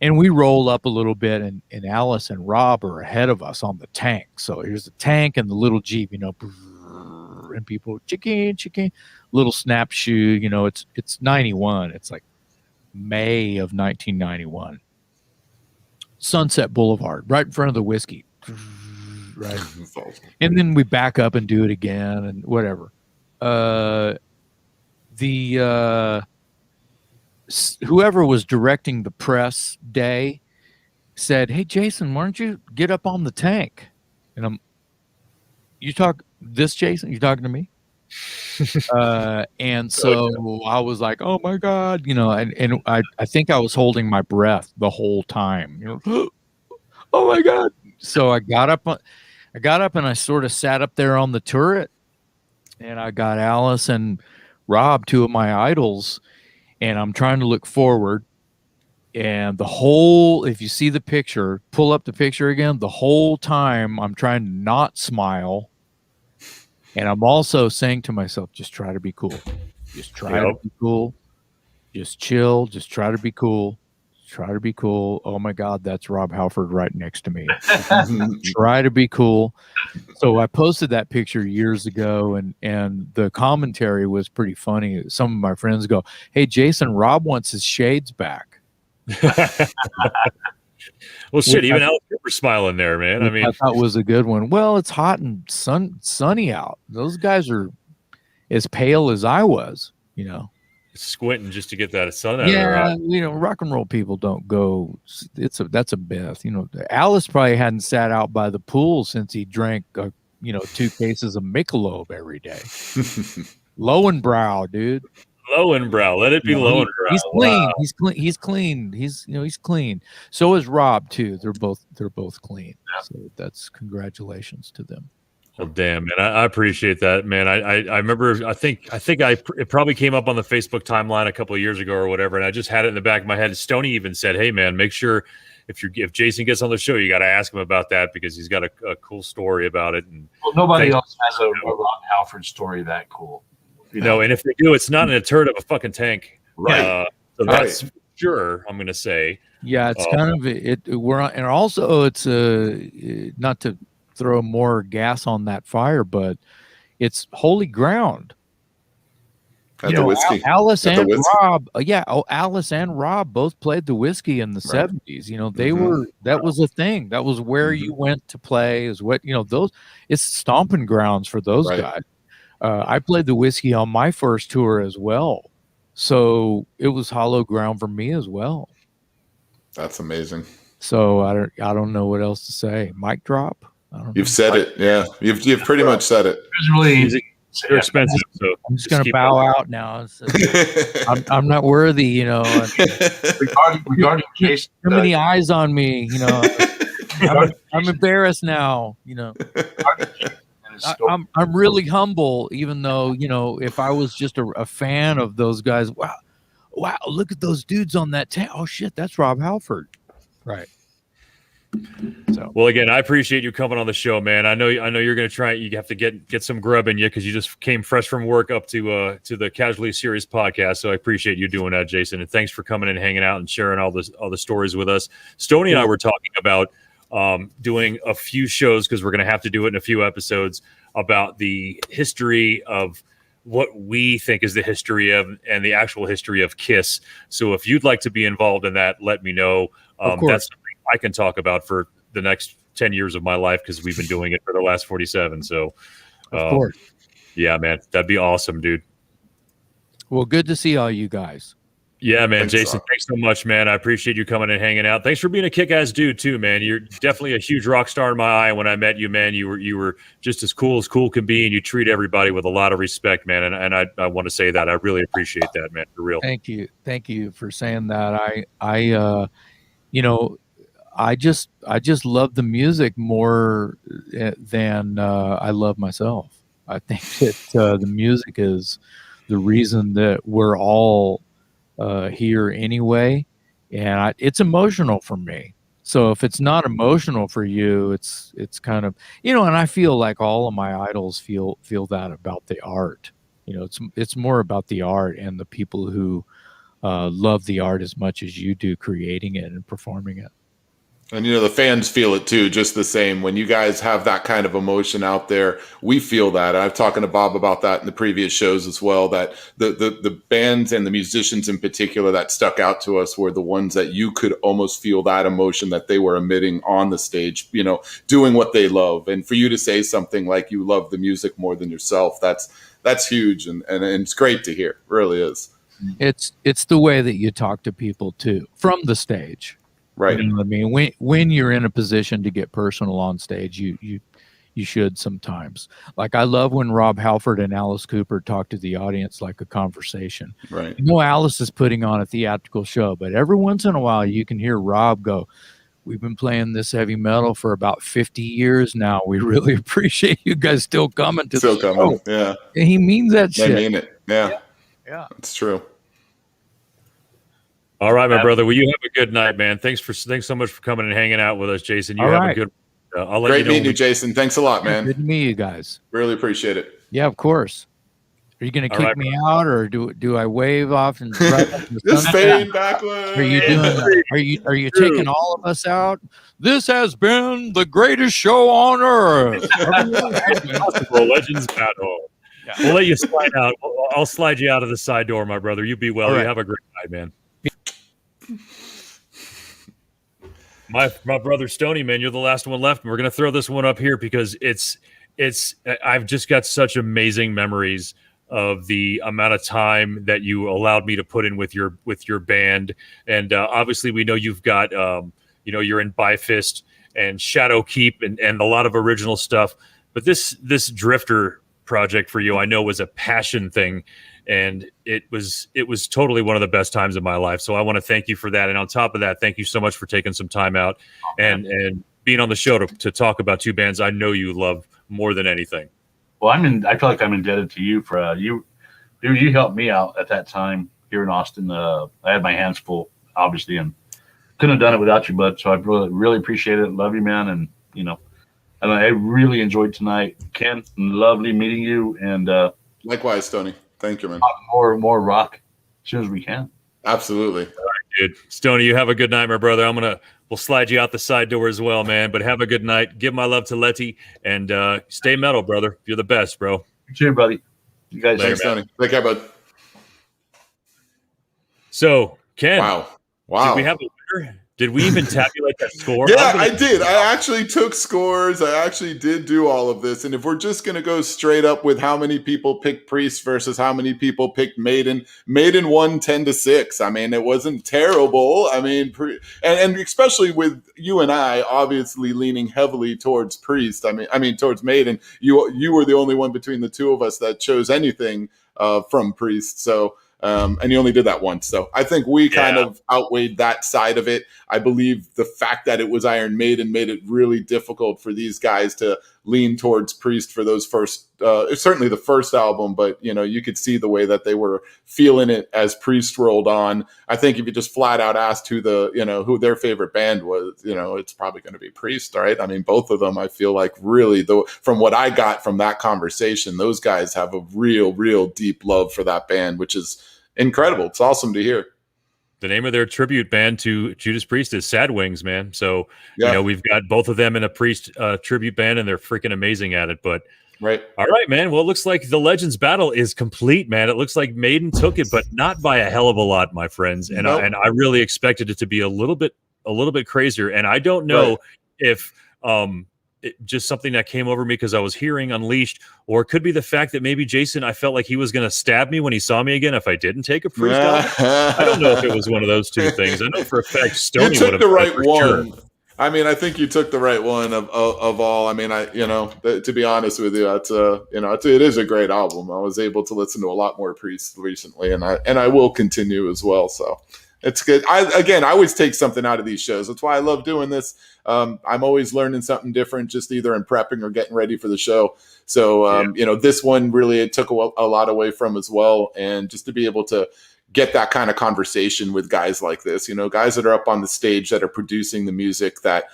And we roll up a little bit, and Alice and Rob are ahead of us on the tank. So here's the tank and the little Jeep, and people, chicken, little snap shoe. It's 91. It's like May of 1991. Sunset Boulevard, right in front of the whiskey. Right. And then we back up and do it again and whatever. Whoever was directing the press day said, "Hey, Jason, why don't you get up on the tank?" And Jason, you talking to me? And so I was like, "Oh my God," and I think I was holding my breath the whole time. Oh my God! So I got up and I sort of sat up there on the turret, and I got Alice and Rob, two of my idols, and I'm trying to look forward. And if you see the picture, pull up the picture again. The whole time I'm trying to not smile. And I'm also saying to myself, just try to be cool. Just try to be cool. Just chill. Just try to be cool. Try to be cool. Oh my God, that's Rob Halford right next to me. Try to be cool. So I posted that picture years ago, and the commentary was pretty funny. Some of my friends go, "Hey, Jason, Rob wants his shades back." Well, shit, even Alice Cooper's smiling there, man. I mean, I thought was a good one. Well, it's hot and sunny out. Those guys are as pale as I was, squinting just to get that sun out. Yeah, rock and roll people don't go. That's a myth. Alice probably hadn't sat out by the pool since he drank, 2 cases of Michelob every day. Lowenbrow, dude. Lowenbrow, let it be Lowenbrow. He's clean. Wow. He's clean. He's clean. So is Rob too. They're both clean. Yeah. So that's congratulations to them. Well, damn, man, I appreciate that, man. I remember. I think it probably came up on the Facebook timeline a couple of years ago or whatever, and I just had it in the back of my head. Stony even said, "Hey, man, make sure if Jason gets on the show, you got to ask him about that because he's got a cool story about it." And nobody else has a Rob Halford story that cool. And if they do, it's not in a turret of a fucking tank. Right. So that's sure. I'm going to say. Yeah, it's kind of it. We're on, and also it's not to throw more gas on that fire, but it's holy ground. At the whiskey. Alice At the and whiskey. Rob, Alice and Rob both played the whiskey in the 70s. You know, they were, that was a thing. That was where you went to play, is what, you know, those, it's stomping grounds for those guys. I played the whiskey on my first tour as well. So it was hollow ground for me as well. That's amazing. So I don't know what else to say. Mic drop. You've said it. Yeah. You've pretty much said it. It was really easy. They're expensive, so I'm just gonna bow out now. I'm not worthy, you know. regarding Jason, too many eyes on me, you know. I'm embarrassed now, you know. I'm really humble, even though, you know, if I was just a fan of those guys, wow, look at those dudes on that tent. Oh shit, that's Rob Halford, right? So, well, again, I appreciate you coming on the show, man. I know you're going to try. You have to get some grub in you because you just came fresh from work up to the Casually Serious podcast. So I appreciate you doing that, Jason, and thanks for coming and hanging out and sharing all the stories with us. Stony and I were talking about doing a few shows because we're going to have to do it in a few episodes about the history of what we think is the history of and the actual history of KISS. So if you'd like to be involved in that, let me know. That's something I can talk about for the next 10 years of my life because we've been doing it for the last 47. So, of course. Yeah, man, that'd be awesome, dude. Well, good to see all you guys. Yeah, man. Jason, thanks so much, man. I appreciate you coming and hanging out. Thanks for being a kick-ass dude too, man. You're definitely a huge rock star in my eye. When I met you, man, you were just as cool can be, and you treat everybody with a lot of respect, man. And I want to say that I really appreciate that, man, for real. Thank you for saying that. I you know, I just love the music more than I love myself. I think that the music is the reason that we're all here anyway, and it's emotional for me. So if it's not emotional for you, it's kind of, you know, and I feel like all of my idols feel that about the art. You know, it's more about the art and the people who love the art as much as you do, creating it and performing it. And, you know, the fans feel it too, just the same. When you guys have that kind of emotion out there, we feel that. And I've talked to Bob about that in the previous shows as well, that the bands and the musicians in particular that stuck out to us were the ones that you could almost feel that emotion that they were emitting on the stage, you know, doing what they love. And for you to say something like you love the music more than yourself, that's huge. And it's great to hear. It really is. It's the way that you talk to people too, from the stage. Right. You know what I mean? When you're in a position to get personal on stage, you should sometimes. Like, I love when Rob Halford and Alice Cooper talk to the audience like a conversation. Right. You know, Alice is putting on a theatrical show, but every once in a while you can hear Rob go, "We've been playing this heavy metal for about 50 years now. We really appreciate you guys still coming to the show." Yeah. And he means that shit. I mean it. Yeah. It's true. All right, my brother. Well, you have a good night, man. Thanks so much for coming and hanging out with us, Jason. You have a good. I'll let Great you know meeting you, Jason. Thanks a lot, man. Good to meet you guys. Really appreciate it. Yeah, of course. Are you going to kick me out, or do I wave off and just fade backwards? Are you doing? Are you taking all of us out? This has been the greatest show on earth. Legends Battle. Yeah. We'll let you slide out. I'll slide you out of the side door, my brother. You be well. Right. You have a great night, man. My brother Stony, man, you're the last one left. And we're gonna throw this one up here because it's I've just got such amazing memories of the amount of time that you allowed me to put in with your band. And obviously we know you've got you're in Bifist and Shadow Keep and a lot of original stuff. But this Drifter project for you, I know, was a passion thing. And it was totally one of the best times of my life. So I want to thank you for that. And on top of that, thank you so much for taking some time out and being on the show to talk about two bands I know you love more than anything. Well, I feel like I'm indebted to you for you helped me out at that time here in Austin. I had my hands full, obviously, and couldn't have done it without you, bud. So I really, really appreciate it. Love you, man. And, you know, and I really enjoyed tonight. Ken, lovely meeting you. And likewise, Tony. Thank you, man. More rock soon as we can. Absolutely. Dude, Stony, you have a good night, my brother. We'll slide you out the side door as well, man. But have a good night. Give my love to Letty, and stay metal, brother. You're the best, bro. Cheers, buddy. You guys. Thanks, Tony. Take care, bud. So, Ken. Wow. Did we have a winner? Did we even tabulate that score? Yeah, I did. I actually took scores. I actually did do all of this. And if we're just going to go straight up with how many people picked Priest versus how many people picked Maiden, Maiden won 10-6. I mean, it wasn't terrible. I mean, and especially with you and I obviously leaning heavily towards Priest. I mean towards Maiden. You were the only one between the two of us that chose anything from Priest. So. And you only did that once. So I think we kind of outweighed that side of it. I believe the fact that it was Iron Maiden made it really difficult for these guys to lean towards Priest for those first, certainly the first album, but you could see the way that they were feeling it as Priest rolled on. I think if you just flat out asked who who their favorite band was, it's probably going to be Priest, right? I mean, both of them, I feel like really, though, from what I got from that conversation, those guys have a real deep love for that band, which is incredible. It's awesome to hear. The name of their tribute band to Judas Priest is Sad Wings, man. So, we've got both of them in a Priest tribute band, and they're freaking amazing at it. But, right. All right, man. Well, it looks like the Legends battle is complete, man. It looks like Maiden took it, but not by a hell of a lot, my friends. And, I really expected it to be a little bit crazier. And I don't know if just something that came over me because I was hearing Unleashed, or it could be the fact that maybe Jason, I felt like he was going to stab me when he saw me again if I didn't take a Priest album. I don't know if it was one of those two things. I know for a fact Stony would have the right one. Sure. I mean, I think you took the right one of all. I mean, to be honest with you, that's it is a great album. I was able to listen to a lot more Priest recently, and I will continue as well. So. It's good. I always take something out of these shows. That's why I love doing this. I'm always learning something different, just either in prepping or getting ready for the show. So, this one really it took a lot away from as well. And just to be able to get that kind of conversation with guys like this, guys that are up on the stage that are producing the music that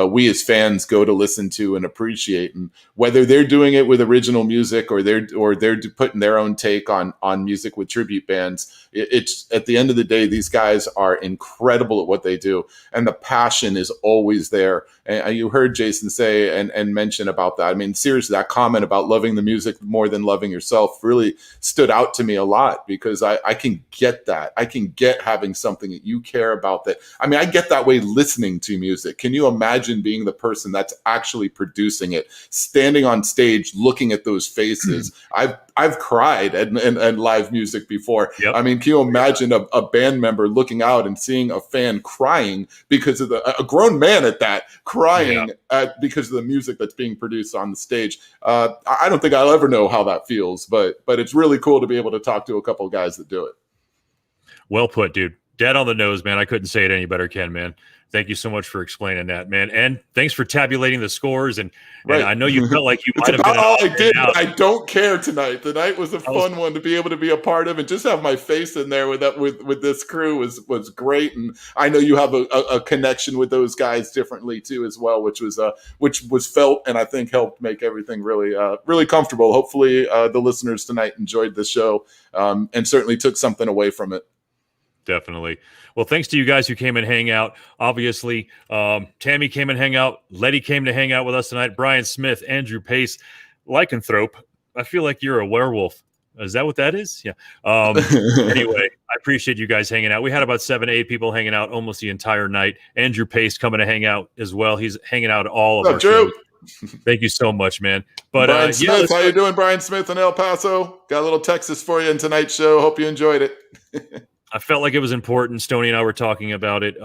we as fans go to listen to and appreciate, and whether they're doing it with original music or they're putting their own take on music with tribute bands, it's at the end of the day, these guys are incredible at what they do, and the passion is always there. And you heard Jason say and mention about that. I mean, seriously, that comment about loving the music more than loving yourself really stood out to me a lot, because I can get that. I can get having something that you care about. That, I mean, I get that way listening to music. Can you imagine being the person that's actually producing it, standing on stage, looking at those faces? I've cried at live music before. Yep. I mean, can you imagine a band member looking out and seeing a fan crying because of a grown man at that crying because of the music that's being produced on the stage? I don't think I'll ever know how that feels, but it's really cool to be able to talk to a couple of guys that do it. Well put, dude. Dead on the nose, man. I couldn't say it any better, Ken, man. Thank you so much for explaining that, man. And thanks for tabulating the scores. And I know you felt like you might have been all I did, but I don't care tonight. Tonight was a fun one to be able to be a part of, and just have my face in there with this crew was great. And I know you have a connection with those guys differently too as well, which was felt, and I think helped make everything really comfortable. Hopefully the listeners tonight enjoyed the show and certainly took something away from it. Definitely. Well, thanks to you guys who came and hang out. Obviously, Tammy came and hang out. Letty came to hang out with us tonight. Brian Smith, Andrew Pace, Lycanthrope. I feel like you're a werewolf. Is that what that is? Yeah. Anyway, I appreciate you guys hanging out. We had about 7-8 people hanging out almost the entire night. Andrew Pace coming to hang out as well. He's hanging out all of our shows. Thank you so much, man. But Brian Smith, how you doing, Brian Smith in El Paso? Got a little Texas for you in tonight's show. Hope you enjoyed it. I felt like it was important. Stony and I were talking about it.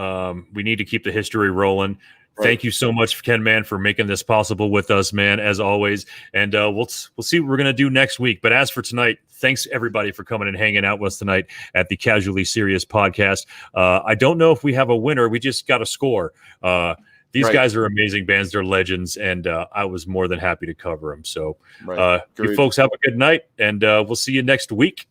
We need to keep the history rolling. Right. Thank you so much, KenMan, for making this possible with us, man, as always. And we'll see what we're going to do next week. But as for tonight, thanks, everybody, for coming and hanging out with us tonight at the Casually Serious podcast. I don't know if we have a winner. We just got a score. These guys are amazing bands. They're legends, and I was more than happy to cover them. So you folks have a good night, and we'll see you next week.